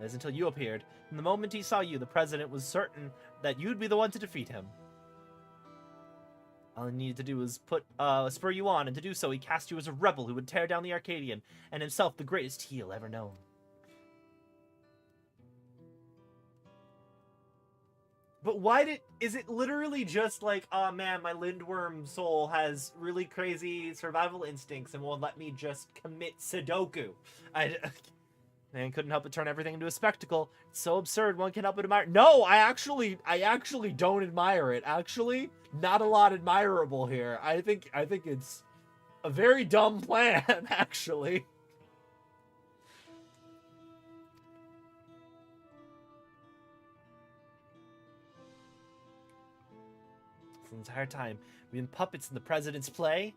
It was until you appeared. From the moment he saw you, the president was certain that you'd be the one to defeat him. All he needed to do was spur you on, and to do so, he cast you as a rebel who would tear down the Arcadian, and himself the greatest heel ever known. But is it literally just like, oh man, my Lindworm soul has really crazy survival instincts and won't let me just commit Sudoku? Man couldn't help but turn everything into a spectacle. It's so absurd, one can't help but admire. No, I actually don't admire it. Actually, not a lot admirable here. I think it's a very dumb plan, actually. The entire time, we've been puppets in the president's play.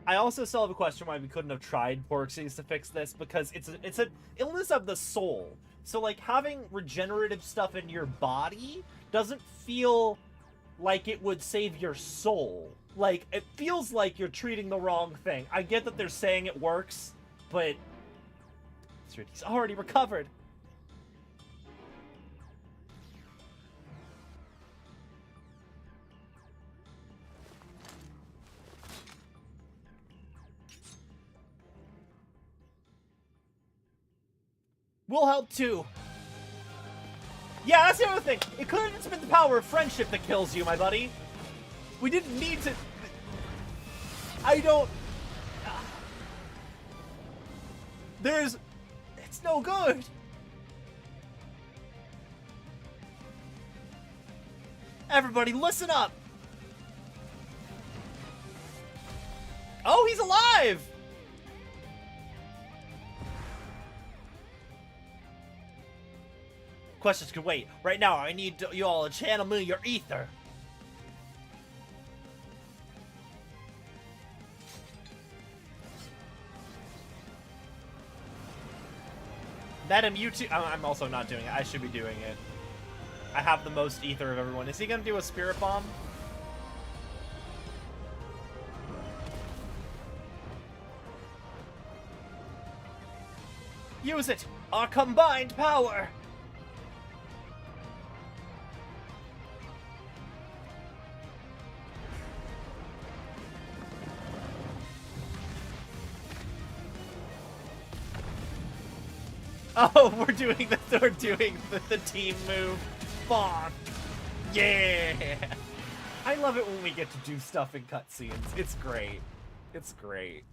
I also still have a question why we couldn't have tried Porxies to fix this, because it's an illness of the soul. So, like, having regenerative stuff in your body doesn't feel like it would save your soul. Like, it feels like you're treating the wrong thing. I get that they're saying it works, but... He's already recovered. We'll help too. Yeah, that's the other thing. It could have just been the power of friendship that kills you, my buddy. We didn't need to... It's no good. Everybody, listen up. Oh, he's alive! Questions can wait. Right now, I need you all to channel me your ether. Madam, you too. I'm also not doing it. I should be doing it. I have the most ether of everyone. Is he gonna do a spirit bomb? Use it! Our combined power! Oh, we're doing the team move. Bonk. Yeah! I love it when we get to do stuff in cutscenes. It's great. It's great.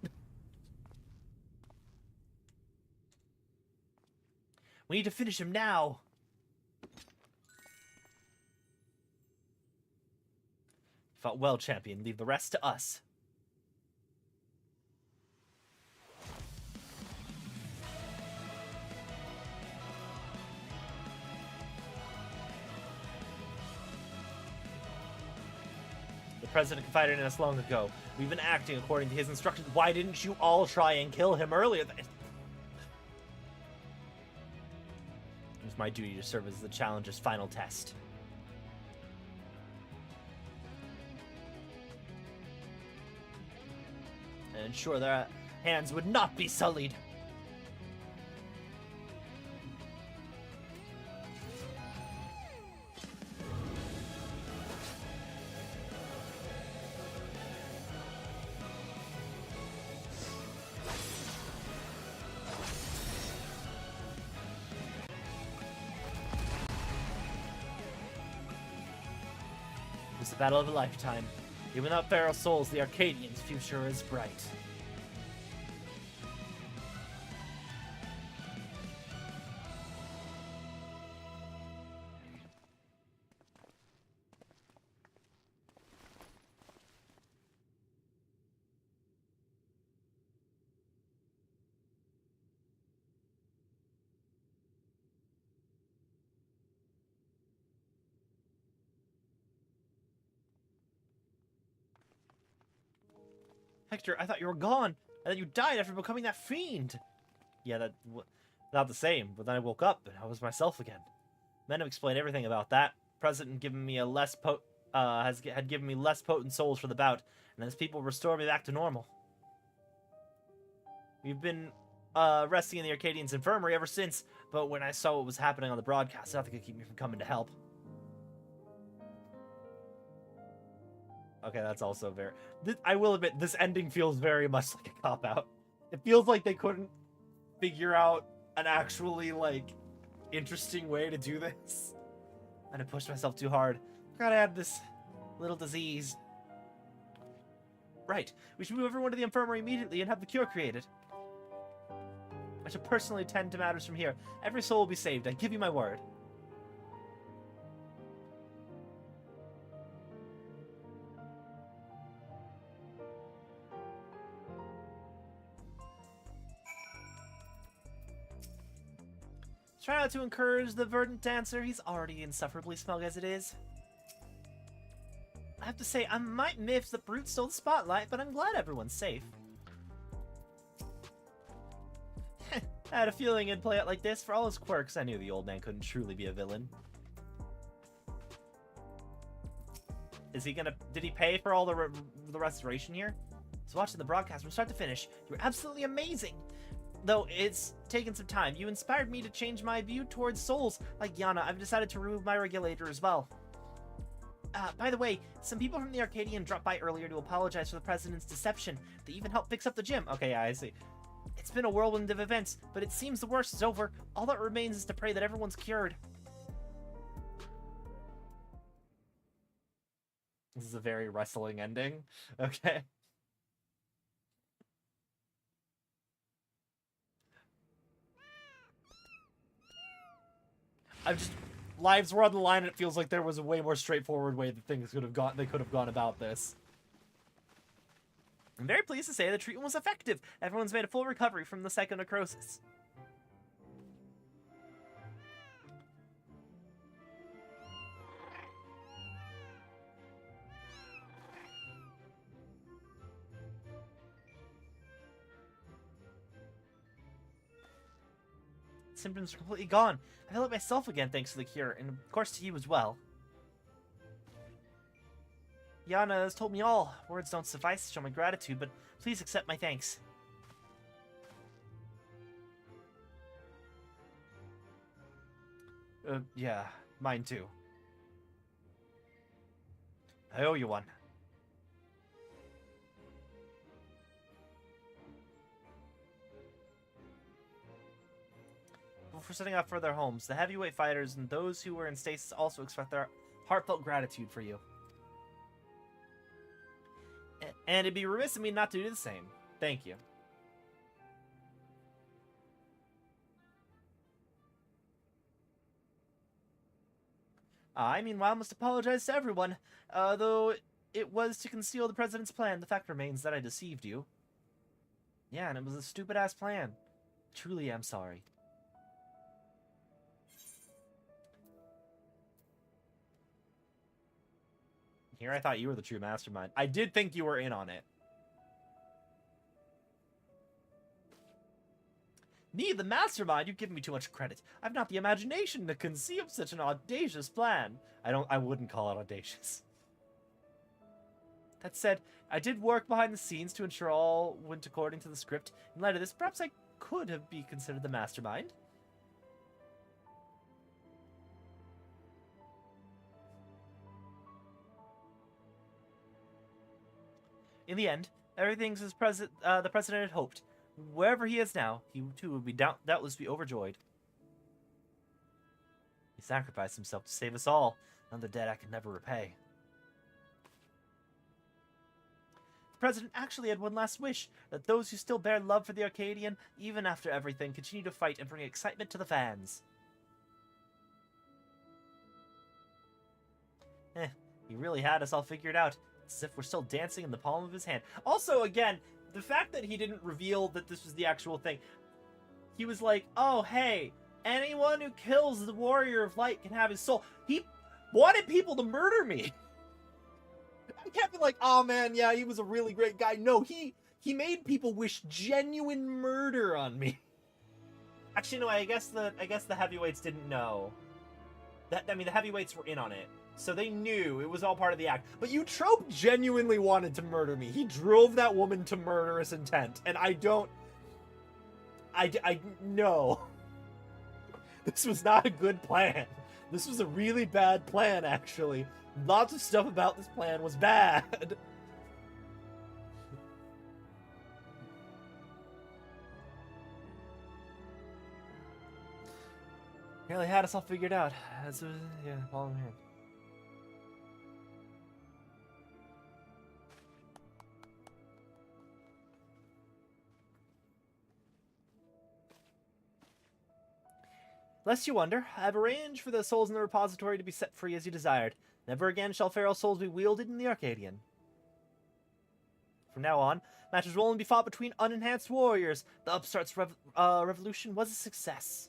We need to finish him now. Fought well, champion. Leave the rest to us. The president confided in us long ago. We've been acting according to his instructions. Why didn't you all try and kill him earlier? It was my duty to serve as the challenger's final test. And ensure their hands would not be sullied. It's the battle of a lifetime. Even without feral souls, the Arcadians' future is bright. Hector, I thought you were gone, and that you died after becoming that fiend. Yeah, not the same, but then I woke up, and I was myself again. Men have explained everything about that. President had given me had given me less potent souls for the bout, and his people restored me back to normal. We've been resting in the Arcadians' infirmary ever since, but when I saw what was happening on the broadcast, nothing could keep me from coming to help. Okay, that's also very... I will admit, this ending feels very much like a cop-out. It feels like they couldn't figure out an actually, like, interesting way to do this. And I pushed myself too hard. Forgot I had this little disease. Right. We should move everyone to the infirmary immediately and have the cure created. I should personally attend to matters from here. Every soul will be saved, I give you my word. Try not to encourage the verdant dancer. He's already insufferably smug as it is. I have to say, I might miff the brute stole the spotlight, but I'm glad everyone's safe. I had a feeling it'd play out like this. For all his quirks, I knew the old man couldn't truly be a villain. Is he gonna... Did he pay for all the restoration here? So watching the broadcast from start to finish, you were absolutely amazing. Though it's taken some time, you inspired me to change my view towards souls. Like Yana, I've decided to remove my regulator as well. By the way, some people from the Arcadian dropped by earlier to apologize for the president's deception. They even helped fix up the gym. Okay, yeah, I see. It's been a whirlwind of events, but it seems the worst is over. All that remains is to pray that everyone's cured. This is a very wrestling ending. Okay. Lives were on the line, and it feels like there was a way more straightforward way that things could have gone about this. I'm very pleased to say the treatment was effective. Everyone's made a full recovery from the psychonecrosis. symptoms are completely gone. I feel like myself again thanks to the cure, and of course to you as well. Yana has told me all. Words don't suffice to show my gratitude, but please accept my thanks. Yeah, mine too. I owe you one. For setting up for their homes, the heavyweight fighters and those who were in stasis also express their heartfelt gratitude for you. And it'd be remiss of me not to do the same. Thank you. I, meanwhile, must apologize to everyone. Though it was to conceal the president's plan, the fact remains that I deceived you. Yeah, and it was a stupid-ass plan. Truly, I'm sorry. Here, I thought you were the true mastermind. I did think you were in on it. Me, the mastermind? You've given me too much credit. I've not the imagination to conceive such an audacious plan. I wouldn't call it audacious. That said, I did work behind the scenes to ensure all went according to the script. In light of this, perhaps I could have been considered the mastermind. In the end, everything's as the president had hoped. Wherever he is now, he too would be doubtless be overjoyed. He sacrificed himself to save us all, another debt I could never repay. The president actually had one last wish, that those who still bear love for the Arcadian, even after everything, continue to fight and bring excitement to the fans. He really had us all figured out. As if we're still dancing in the palm of his hand. Also, again, the fact that he didn't reveal that this was the actual thing. He was like, oh, hey, anyone who kills the Warrior of Light can have his soul. He wanted people to murder me. I can't be like, oh man, yeah, he was a really great guy. No, he made people wish genuine murder on me. Actually, no, I guess the heavyweights didn't know. The heavyweights were in on it. So they knew it was all part of the act. But Eutrope genuinely wanted to murder me. He drove that woman to murderous intent. And no. This was not a good plan. This was a really bad plan, actually. Lots of stuff about this plan was bad. Really had us all figured out. Yeah, all in hand. Lest you wonder, I have arranged for the souls in the repository to be set free as you desired. Never again shall feral souls be wielded in the Arcadian. From now on, matches will only be fought between unenhanced warriors. The upstart's revolution was a success.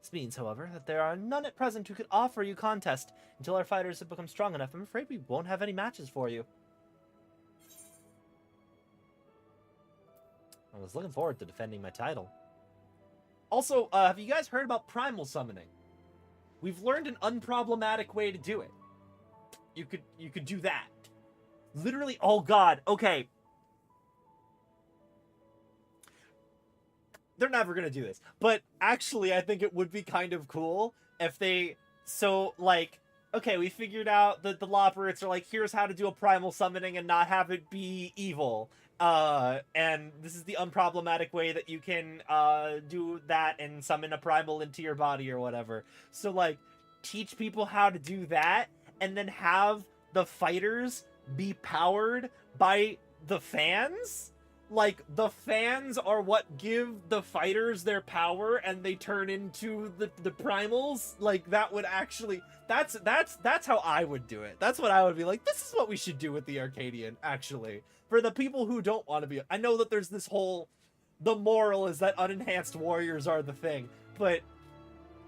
This means, however, that there are none at present who could offer you contest. Until our fighters have become strong enough, I'm afraid we won't have any matches for you. I was looking forward to defending my title. Also, have you guys heard about primal summoning? We've learned an unproblematic way to do it. You could do that. Literally, oh god, okay. They're never gonna do this. But actually, I think it would be kind of cool if they... So, like, okay, we figured out that the Loperates are like, here's how to do a primal summoning and not have it be evil. And this is the unproblematic way that you can, do that and summon a primal into your body or whatever. So, like, teach people how to do that, and then have the fighters be powered by the fans? Like, the fans are what give the fighters their power, and they turn into the primals? Like, that would actually... That's how I would do it. That's what I would be like, this is what we should do with the Arcadian, actually. For the people who don't want to be... I know that there's this whole... The moral is that unenhanced warriors are the thing, but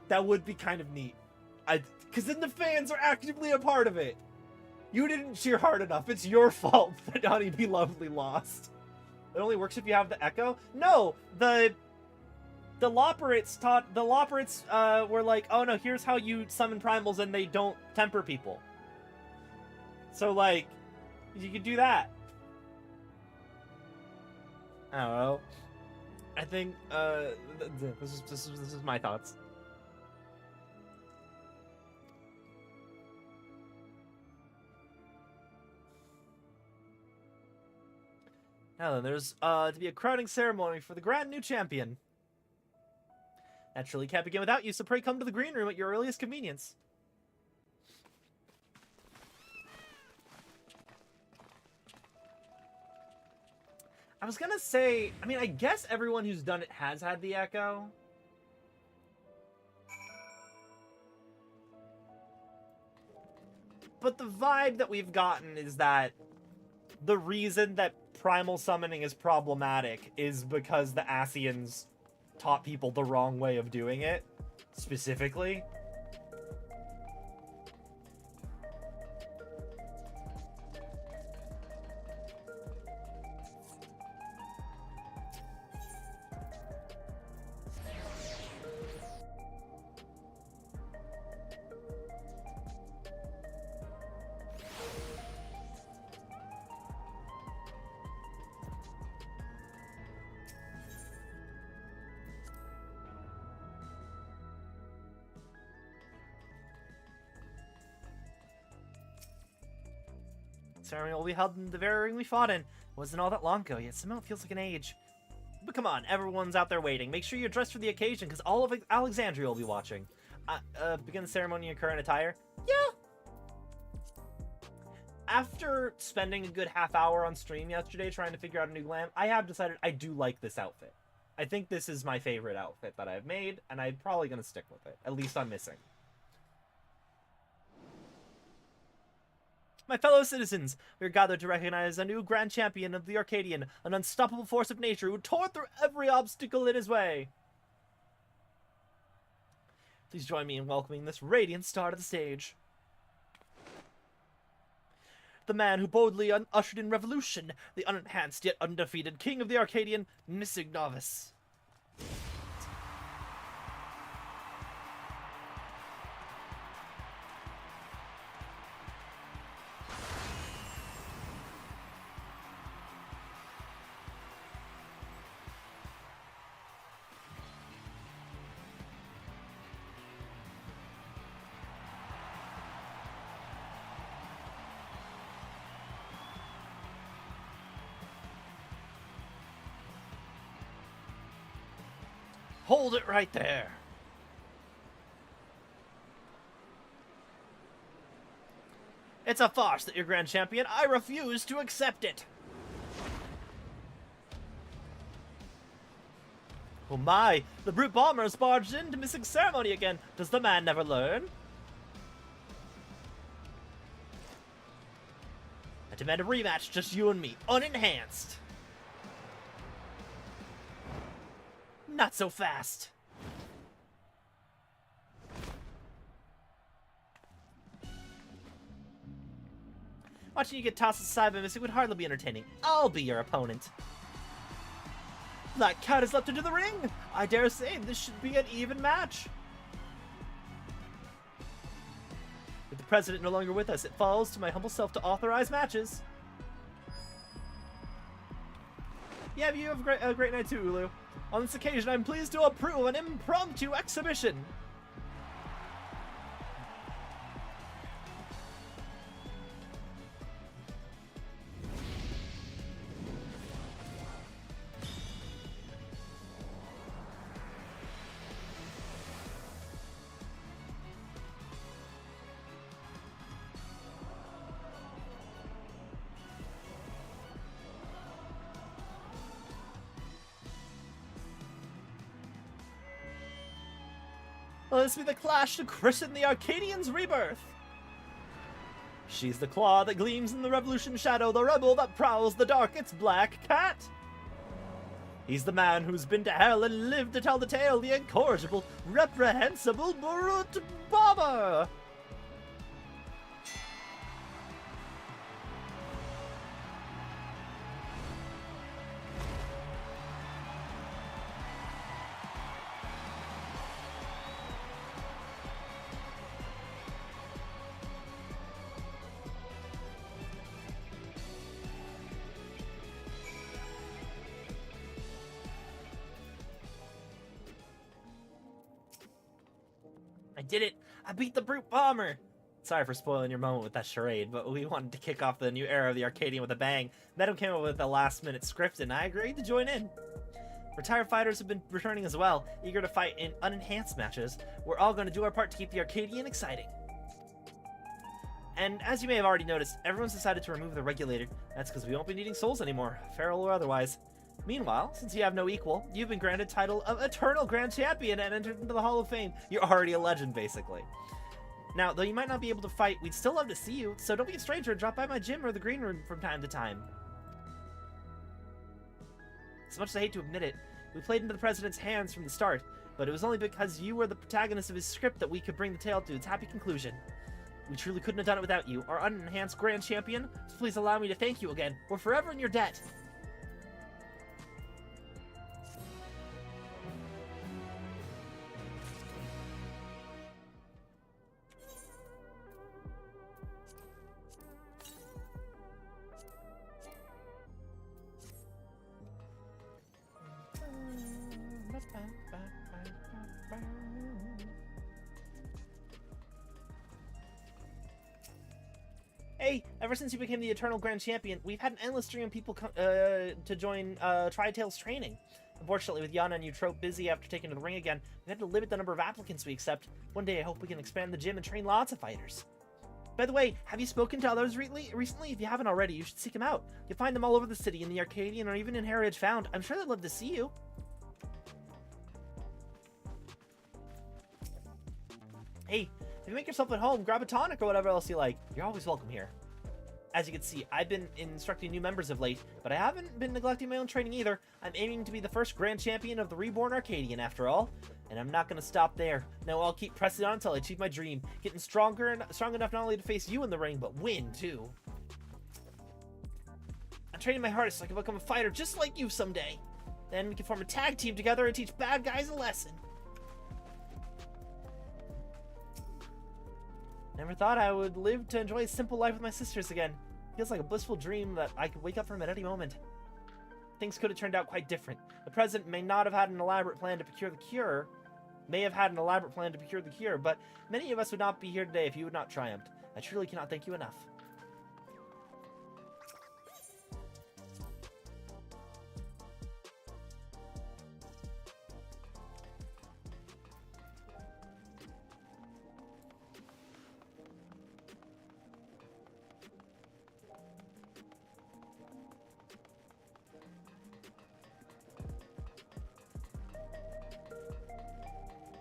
that would be kind of neat. Because then the fans are actively a part of it. You didn't cheer hard enough. It's your fault that Honeybee Lovely lost. It only works if you have the Echo? No, the The Loperates were like, oh no, here's how you summon primals and they don't temper people. So like, you could do that. I don't know. I think this is my thoughts. Now then, there's to be a crowning ceremony for the grand new champion. Naturally, can't begin without you, so pray come to the green room at your earliest convenience. I was gonna say, I mean, I guess everyone who's done it has had the echo. But the vibe that we've gotten is that the reason that primal summoning is problematic is because the Asians taught people the wrong way of doing it, specifically. Ceremony will be held in the very ring we fought in. It wasn't all that long ago, yet somehow it feels like an age. But come on, everyone's out there waiting. Make sure you're dressed for the occasion, because all of Alexandria will be watching. Begin the ceremony in your current attire? Yeah! After spending a good half hour on stream yesterday trying to figure out a new glam, I have decided I do like this outfit. I think this is my favorite outfit that I've made, and I'm probably going to stick with it. At least on Missing. My fellow citizens, we are gathered to recognize a new grand champion of the Arcadian, an unstoppable force of nature who tore through every obstacle in his way. Please join me in welcoming this radiant star to the stage. The man who boldly ushered in revolution, the unenhanced yet undefeated king of the Arcadian, Missing Novice. Hold it right there. It's a farce that you're grand champion. I refuse to accept it. Oh my, the brute bomber has barged into Missing ceremony again. Does the man never learn? I demand a rematch, just you and me, unenhanced. Not so fast. Watching you get tossed aside by Missing would hardly be entertaining. I'll be your opponent. That cat has leapt into the ring. I dare say this should be an even match. With the president no longer with us, it falls to my humble self to authorize matches. Yeah, you have a great night too, Ulu. On this occasion, I'm pleased to approve an impromptu exhibition. Let this be the clash to christen the Arcadian's rebirth. She's the claw that gleams in the revolution shadow, the rebel that prowls the dark, its black cat. He's the man who's been to hell and lived to tell the tale, the incorrigible, reprehensible brute bomber. did it! I beat the brute bomber! Sorry for spoiling your moment with that charade, but we wanted to kick off the new era of the Arcadian with a bang. Madam came up with a last-minute script, and I agreed to join in. Retired fighters have been returning as well, eager to fight in unenhanced matches. We're all going to do our part to keep the Arcadian exciting. And as you may have already noticed, everyone's decided to remove the regulator. That's because we won't be needing souls anymore, feral or otherwise. Meanwhile, since you have no equal, you've been granted title of Eternal Grand Champion and entered into the Hall of Fame. You're already a legend, basically. Now, though you might not be able to fight, we'd still love to see you, so don't be a stranger and drop by my gym or the green room from time to time. As much as I hate to admit it, we played into the President's hands from the start, but it was only because you were the protagonist of his script that we could bring the tale to its happy conclusion. We truly couldn't have done it without you, our unenhanced Grand Champion, so please allow me to thank you again. We're forever in your debt. Hey, ever since you became the Eternal Grand Champion, we've had an endless stream of people to join Tri-Tail's training. Unfortunately, with Yana and Eutrope busy after taking to the ring again, we had to limit the number of applicants we accept. One day I hope we can expand the gym and train lots of fighters. By the way, have you spoken to others recently? If you haven't already, you should seek them out. You'll find them all over the city, in the Arcadian, or even in Heritage Found. I'm sure they'd love to see you. Hey, if you make yourself at home, grab a tonic or whatever else you like. You're always welcome here. As you can see, I've been instructing new members of late, but I haven't been neglecting my own training either. I'm aiming to be the first Grand Champion of the Reborn Arcadian, after all. And I'm not going to stop there. No, I'll keep pressing on until I achieve my dream. Getting strong enough not only to face you in the ring, but win, too. I'm training my hardest so I can become a fighter just like you someday. Then we can form a tag team together and teach bad guys a lesson. Never thought I would live to enjoy a simple life with my sisters again. Feels like a blissful dream that I could wake up from at any moment. Things could have turned out quite different. The President may not have had an elaborate plan to procure the cure, but many of us would not be here today if you had not triumphed. I truly cannot thank you enough.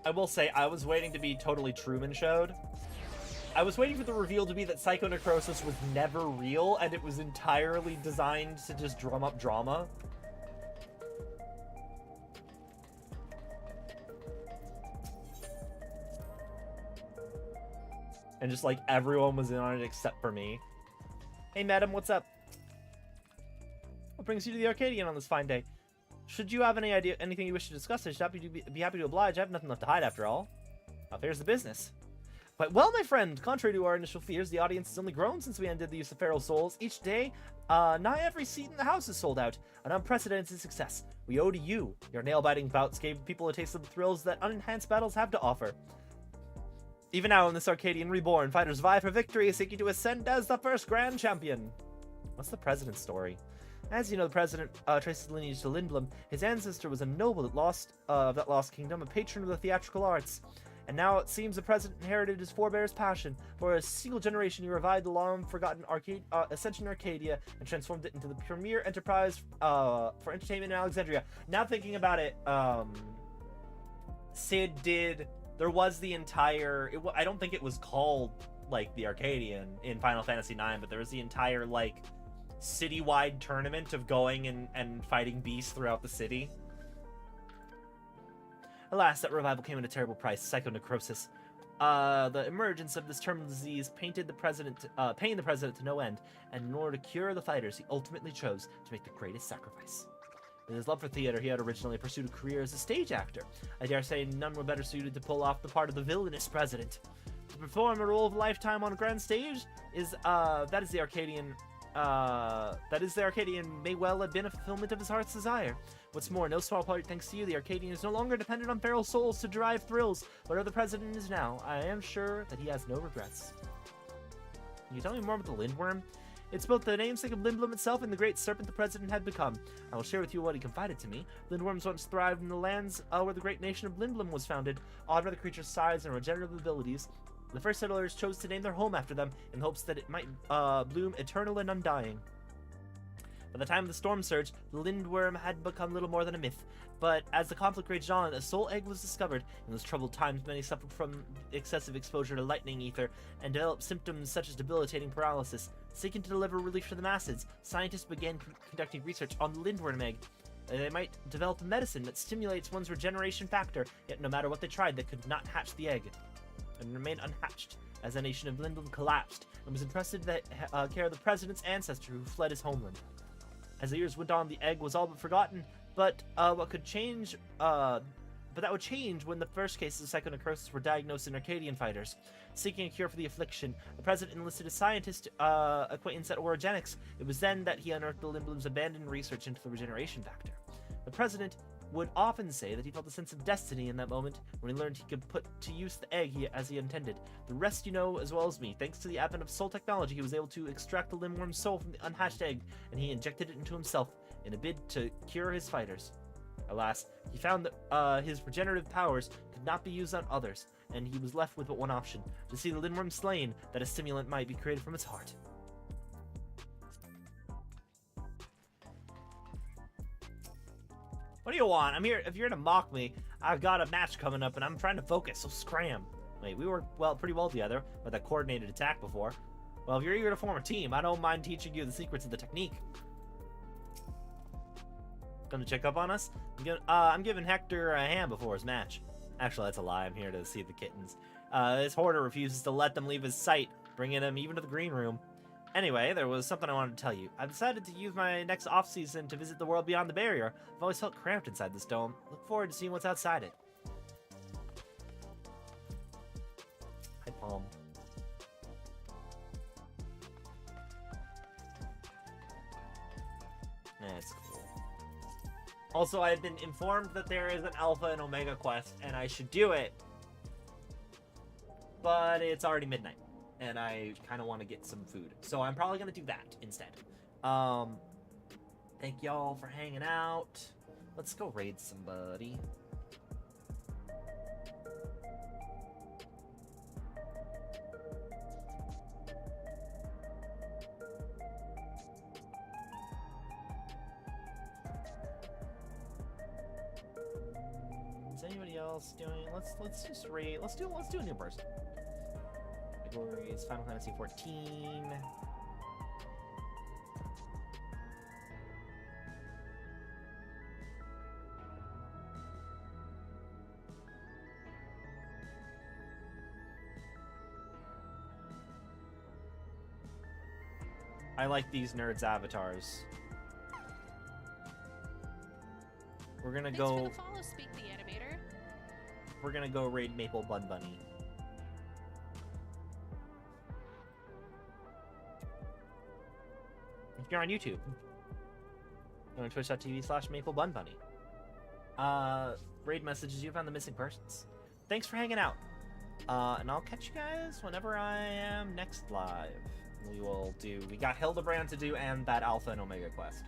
I will say, I was waiting to be totally Truman showed. I was waiting for the reveal to be that psychonecrosis was never real, and it was entirely designed to just drum up drama. And just like everyone was in on it except for me. Hey madam, what's up? What brings you to the Arcadian on this fine day? Should you have anything you wish to discuss, I'd be happy to oblige. I have nothing left to hide after all. Here's the business. But well, my friend, contrary to our initial fears, the audience has only grown since we ended the use of feral souls. Each day, nigh every seat in the house is sold out. An unprecedented success. We owe to you. Your nail-biting bouts gave people a taste of the thrills that unenhanced battles have to offer. Even now, in this Arcadian Reborn, fighters vie for victory, seeking to ascend as the first Grand Champion. What's the President's story? As you know, the President traces lineage to Lindblom. His ancestor was a noble that lost kingdom, a patron of the theatrical arts. And now it seems the President inherited his forebear's passion. For a single generation, he revived the long-forgotten Ascension Arcadia and transformed it into the premier enterprise for entertainment in Alexandria. Now thinking about it, Sid did... There was the entire... I don't think it was called, like, the Arcadian in Final Fantasy IX, but there was the entire, like... citywide tournament of going and fighting beasts throughout the city. Alas, that revival came at a terrible price, psychonecrosis. The emergence of this terminal disease pained the President to no end, and in order to cure the fighters, he ultimately chose to make the greatest sacrifice. With his love for theater, he had originally pursued a career as a stage actor. I dare say none were better suited to pull off the part of the villainous President. To perform a role of a lifetime on a grand stage is the Arcadian that is, the Arcadian may well have been a fulfillment of his heart's desire. What's more, no small part thanks to you, the Arcadian is no longer dependent on feral souls to derive thrills. Whatever the president is now, I am sure that he has no regrets. Can you tell me more about the Lindworm? It's both the namesake of Lindblum itself and the great serpent the president had become. I will share with you what he confided to me. Lindworms once thrived in the lands where the great nation of Lindblum was founded. Awed by the creature's size and regenerative abilities, the first settlers chose to name their home after them in hopes that it might bloom eternal and undying. By the time of the storm surge, the Lindworm had become little more than a myth. But as the conflict raged on, a soul egg was discovered. In those troubled times, many suffered from excessive exposure to lightning ether and developed symptoms such as debilitating paralysis. Seeking to deliver relief to the masses, scientists began conducting research on the Lindworm egg. They might develop a medicine that stimulates one's regeneration factor, yet no matter what they tried, they could not hatch the egg, and remained unhatched as the nation of Lindblum collapsed and was entrusted to the care of the president's ancestor who fled his homeland. As the years went on, the egg was all but forgotten, but that would change when the first cases of psychonecrosis were diagnosed in Arcadian fighters. Seeking a cure for the affliction, the president enlisted a scientist acquaintance at Orogenics. It was then that he unearthed the Lindblum's abandoned research into the regeneration factor. The president would often say that he felt a sense of destiny in that moment when he learned he could put to use the egg as he intended. The rest you know as well as me. Thanks to the advent of soul technology, he was able to extract the Lindworm's soul from the unhatched egg, and he injected it into himself in a bid to cure his fighters. Alas, he found that his regenerative powers could not be used on others, and he was left with but one option: to see the Lindworm slain, that a stimulant might be created from its heart. What do you want? I'm here. If you're gonna mock me, I've got a match coming up and I'm trying to focus, so scram. Wait, we worked pretty well together with that coordinated attack before. Well, if you're eager to form a team, I don't mind teaching you the secrets of the technique. Come to check up on us? I'm giving Hector a hand before his match. Actually, that's a lie. I'm here to see the kittens. This hoarder refuses to let them leave his sight, bringing them even to the green room. Anyway, there was something I wanted to tell you. I've decided to use my next off-season to visit the world beyond the barrier. I've always felt cramped inside this dome. Look forward to seeing what's outside it. Hi, Palm. That's cool. Also, I've been informed that there is an Alpha and Omega quest, and I should do it. But it's already midnight, and I kind of want to get some food. So I'm probably going to do that instead. Thank y'all for hanging out. Let's go raid somebody. Is anybody else doing? Let's just raid. Let's do a new person. Categories: Final Fantasy 14. I like these nerds' avatars. We're gonna Thanks go. for the follow, Speak the Animator. We're gonna go raid Maple Bun Bunny. If you're on YouTube, go to twitch.tv/MapleBunBunny. Raid messages, you found the missing persons. Thanks for hanging out. And I'll catch you guys whenever I am next live. We got Hildebrand to do and that Alpha and Omega quest.